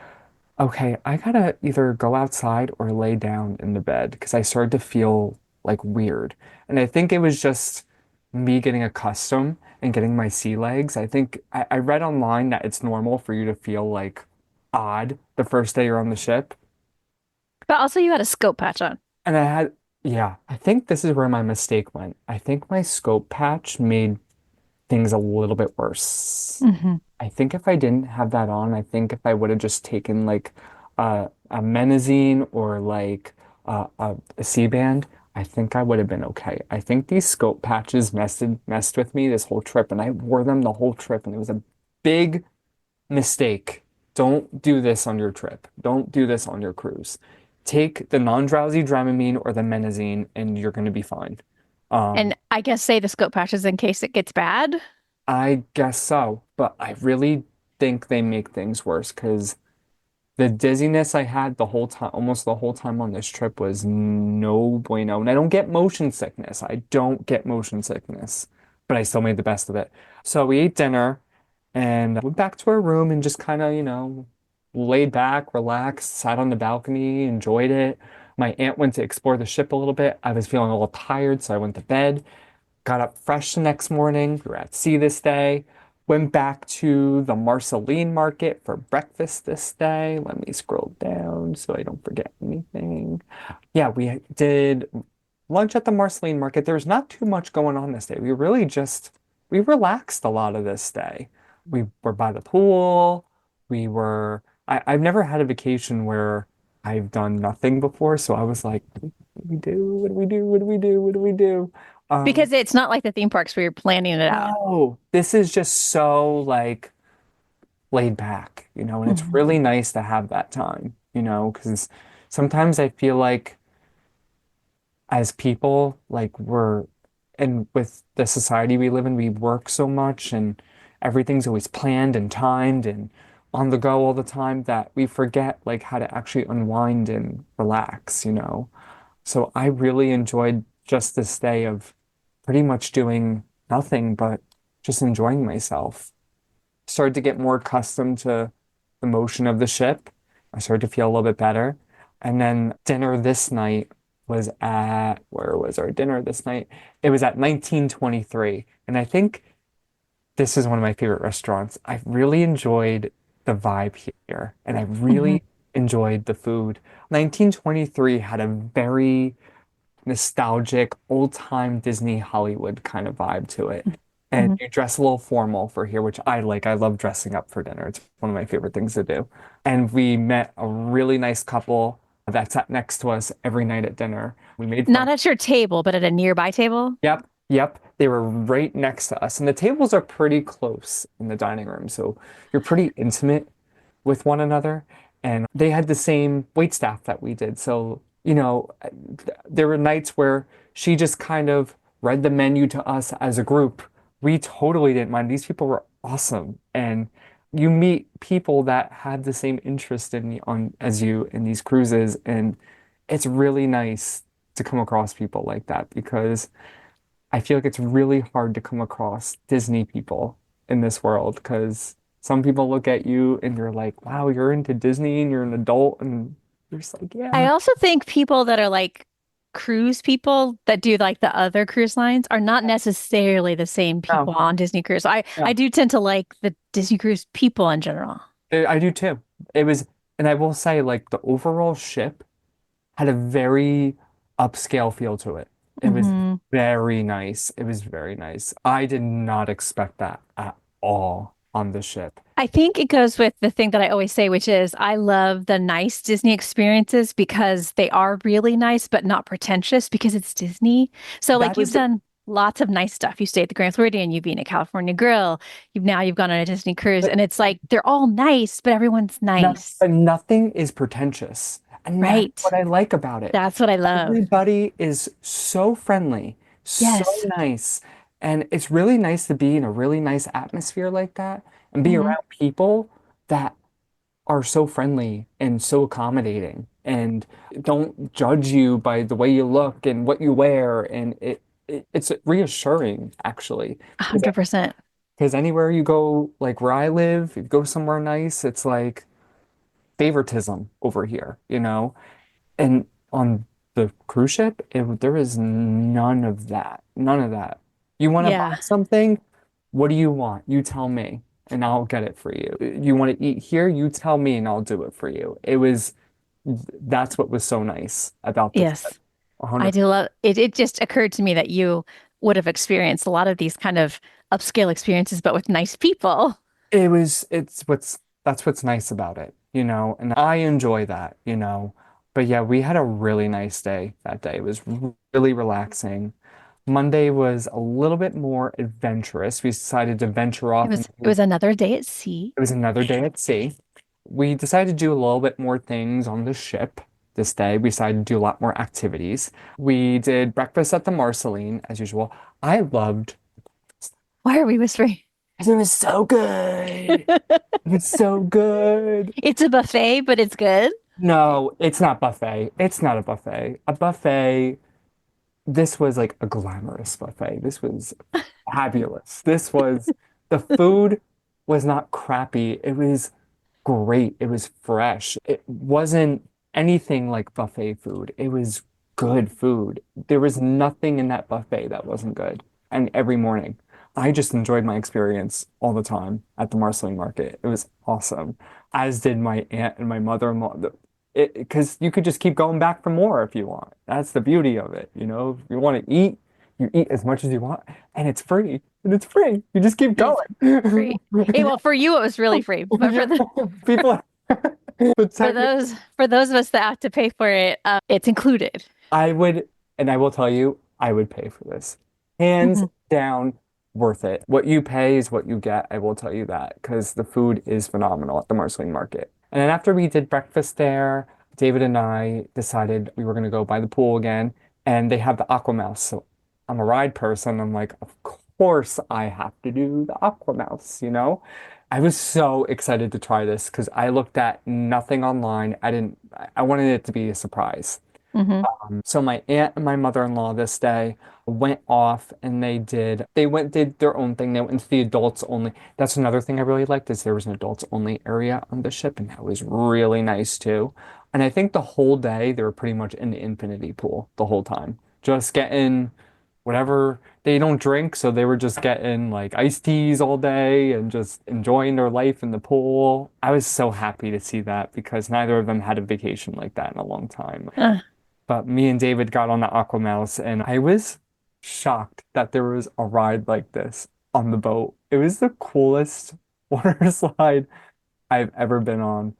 okay, I gotta either go outside or lay down in the bed because I started to feel like weird. And I think it was just me getting accustomed and getting my sea legs. I think I read online that it's normal for you to feel like odd the first day you're on the ship.
But also, you had a scope patch on.
And yeah, I think this is where my mistake went. I think my scope patch made things a little bit worse.
Hmm.
I think if I didn't have that on, I think if I would have just taken like a menazine or like a C-band, I think I would have been okay. I think these scope patches messed with me this whole trip, and I wore them the whole trip, and it was a big mistake. Don't do this on your trip. Don't do this on your cruise. Take the non-drowsy Dramamine or the menazine, and you're going to be fine.
And I guess say the scope patches in case it gets bad.
I guess so, but I really think they make things worse because the dizziness I had the whole time, almost the whole time on this trip was no bueno. And I don't get motion sickness. I don't get motion sickness, but I still made the best of it. So we ate dinner and went back to our room and just kind of, laid back, relaxed, sat on the balcony, enjoyed it. My aunt went to explore the ship a little bit. I was feeling a little tired, so I went to bed. Got up fresh the next morning. We were at sea this day. Went back to the Marceline market for breakfast this day. Let me scroll down so I don't forget anything. Yeah, we did lunch at the Marceline market. There was not too much going on this day. We relaxed a lot of this day. We were by the pool. I've never had a vacation where I've done nothing before. So I was like, what do we do? What do we do? What do we do? What do we do?
Because it's not like the theme parks where you're planning it out.
Oh, this is just so like laid back, and it's
Mhm.
really nice to have that time, because sometimes I feel like as people, like and with the society we live in, we work so much and everything's always planned and timed and on the go all the time that we forget like how to actually unwind and relax. So I really enjoyed just this day of pretty much doing nothing but just enjoying myself. Started to get more accustomed to the motion of the ship. I started to feel a little bit better. And then dinner this night where was our dinner this night? It was at 1923. And I think this is one of my favorite restaurants. I really enjoyed the vibe here and I
Mhm.
really enjoyed the food. 1923 had a very nostalgic, old-time Disney Hollywood kind of vibe to it. And
Mhm.
you dress a little formal for here, which I like. I love dressing up for dinner. It's one of my favorite things to do. And we met a really nice couple that sat next to us every night at dinner. We made
Not
friends.
at your table, but at a nearby table.
Yep, yep. They were right next to us. And the tables are pretty close in the dining room. So you're pretty intimate with one another. And they had the same wait staff that we did. So, there were nights where she just kind of read the menu to us as a group. We totally didn't mind. These people were awesome. And you meet people that had the same interest as you in these cruises. And it's really nice to come across people like that because I feel like it's really hard to come across Disney people in this world because some people look at you and you're like, wow, you're into Disney and you're an adult, and you're just like,
I
yeah.
also think people that are like cruise people that do like the other cruise lines are not necessarily the same
No,
people on Disney Cruise. I
no,
do tend to like the Disney Cruise people in general.
I do too. It was, and I will say, like, the overall ship had a very upscale feel to it. It was
Hmm.
very nice. It was very nice. I did not expect that at all on the ship.
I think it goes with the thing that I always say, which is I love the nice Disney experiences because they are really nice, but not pretentious because it's Disney. So like
That
you've
is
done lots of nice stuff. You stayed at the Grand Floridian, you've been at California Grill, you've gone on a Disney cruise, and it's like they're all nice, but everyone's nice.
but nothing is pretentious. And that's
Right.
what I like about it.
That's what I love.
Everybody is so friendly, so
Yes.
nice. And it's really nice to be in a really nice atmosphere like that and be
Hmm.
around people that are so friendly and so accommodating and don't judge you by the way you look and what you wear. And it's reassuring, actually.
100%.
Because anywhere you go, like where I live, if you go somewhere nice, it's like favoritism over here. And on the cruise ship, there is none of that. None of that. You want to buy
Yeah.
something? What do you want? You tell me, and I'll get it for you. You want to eat here? You tell me, and I'll do it for you. That's what was so nice about this trip.
Yes. I
100.
do love it. It just occurred to me that you would have experienced a lot of these kind of upscale experiences, but with nice people.
That's what's nice about it, and I enjoy that, But yeah, we had a really nice day that day. It was really relaxing. Monday was a little bit more adventurous. We decided to venture
It
off
was
and
it was another day at sea.
it was another day at sea. We decided to do a little bit more things on the ship this day. We decided to do a lot more activities. We did breakfast at the Marceline as usual. I loved
Why are we whispering?
it. It was so good. It was so good.
It's a buffet, but it's good.
No, it's not buffet. It's not a buffet. A buffet, this was like a glamorous buffet. This was fabulous. The food was not crappy. It was great. It was fresh. It wasn't anything like buffet food. It was good food. There was nothing in that buffet that wasn't good. And every morning, I just enjoyed my experience all the time at the Marceline Market. It was awesome, as did my aunt and my mother-in-law. Because you could just keep going back for more if you want. That's the beauty of it. If you want to eat, you eat as much as you want, and it's free. And it's free. You just keep
It's
going.
free. Hey, well, for you it was really free, but for the
People, but
for those of us that have to pay for it, it's included.
I would, and I will tell you, I would pay for this. Hands
Mhm.
down, worth it. What you pay is what you get. I will tell you that because the food is phenomenal at the Marceline Market. And then after we did breakfast there, David and I decided we were going to go by the pool again, and they have the Aqua Mouse. So I'm a ride person. I'm like, of course I have to do the Aqua Mouse. I was so excited to try this because I looked at nothing online. I wanted it to be a surprise.
Mhm.
So my aunt and my mother-in-law this day went off and did their own thing. They went into the adults only. That's another thing I really liked is there was an adults only area on the ship and that was really nice too. And I think the whole day they were pretty much in the infinity pool the whole time. Just getting whatever they don't drink, so they were just getting like iced teas all day and just enjoying their life in the pool. I was so happy to see that because neither of them had a vacation like that in a long time.
Uh,
But me and David got on the Aqua Mouse, and I was shocked that there was a ride like this on the boat. It was the coolest water slide I've ever been on.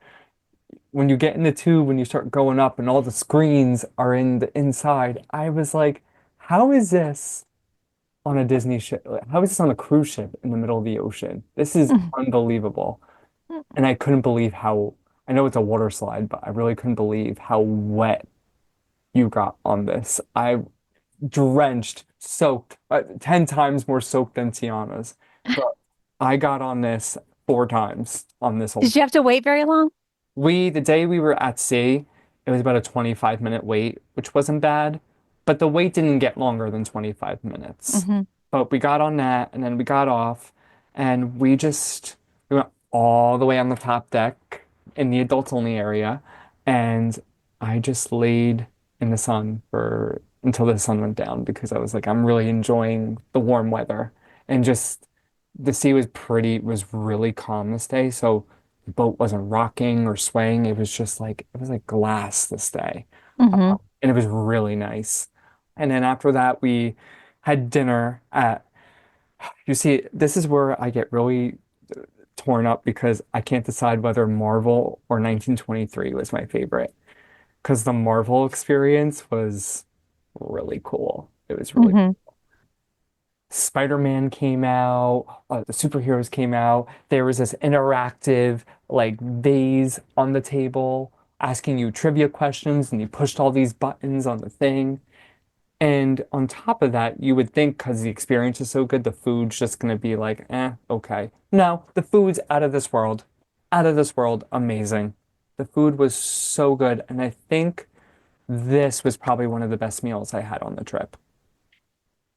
When you get in the tube, when you start going up, and all the screens are in the inside, I was like, how is this on a Disney ship? How is this on a cruise ship in the middle of the ocean? This is unbelievable. And I couldn't believe I know it's a water slide, but I really couldn't believe how wet you got on this. I drenched, soaked, 10 times more soaked than Tiana's. But I got on this 4 times on this whole.
did you have to wait very long?
The day we were at sea, it was about a 25-minute wait, which wasn't bad, but the wait didn't get longer than 25 minutes.
Hmm.
But we got on that and then we got off and we went all the way on the top deck in the adults only area and I just laid in the sun for until the sun went down because I was like, I'm really enjoying the warm weather and just the sea was really calm this day. So the boat wasn't rocking or swaying. It was like glass this day.
Hmm.
And it was really nice. And then after that, we had dinner you see, this is where I get really torn up because I can't decide whether Marvel or 1923 was my favorite. Because the Marvel experience was really cool. It was really
Hmm.
Spider-Man came out, the superheroes came out. There was this interactive like vase on the table asking you trivia questions, and you pushed all these buttons on the thing. And on top of that, you would think because the experience is so good, the food's just gonna be like, okay. No, the food's out of this world, amazing. The food was so good, and I think this was probably one of the best meals I had on the trip.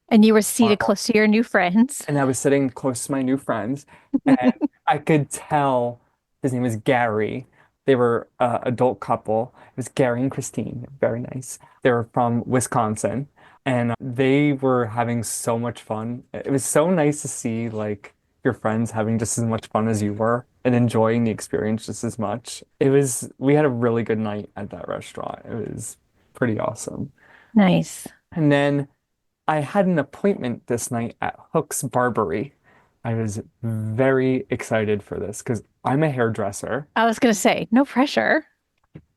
And you were seated close to your new friends.
And I was sitting close to my new friends, and I could tell his name was Gary. They were an adult couple. It was Gary and Christine. Very nice. They were from Wisconsin. And they were having so much fun. It was so nice to see like your friends having just as much fun as you were and enjoying the experience just as much. We had a really good night at that restaurant. It was pretty awesome.
Nice.
And then I had an appointment this night at Hook's Barbery. I was very excited for this because I'm a hairdresser,
I was gonna say, no pressure.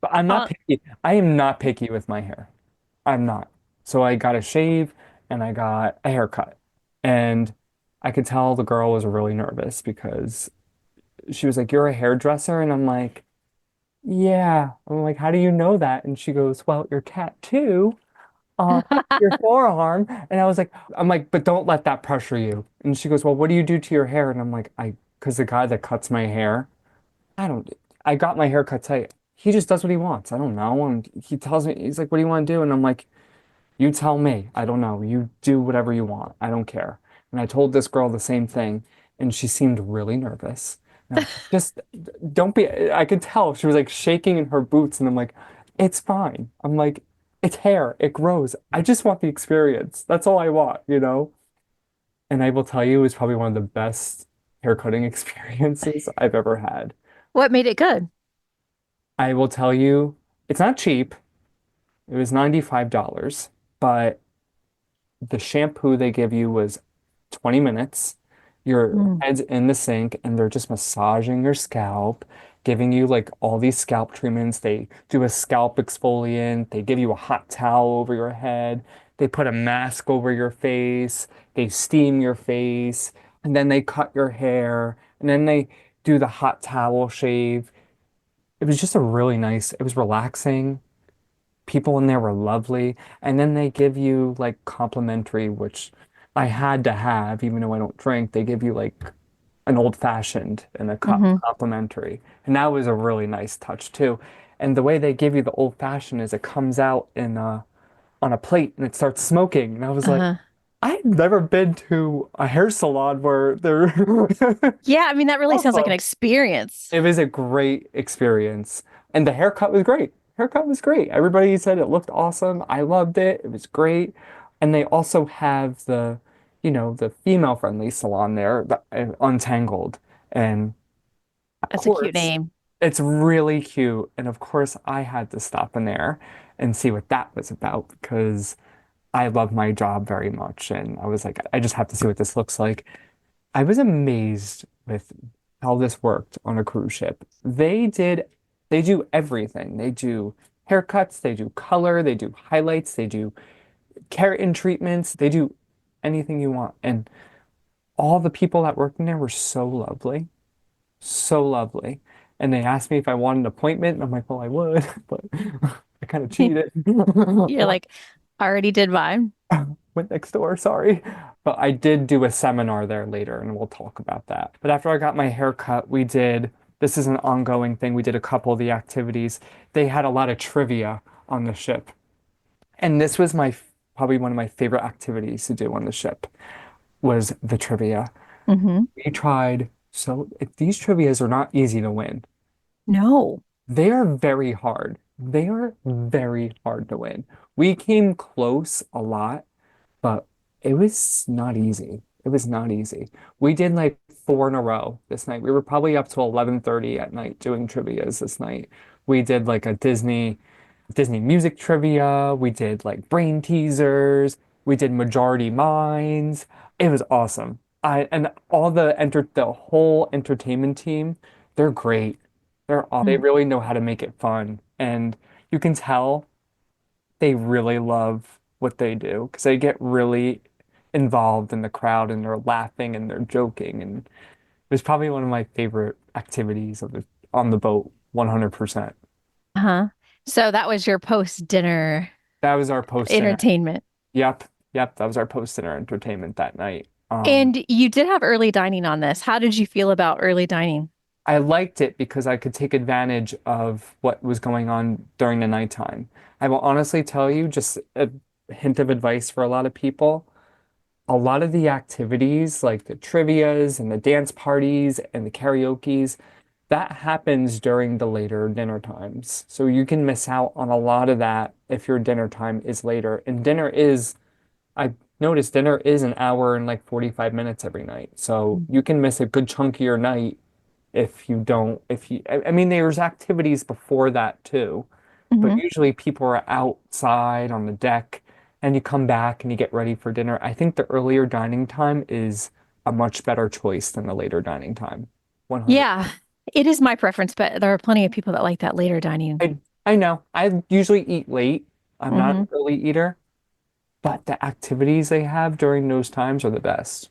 but I'm not
Uh,
picky. I am not picky with my hair. I'm not. So I got a shave and I got a haircut. And I could tell the girl was really nervous because she was like, "You're a hairdresser?" And I'm like, "Yeah." I'm like, "How do you know that?" And she goes, "Well, your tattoo on your forearm." And I'm like, "But don't let that pressure you." And she goes, "Well, what do you do to your hair?" And I'm like, because the guy that cuts my hair, I don't, I got my hair cut tight. He just does what he wants. I don't know. And he tells me, he's like, "What do you want to do?" And I'm like, "You tell me. I don't know. You do whatever you want. I don't care." And I told this girl the same thing, and she seemed really nervous. And I was like, just don't be. I could tell she was like shaking in her boots, and I'm like, "It's fine." I'm like, "It's hair. It grows. I just want the experience. That's all I want, you know?" And I will tell you, it was probably one of the best haircutting experiences I've ever had.
what made it good?
I will tell you, it's not cheap. It was $95, but the shampoo they give you was 20 minutes. Your
Mm.
head's in the sink and they're just massaging your scalp, giving you like all these scalp treatments. They do a scalp exfoliant, they give you a hot towel over your head, they put a mask over your face, they steam your face, and then they cut your hair, and then they do the hot towel shave. It was just it was relaxing. People in there were lovely. And then they give you like complimentary, which I had to have, even though I don't drink. They give you like an old fashioned and a cup
Hmm.
complimentary. And that was a really nice touch too. And the way they give you the old fashioned is it comes out in on a plate and it starts smoking. And I was like,
Uh-huh.
I've never been to a hair salon where they're
Yeah, I mean, that really sounds like an
awesome.
experience.
It was a great experience. And the haircut was great. Haircut was great. Everybody said it looked awesome. I loved it. It was great. And they also have the female friendly salon there, Untangled. And of
That's a cute
course,
name.
it's really cute. And of course, I had to stop in there and see what that was about because I love my job very much. And I was like, I just have to see what this looks like. I was amazed with how this worked on a cruise ship. They do everything. They do haircuts, they do color, they do highlights, they do keratin treatments, they do anything you want. And all the people that worked in there were so lovely, so lovely. And they asked me if I wanted an appointment, and I'm like, well, I would, but I kind of cheated.
You're like, I already did mine.
Went next door, sorry. But I did do a seminar there later, and we'll talk about that. But after I got my hair cut, this is an ongoing thing. We did a couple of the activities. They had a lot of trivia on the ship. And this was probably one of my favorite activities to do on the ship was the trivia.
Hmm.
We tried, these trivias are not easy to win.
No.
They are very hard. They are very hard to win. We came close a lot, but it was not easy. It was not easy. We did like four in a row this night. We were probably up to 11:30 at night doing trivias this night. We did like a Disney music trivia. We did like brain teasers. We did majority minds. It was awesome. And all the whole entertainment team, they're great. They
Mm.
really know how to make it fun. And you can tell they really love what they do because they get really involved in the crowd and they're laughing and they're joking. And it was probably one of my favorite activities on the boat, 100%.
Uh-huh. So that was your post-dinner
That was our post-dinner.
entertainment.
Yep, yep, that was our post-dinner entertainment that night.
And you did have early dining on this. How did you feel about early dining?
I liked it because I could take advantage of what was going on during the nighttime. I will honestly tell you, just a hint of advice for a lot of people. A lot of the activities, like the trivias and the dance parties and the karaoke's, that happens during the later dinner times. So you can miss out on a lot of that if your dinner time is later. And dinner is I noticed dinner is an hour and like 45 minutes every night. So
Mm-hmm.
you can miss a good chunk of your night if you don't, if you, I mean, there's activities before that too, but
Mm-hmm.
usually people are outside on the deck and you come back and you get ready for dinner. I think the earlier dining time is a much better choice than the later dining time. 100.
Yeah, it is my preference, but there are plenty of people that like that later dining.
I know. I usually eat late. I'm not
Hmm.
an early eater, but the activities they have during those times are the best.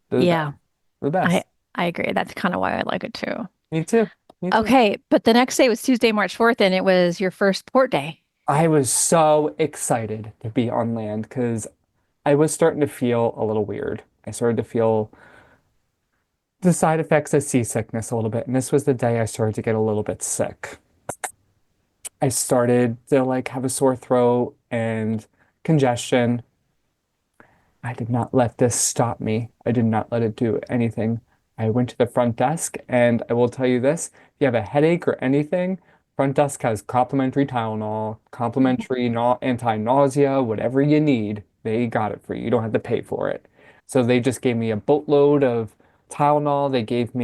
They're the best.
Yeah,
They're the
I
best.
I agree. That's kind of why I like it too.
Me too. Me too.
Okay, but the next day was Tuesday, March 4th, and it was your first port day.
I was so excited to be on land because I was starting to feel a little weird. I started to feel the side effects of seasickness a little bit, and this was the day I started to get a little bit sick. I started to like have a sore throat and congestion. I did not let this stop me. I did not let it do anything. I went to the front desk, and I will tell you this, if you have a headache or anything, front desk has complimentary Tylenol, complimentary anti-nausea, whatever you need, they got it for you. You don't have to pay for it. So they just gave me a boatload of Tylenol. They gave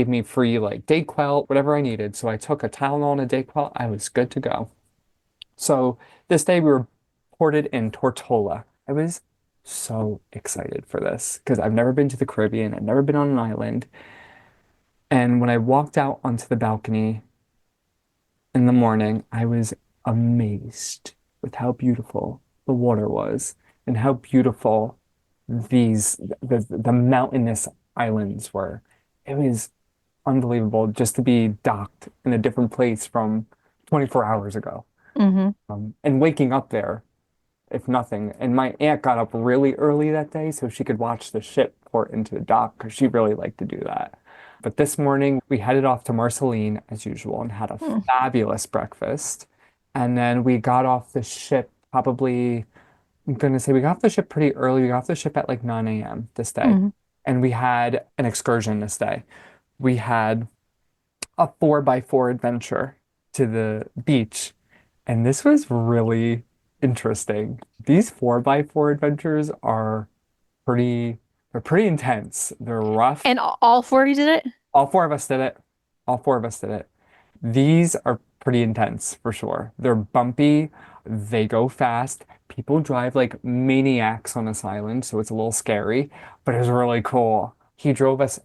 me free like Dayquil, whatever I needed. So I took a Tylenol and a Dayquil. I was good to go. So this day we were ported in Tortola. I was so excited for this because I've never been to the Caribbean. I've never been on an island. And when I walked out onto the balcony in the morning, I was amazed with how beautiful the water was and how beautiful the mountainous islands were. It was unbelievable just to be docked in a different place from 24 hours ago.
Hmm.
And waking up there, if nothing. And my aunt got up really early that day so she could watch the ship port into the dock because she really liked to do that. But this morning, we headed off to Marceline as usual and had a fabulous breakfast. And then we got off the ship probably, I'm going to say we got off the ship pretty early. We got off the ship at like 9 a.m. this day.
Hmm.
And we had an excursion this day. We had a 4x4 adventure to the beach. And this was really interesting. These 4x4 adventures are pretty, they're pretty intense. They're rough.
And all 40 did it?
All four of us did it. All four of us did it. These are pretty intense for sure. They're bumpy, they go fast. People drive like maniacs on this island, so it's a little scary, but it was really cool. He drove us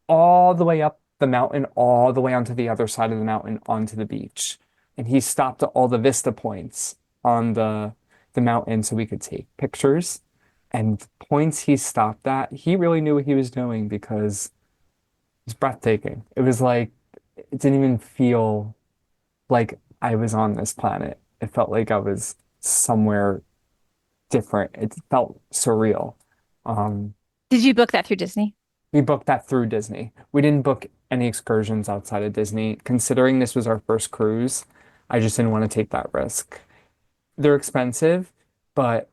all the way up the mountain, all the way onto the other side of the mountain, onto the beach. And he stopped at all the vista points on the mountain so we could take pictures. And points he stopped at, he really knew what he was doing because it was breathtaking. It was like it didn't even feel like I was on this planet. It felt like I was somewhere different. It felt surreal. Um,
Did you book that through Disney?
we booked that through Disney. We didn't book any excursions outside of Disney. Considering this was our first cruise, I just didn't want to take that risk. They're expensive, but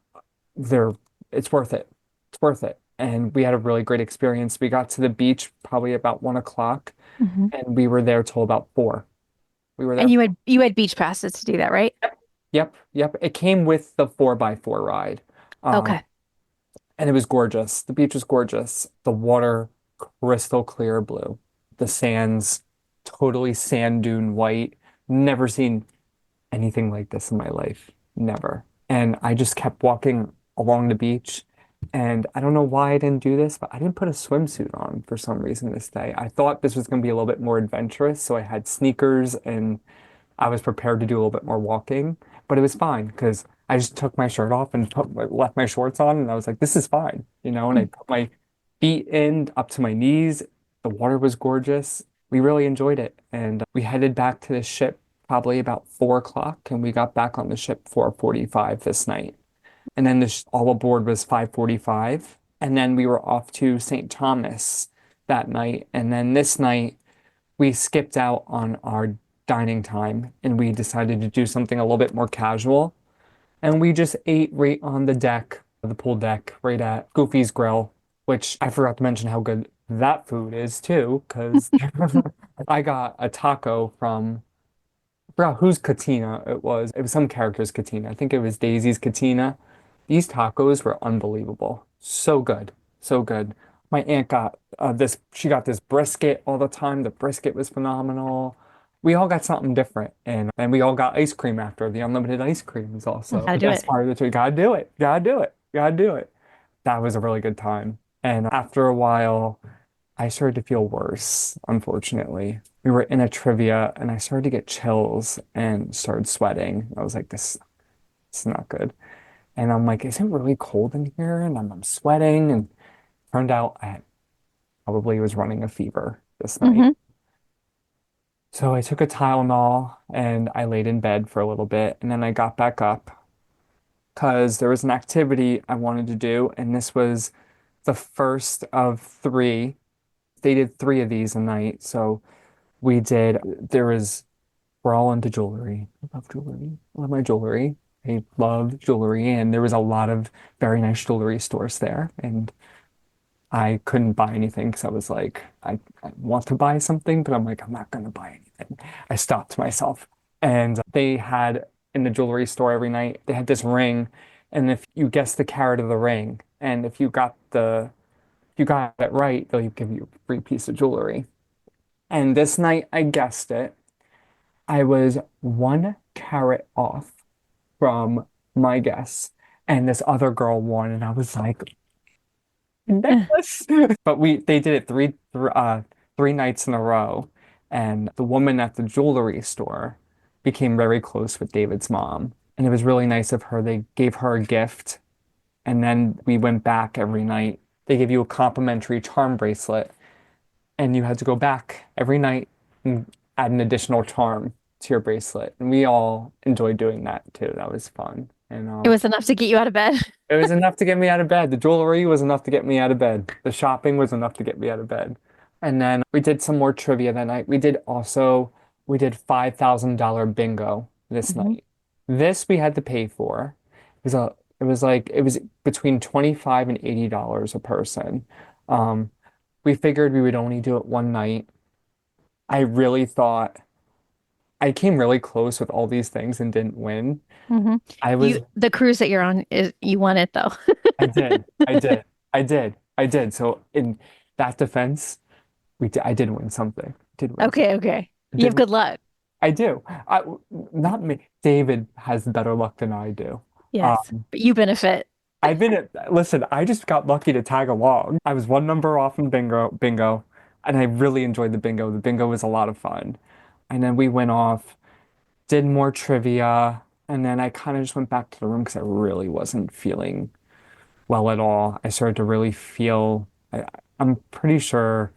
they're it's worth it. It's worth it. And we had a really great experience. We got to the beach probably about 1 o'clock,
Hmm.
and we were there till about 4. We were
And
there.
you had beach passes to do that, right?
Yep, yep. It came with the 4x4 ride. Um,
Okay.
and it was gorgeous. The beach was gorgeous. The water crystal clear blue. The sands totally sand dune white. Never seen anything like this in my life. Never. And I just kept walking along the beach. And I don't know why I didn't do this, but I didn't put a swimsuit on for some reason this day. I thought this was going to be a little bit more adventurous, so I had sneakers and I was prepared to do a little bit more walking, but it was fine because I just took my shirt off and left my shorts on, and I was like, this is fine, and I put my feet in up to my knees. The water was gorgeous. We really enjoyed it. And we headed back to the ship probably about 4 o'clock, and we got back on the ship 4:45 this night. And then all aboard was 5:45. And then we were off to St. Thomas that night. And then this night, we skipped out on our dining time and we decided to do something a little bit more casual. And we just ate right on the deck, the pool deck, right at Goofy's Grill, which I forgot to mention how good that food is too, because I got a taco from, I forgot whose Katina it was. It was some character's Katina. I think it was Daisy's Katina. These tacos were unbelievable. So good. So good. My aunt got she got this brisket all the time. The brisket was phenomenal. We all got something different. And we all got ice cream after. The unlimited ice cream is also
Gotta
the
do
best
it.
part of the trip. Gotta do it. Gotta do it. Gotta do it. That was a really good time. And after a while, I started to feel worse, unfortunately. We were in a trivia and I started to get chills and started sweating. I was like, this is not good. And I'm like, is it really cold in here? And I'm sweating. And turned out I probably was running a fever this night.
Hmm.
So I took a Tylenol and I laid in bed for a little bit. And then I got back up because there was an activity I wanted to do. And this was the first of three. They did three of these a night. So we're all into jewelry. I love jewelry. I love my jewelry. I love jewelry. And there was a lot of very nice jewelry stores there. And I couldn't buy anything because I was like, I want to buy something, but I'm like, I'm not going to buy anything. I stopped myself. And they had in the jewelry store every night, they had this ring. And if you guessed the carat of the ring, and if you got it right, they'll give you a free piece of jewelry. And this night I guessed it. I was 1 carat off from my guess. And this other girl won, and I was like, necklace. But they did it three nights in a row, and the woman at the jewelry store became very close with David's mom, and it was really nice of her. They gave her a gift, and then we went back every night. They gave you a complimentary charm bracelet, and you had to go back every night and add an additional charm to your bracelet, and we all enjoyed doing that too. That was fun, and
It was enough to get you out of bed.
it was enough to get me out of bed. The jewelry was enough to get me out of bed. The shopping was enough to get me out of bed. And then we did some more trivia that night. We did $5,000 bingo this
Mhm.
night. This we had to pay for. It was between 25 and $80 a person. Um, we figured we would only do it one night. I really thought I came really close with all these things and didn't win.
Hmm.
I was
The cruise that you're on is you won it though.
I did. I did. I did. I did. So in that defense, I did win something. Did win something.
Okay, okay.
I
You have
did.
good luck.
I do. Not me. David has better luck than I do.
Yes,
Um,
but you benefit.
Listen, I just got lucky to tag along. I was one number off in bingo, and I really enjoyed the bingo. The bingo was a lot of fun. And then we went off, did more trivia, and then I kind of just went back to the room because I really wasn't feeling well at all. I started to really feel, I'm pretty sure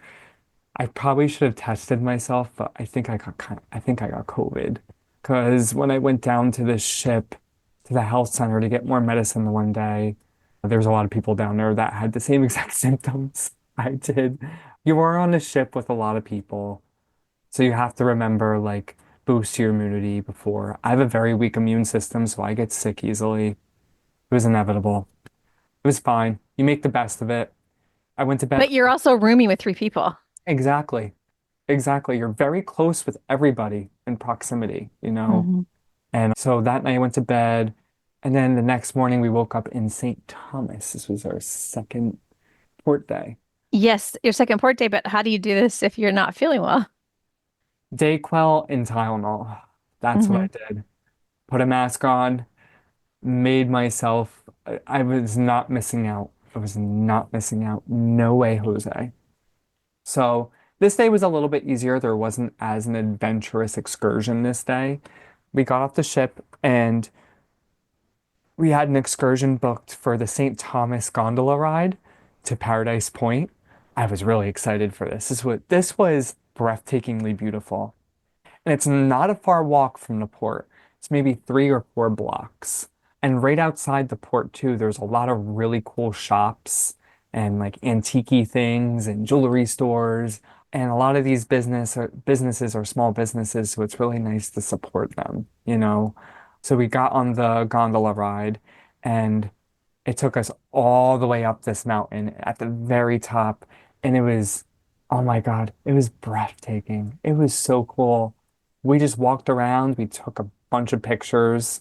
I probably should have tested myself, but I think I got COVID. Because when I went down to the ship, to the health center to get more medicine the one day, there was a lot of people down there that had the same exact symptoms I did. You are on a ship with a lot of people, so you have to remember like boost your immunity before. I have a very weak immune system, so I get sick easily. It was inevitable. It was fine. You make the best of it. I went to bed.
But you're also rooming with three people.
Exactly. Exactly. You're very close with everybody in proximity, you know?
Hmm.
And so that night I went to bed. And then the next morning we woke up in St. Thomas. This was our second port day.
Yes, your second port day, but how do you do this if you're not feeling well?
Dayquil and Tylenol. That's what
Hmm.
I did. Put a mask on, made myself, I was not missing out. I was not missing out. No way, Jose. So this day was a little bit easier. There wasn't as an adventurous excursion this day. We got off the ship and we had an excursion booked for the St. Thomas gondola ride to Paradise Point. I was really excited for this. This was breathtakingly beautiful. And it's not a far walk from the port. It's maybe 3 or 4 blocks. And right outside the port too, there's a lot of really cool shops and like antique things and jewelry stores. And a lot of these businesses are small businesses, so it's really nice to support them, you know. So we got on the gondola ride and it took us all the way up this mountain at the very top. And it was, oh my God, it was breathtaking. It was so cool. We just walked around, we took a bunch of pictures,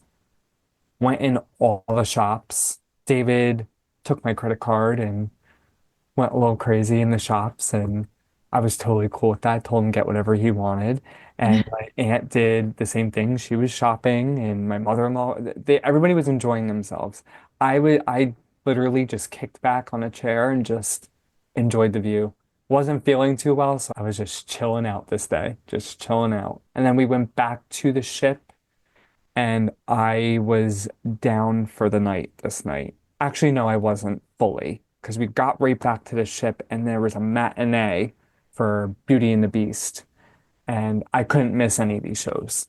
went in all the shops. David took my credit card and went a little crazy in the shops, and I was totally cool with that. Told him get whatever he wanted. And my aunt did the same thing. She was shopping, and my mother-in-law, everybody was enjoying themselves. I literally just kicked back on a chair and just enjoyed the view. Wasn't feeling too well, so I was just chilling out this day, just chilling out. And then we went back to the ship, and I was down for the night this night. Actually, no, I wasn't fully because we got right back to the ship and there was a matinee for Beauty and the Beast, and I couldn't miss any of these shows.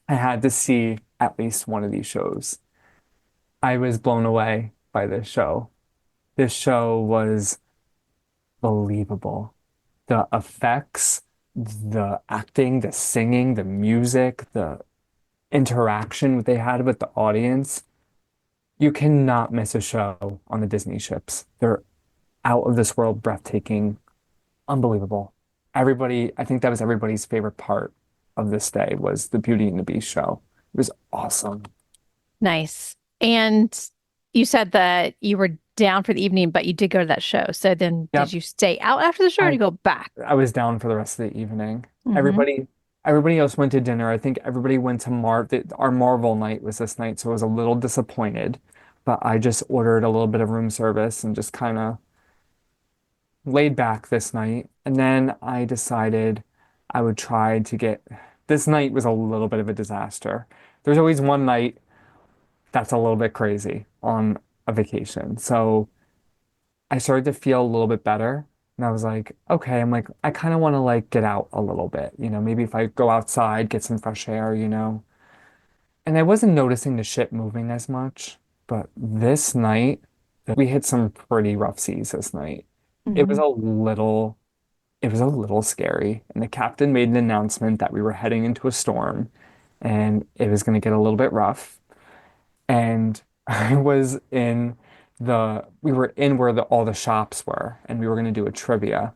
I had to see at least one of these shows. I was blown away by this show. This show was believable. The effects, the acting, the singing, the music, the interaction they had with the audience. You cannot miss a show on the Disney ships. They're out of this world, breathtaking, unbelievable. Everybody, I think that was everybody's favorite part of this day was the Beauty and the Beast show. It was awesome.
Nice. And you said that you were down for the evening, but you did go to that show. So then
Yep.
did you stay out after the show or did you go back?
I was down for the rest of the evening.
Mhm.
Everybody else went to dinner. I think everybody went to our Marvel night was this night, so I was a little disappointed. But I just ordered a little bit of room service and just kind of laid back this night. And then I decided I would try to get this night was a little bit of a disaster. There's always one night that's a little bit crazy on a vacation. So I started to feel a little bit better. And I was like, okay, I'm like, I kind of want to like get out a little bit, maybe if I go outside, get some fresh air. And I wasn't noticing the ship moving as much, but this night we hit some pretty rough seas this night. It was
Mhm.
it was a little scary. And the captain made an announcement that we were heading into a storm and it was going to get a little bit rough. And I was in we were in where all the shops were, and we were going to do a trivia,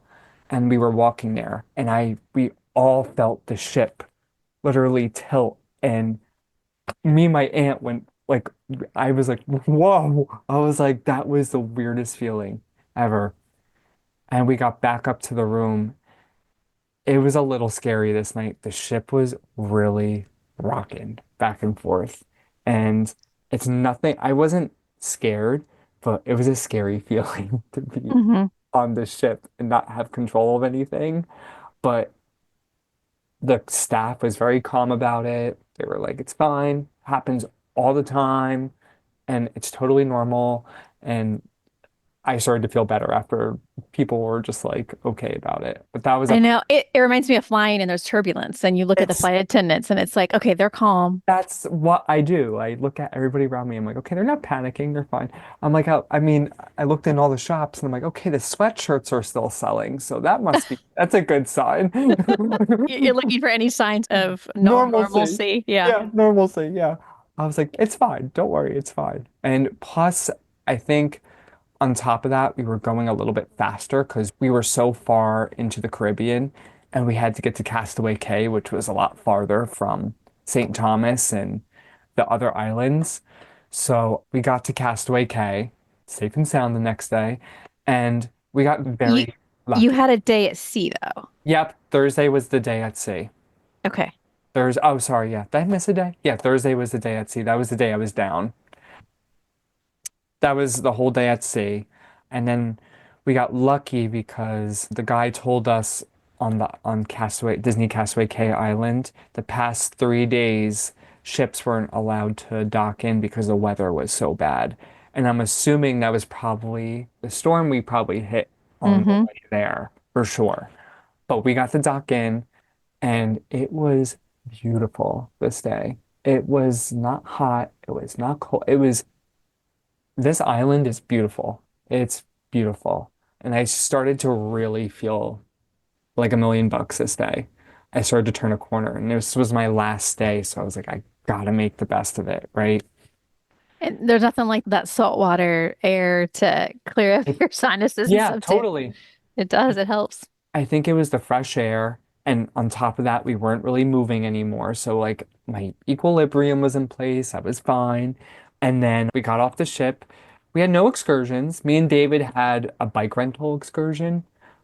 and we were walking there, and we all felt the ship literally tilt, and me and my aunt went like, I was like, whoa! I was like, that was the weirdest feeling ever. And we got back up to the room. It was a little scary this night. The ship was really rocking back and forth. And it's nothing, I wasn't scared, but it was a scary feeling to be
Mhm.
on the ship and not have control of anything. But the staff was very calm about it. They were like, it's fine, happens all the time, and it's totally normal. And I started to feel better after people were just like okay about it. But that was
I
a
know it reminds me of flying and there's turbulence and you look at the
it's
flight attendants and it's like, okay, they're calm.
That's what I do. I look at everybody around me. I'm like, okay, they're not panicking. They're fine. I'm like, I mean, I looked in all the shops and I'm like, okay, the sweatshirts are still selling. So that's a good sign.
You're looking for any signs of
Normalcy.
normalcy. Yeah.
Yeah, normalcy. Yeah. I was like, it's fine. Don't worry. It's fine. And plus, I think on top of that, we were going a little bit faster because we were so far into the Caribbean and we had to get to Castaway Cay, which was a lot farther from St. Thomas and the other islands. So we got to Castaway Cay, safe and sound the next day, and we got
You
very
you
lucky.
had a day at sea though.
Yep, Thursday was the day at sea.
Okay.
Oh, sorry, yeah. Did I miss a day? Yeah, Thursday was the day at sea. That was the day I was down. That was the whole day at sea. And then we got lucky because the guy told us on Disney Castaway Cay Island, the past 3 days, ships weren't allowed to dock in because the weather was so bad. And I'm assuming that was probably the storm we probably hit on the
Mm-hmm.
way there for sure. But we got to dock in and it was beautiful this day. It was not hot. It was not cold. This island is beautiful. It's beautiful. And I started to really feel like $1 million this day. I started to turn a corner, and this was my last day. So I was like, I gotta make the best of it, right?
And there's nothing like that saltwater air to clear up
It-
your sinuses and
yeah,
stuff too.
totally.
It does, it helps.
I think it was the fresh air. And on top of that, we weren't really moving anymore. So like my equilibrium was in place. I was fine. And then we got off the ship. We had no excursions. Me and David had a bike rental excursion,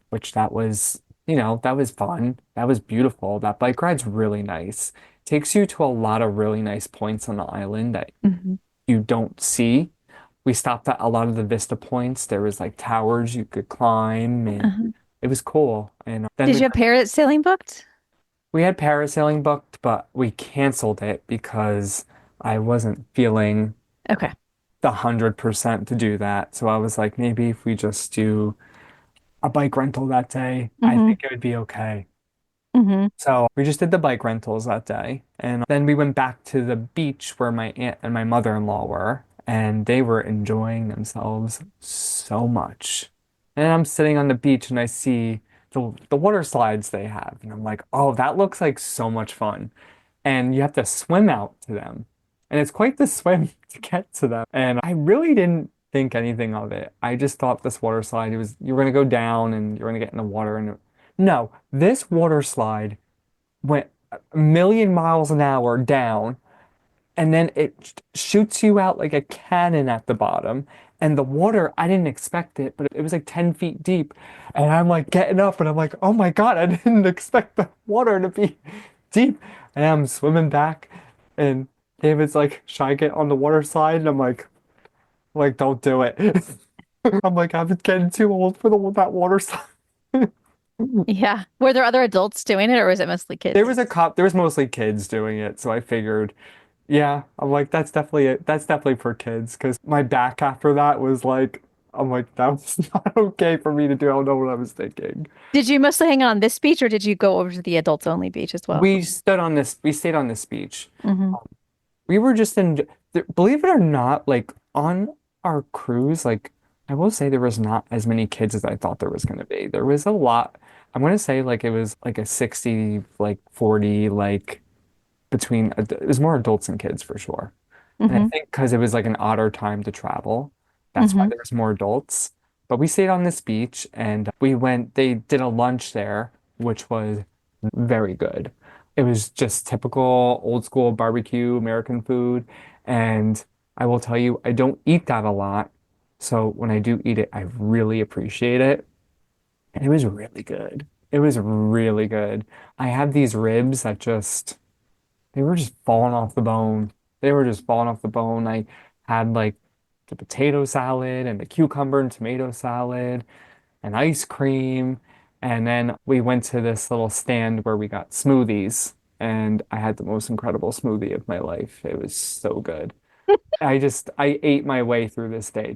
which that was, that was fun. That was beautiful. That bike ride's really nice. Takes you to a lot of really nice points on the island that
Hmm.
you don't see. We stopped at a lot of the vista points. There was like towers you could climb and
Uh-huh.
it was cool. And then
Did you have parasailing booked?
we had parasailing booked, but we canceled it because I wasn't feeling
Okay.
the 100% to do that. So I was like, maybe if we just do a bike rental that day, I
Hmm.
think it would be okay.
Hmm.
So we just did the bike rentals that day. And then we went back to the beach where my aunt and my mother-in-law were, and they were enjoying themselves so much. And I'm sitting on the beach and I see the water slides they have. And I'm like, oh, that looks like so much fun. And you have to swim out to them. And it's quite the swim to get to them. And I really didn't think anything of it. I just thought this water slide, it was you're gonna go down and you're gonna get in the water and no, this water slide went a million miles an hour down and then it shoots you out like a cannon at the bottom. And the water, I didn't expect it, but it was like 10 feet deep. And I'm like getting up and I'm like, oh my God, I didn't expect the water to be deep. And I'm swimming back and David's like, should I get on the water slide? And I'm like, don't do it. I'm like, I'm getting too old for that water slide.
Yeah. Were there other adults doing it or was it mostly kids?
There was mostly kids doing it, so I figured, yeah, I'm like, that's definitely it. That's definitely for kids, because my back after that was like, I'm like, that was not okay for me to do. I don't know what I was thinking.
Did you mostly hang on this beach or did you go over to the adults only beach as well?
We stayed on this beach.
Hmm.
We were just believe it or not, like on our cruise, like I will say there was not as many kids as I thought there was going to be. There was a lot. I'm going to say like it was like a 60, like 40, like it was more adults and kids for sure. And I
Hmm.
think because it was like an odder time to travel, that's why
Hmm.
there was more adults. But we stayed on this beach and they did a lunch there, which was very good. It was just typical old school barbecue American food. And I will tell you, I don't eat that a lot. So when I do eat it, I really appreciate it. And it was really good. It was really good. I had these ribs that they were just falling off the bone. They were just falling off the bone. I had like the potato salad and the cucumber and tomato salad and ice cream. And then we went to this little stand where we got smoothies. And I had the most incredible smoothie of my life. It was so good. I ate my way through this day.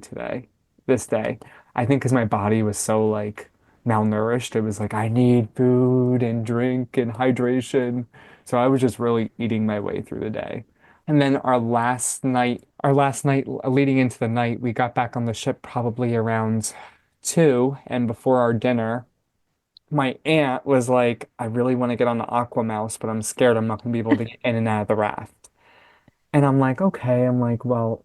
I think because my body was so like malnourished, it was like, I need food and drink and hydration. So I was just really eating my way through the day. And then our last night leading into the night, we got back on the ship probably around 2. And before our dinner, my aunt was like, I really want to get on the Aqua Mouse, but I'm scared I'm not going to be able to get in and out of the raft. And I'm like, okay. I'm like, well,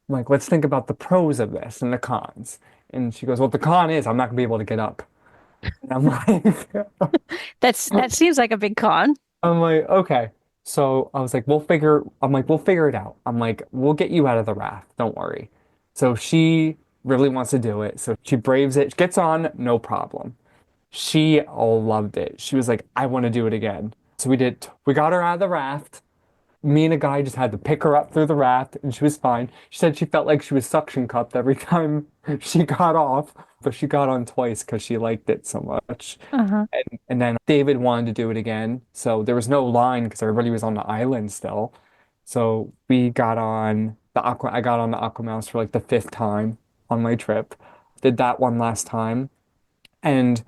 let's think about the pros of this and the cons. And she goes, well, the con is I'm not gonna be able to get up. And I'm like,
That seems like a big con.
I'm like, okay. So I was like, we'll figure it out. I'm like, we'll get you out of the raft. Don't worry. So she really wants to do it. So she braves it, gets on, no problem. She all loved it. She was like, I want to do it again. So we got her out of the raft. Me and a guy just had to pick her up through the raft and she was fine. She said she felt like she was suction cupped every time she got off, but she got on twice because she liked it so much.
Uh-huh.
And then David wanted to do it again. So there was no line because everybody was on the island still. So I got on the Aqua Mouse for like the 5th time on my trip. Did that one last time. And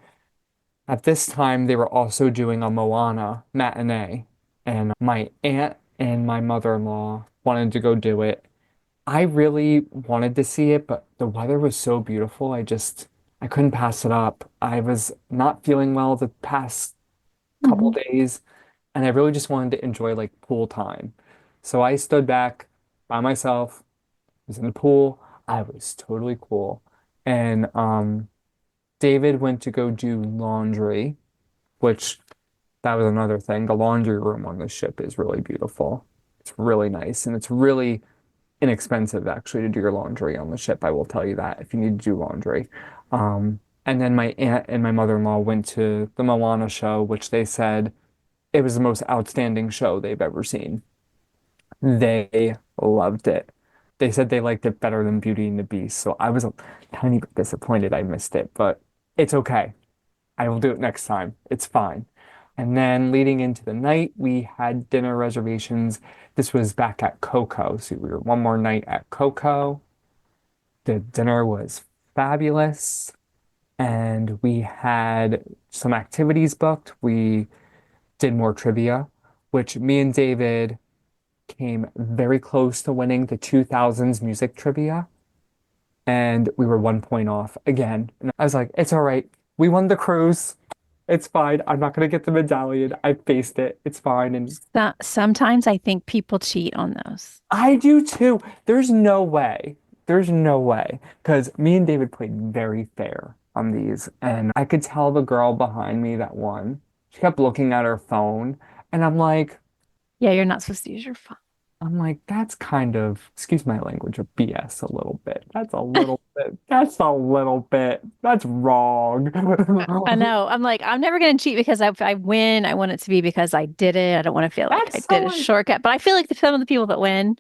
at this time, they were also doing a Moana matinee, and my aunt and my mother-in-law wanted to go do it. I really wanted to see it, but the weather was so beautiful. I couldn't pass it up. I was not feeling well the past couple
Hmm.
days, and I really just wanted to enjoy like pool time. So I stood back by myself, was in the pool. I was totally cool. And David went to go do laundry, which that was another thing. The laundry room on the ship is really beautiful. It's really nice and inexpensive actually to do your laundry on the ship. I will tell you that if you need to do laundry. And then my aunt and my mother-in-law went to the Moana show, which they said it was the most outstanding show they've ever seen. They loved it. They said they liked it better than Beauty and the Beast. So I was a tiny bit disappointed I missed it, but it's okay. I will do it next time. It's fine. And then leading into the night, we had dinner reservations. This was back at Coco. So we were one more night at Coco. The dinner was fabulous. And we had some activities booked. We did more trivia, which me and David came very close to winning the 2000s music trivia. And we were 1 point off again. And I was like, it's all right. We won the cruise. It's fine. I'm not going to get the medallion. I faced it. It's fine. And
Sometimes I think people cheat on those.
I do too. There's no way. There's no way. Because me and David played very fair on these. And I could tell the girl behind me that won. She kept looking at her phone. And
Yeah, you're not supposed to use your phone.
I'm like, that's kind of, excuse my language, of BS a little bit. That's wrong.
I know. I'm like, I'm never going to cheat because if I win, I want it to be because I did it. I don't want to feel like
That's
I did
so
a shortcut. But I feel like some of the people that win,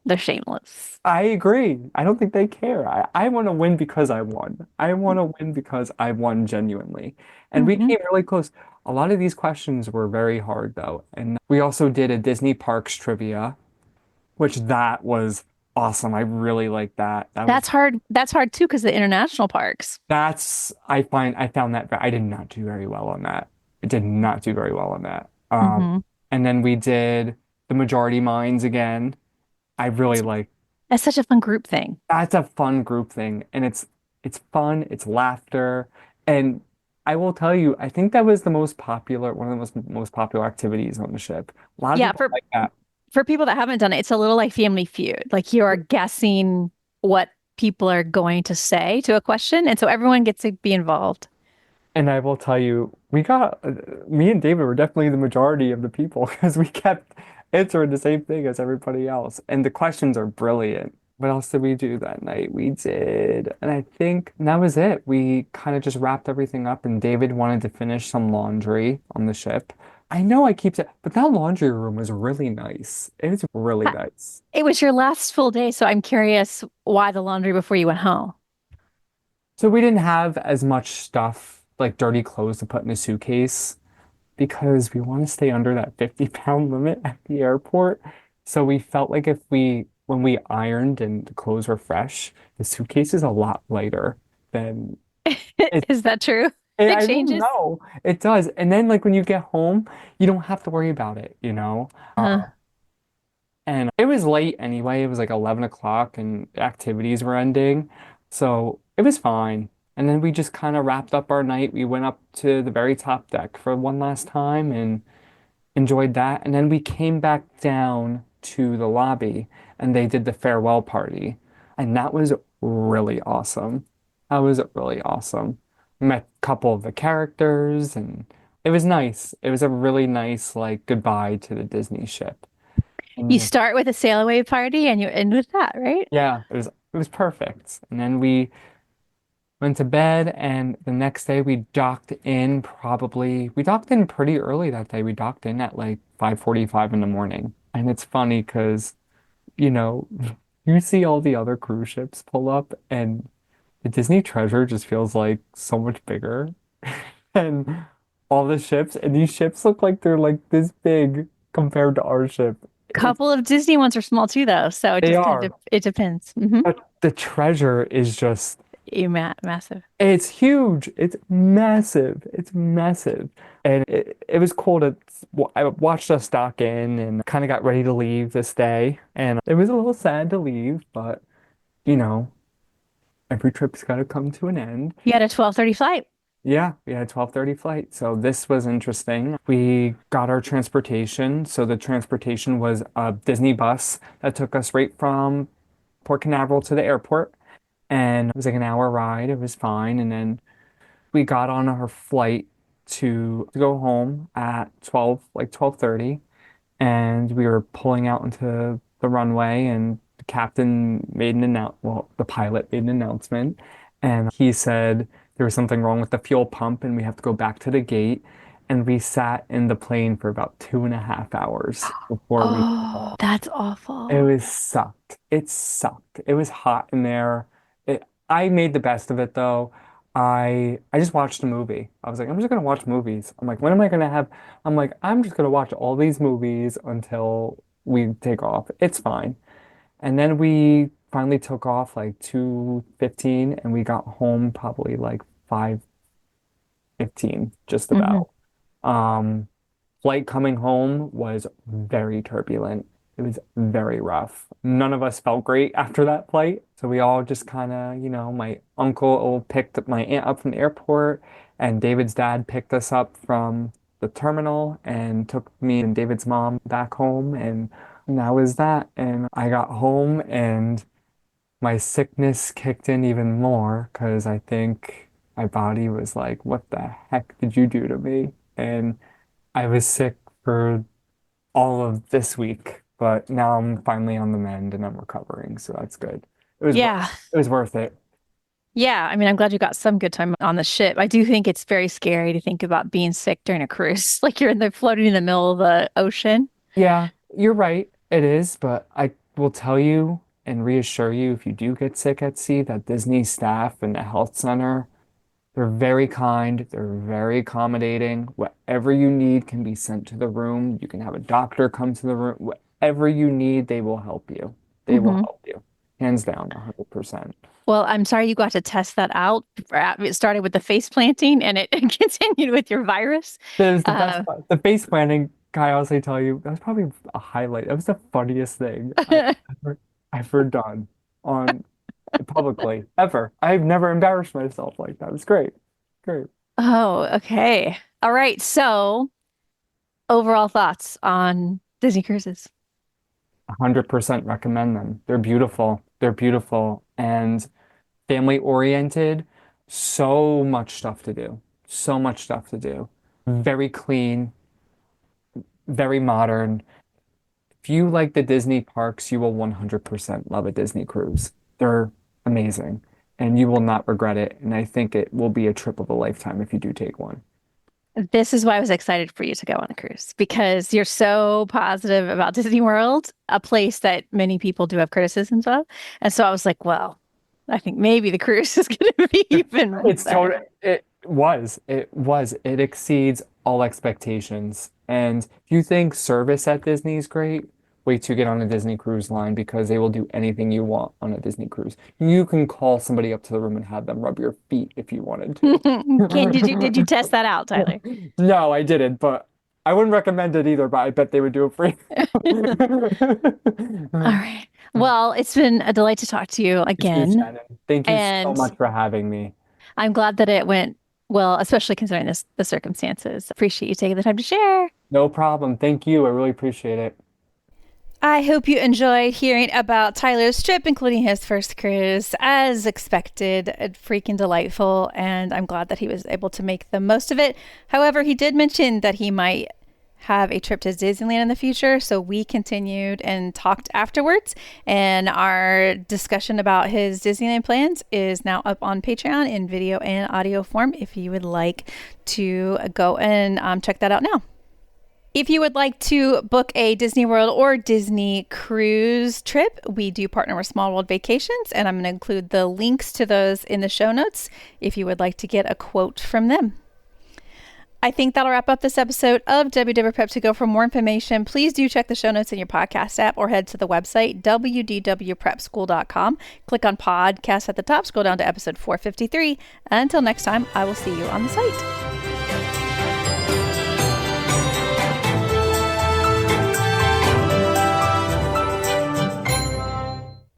they're shameless.
I agree. I don't think they care. I want to win because I won. I want to win because I won genuinely. And we
Mhm.
came really close. A lot of these questions were very hard though. And we also did a Disney Parks trivia, which that was awesome. I really liked that.
That's hard. That's hard too because the international parks.
I found that I did not do very well on that. I did not do very well on that.
Hmm.
And then we did the majority minds again. I really like
That's such a fun group thing.
that's a fun group thing, and it's fun, it's laughter, and I will tell you, I think that was the most popular, one of the most popular activities on the ship. A lot of
Yeah,
people like that.
for people that haven't done it, it's a little like Family Feud. Like you are guessing what people are going to say to a question, and so everyone gets to be involved.
And I will tell you, me and David were definitely the majority of the people because we kept answering the same thing as everybody else. And the questions are brilliant. What else did we do that night? We did, and I think that was it. We kind of just wrapped everything up, and David wanted to finish some laundry on the ship. I know I keep saying, but that laundry room was really nice. It was really
Ha-
nice.
It was your last full day, so I'm curious why the laundry before you went home.
So we didn't have as much stuff, like dirty clothes to put in a suitcase, because we want to stay under that 50-pound limit at the airport. So we felt like when we ironed and the clothes were fresh, the suitcase is a lot lighter than it.
Is that true? It
I don't
changes.
know. It does. And then like when you get home, you don't have to worry about it, you know?
Uh,
And it was late anyway. It was like 11 o'clock and activities were ending. So it was fine. And then we just kind of wrapped up our night. We went up to the very top deck for one last time and enjoyed that. And then we came back down to the lobby and they did the farewell party. And that was really awesome. That was really awesome. Met a couple of the characters and it was nice. It was a really nice like goodbye to the Disney ship.
you
And
start with a sail away party and you end with that, right?
yeah, it was perfect. And then we went to bed and the next day we docked in pretty early that day. We docked in at like 5:45 in the morning. And it's funny because, you know, you see all the other cruise ships pull up and the Disney Treasure just feels like so much bigger and all the ships and these ships look like they're like this big compared to our ship.
Couple of Disney ones are small too, though, so it
They
just kind
are.
of it depends.
But the treasure is just
Massive.
it's huge. It's massive. It's massive. And it was cool I watched us dock in and kind of got ready to leave this day. And it was a little sad to leave, but you know, every trip's got to come to an end.
You had a 12:30 flight.
Yeah, we had a 12:30 flight. So this was interesting. We got our transportation. So the transportation was a Disney bus that took us right from Port Canaveral to the airport. And it was like an hour ride. It was fine. And then we got on our flight to go home at 12, like 12:30. And we were pulling out into the runway and the captain made an the pilot made an announcement, and he said there was something wrong with the fuel pump and we have to go back to the gate. And we sat in the plane for about 2.5 hours before we took
Oh,
off.
that's
It
awful.
was sucked. It sucked. It was hot in there. I made the best of it though. I just watched a movie. I was like, I'm just gonna watch movies. I'm like, when am I gonna have? I'm like, I'm just gonna watch all these movies until we take off. It's fine. And then we finally took off like 2:15, and we got home probably like 5:15, just
Hmm.
about. Um, Flight coming home was very turbulent. It was very rough. None of us felt great after that flight. So we all just kind of, my uncle picked up my aunt up from the airport, and David's dad picked us up from the terminal and took me and David's mom back home. And that was that. And I got home and my sickness kicked in even more because I think my body was like, what the heck did you do to me? And I was sick for all of this week, but now I'm finally on the mend and I'm recovering, so that's good.
Yeah.
It was worth it.
Yeah. I mean, I'm glad you got some good time on the ship. I do think it's very scary to think about being sick during a cruise. Like you're floating in the middle of the ocean.
Yeah, you're right. It is, but I will tell you and reassure you if you do get sick at sea, that Disney staff and the health center, they're very kind, they're very accommodating. Whatever you need can be sent to the room. You can have a doctor come to the room. Whatever you need, they will help you. They will
Hmm.
help you. Hands down, 100%.
Well, I'm sorry you got to test that out. It started with the face planting and it continued with your virus.
That was the best
Uh,
part. The face planting, Kai, I honestly tell you, that was probably a highlight. That was the funniest thing I've ever done on publicly, ever. I've never embarrassed myself like that. It was great. Great.
oh, okay. All right. So, overall thoughts on Disney cruises?
100% recommend them. They're beautiful. They're beautiful and family oriented. So much stuff to do. So much stuff to do. Very clean, very modern. If you like the Disney parks, you will 100% love a Disney cruise. They're amazing and you will not regret it. And I think it will be a trip of a lifetime if you do take one.
This is why I was excited for you to go on a cruise because you're so positive about Disney World, a place that many people do have criticisms of. And so I was like, well, I think maybe the cruise is going to be even
It's
better.
total. It exceeds all expectations. And if you think service at Disney is great, wait to get on a Disney cruise line because they will do anything you want on a Disney cruise. You can call somebody up to the room and have them rub your feet if you wanted
Did you
to.
test that out, Tyler?
No, I didn't, but I wouldn't recommend it either, but I bet they would do it for
All
you.
right. Well, it's been a delight to talk to you
You too,
again.
Shannon. Thank you so
And
much for having me.
I'm glad that it went well, especially considering the circumstances. Appreciate you taking the time to share.
No problem. Thank you. I really appreciate it.
I hope you enjoyed hearing about Tyler's trip, including his first cruise. As expected, freaking delightful, and I'm glad that he was able to make the most of it. However, he did mention that he might have a trip to Disneyland in the future, so we continued and talked afterwards, and our discussion about his Disneyland plans is now up on Patreon in video and audio form if you would like to go and check that out now. If you would like to book a Disney World or Disney cruise trip, we do partner with Small World Vacations, and I'm going to include the links to those in the show notes if you would like to get a quote from them. I think that'll wrap up this episode of WW Prep to Go. For more information, please do check the show notes in your podcast app or head to the website, wdwprepschool.com. Click on podcast at the top, scroll down to episode 453. Until next time, I will see you on the site.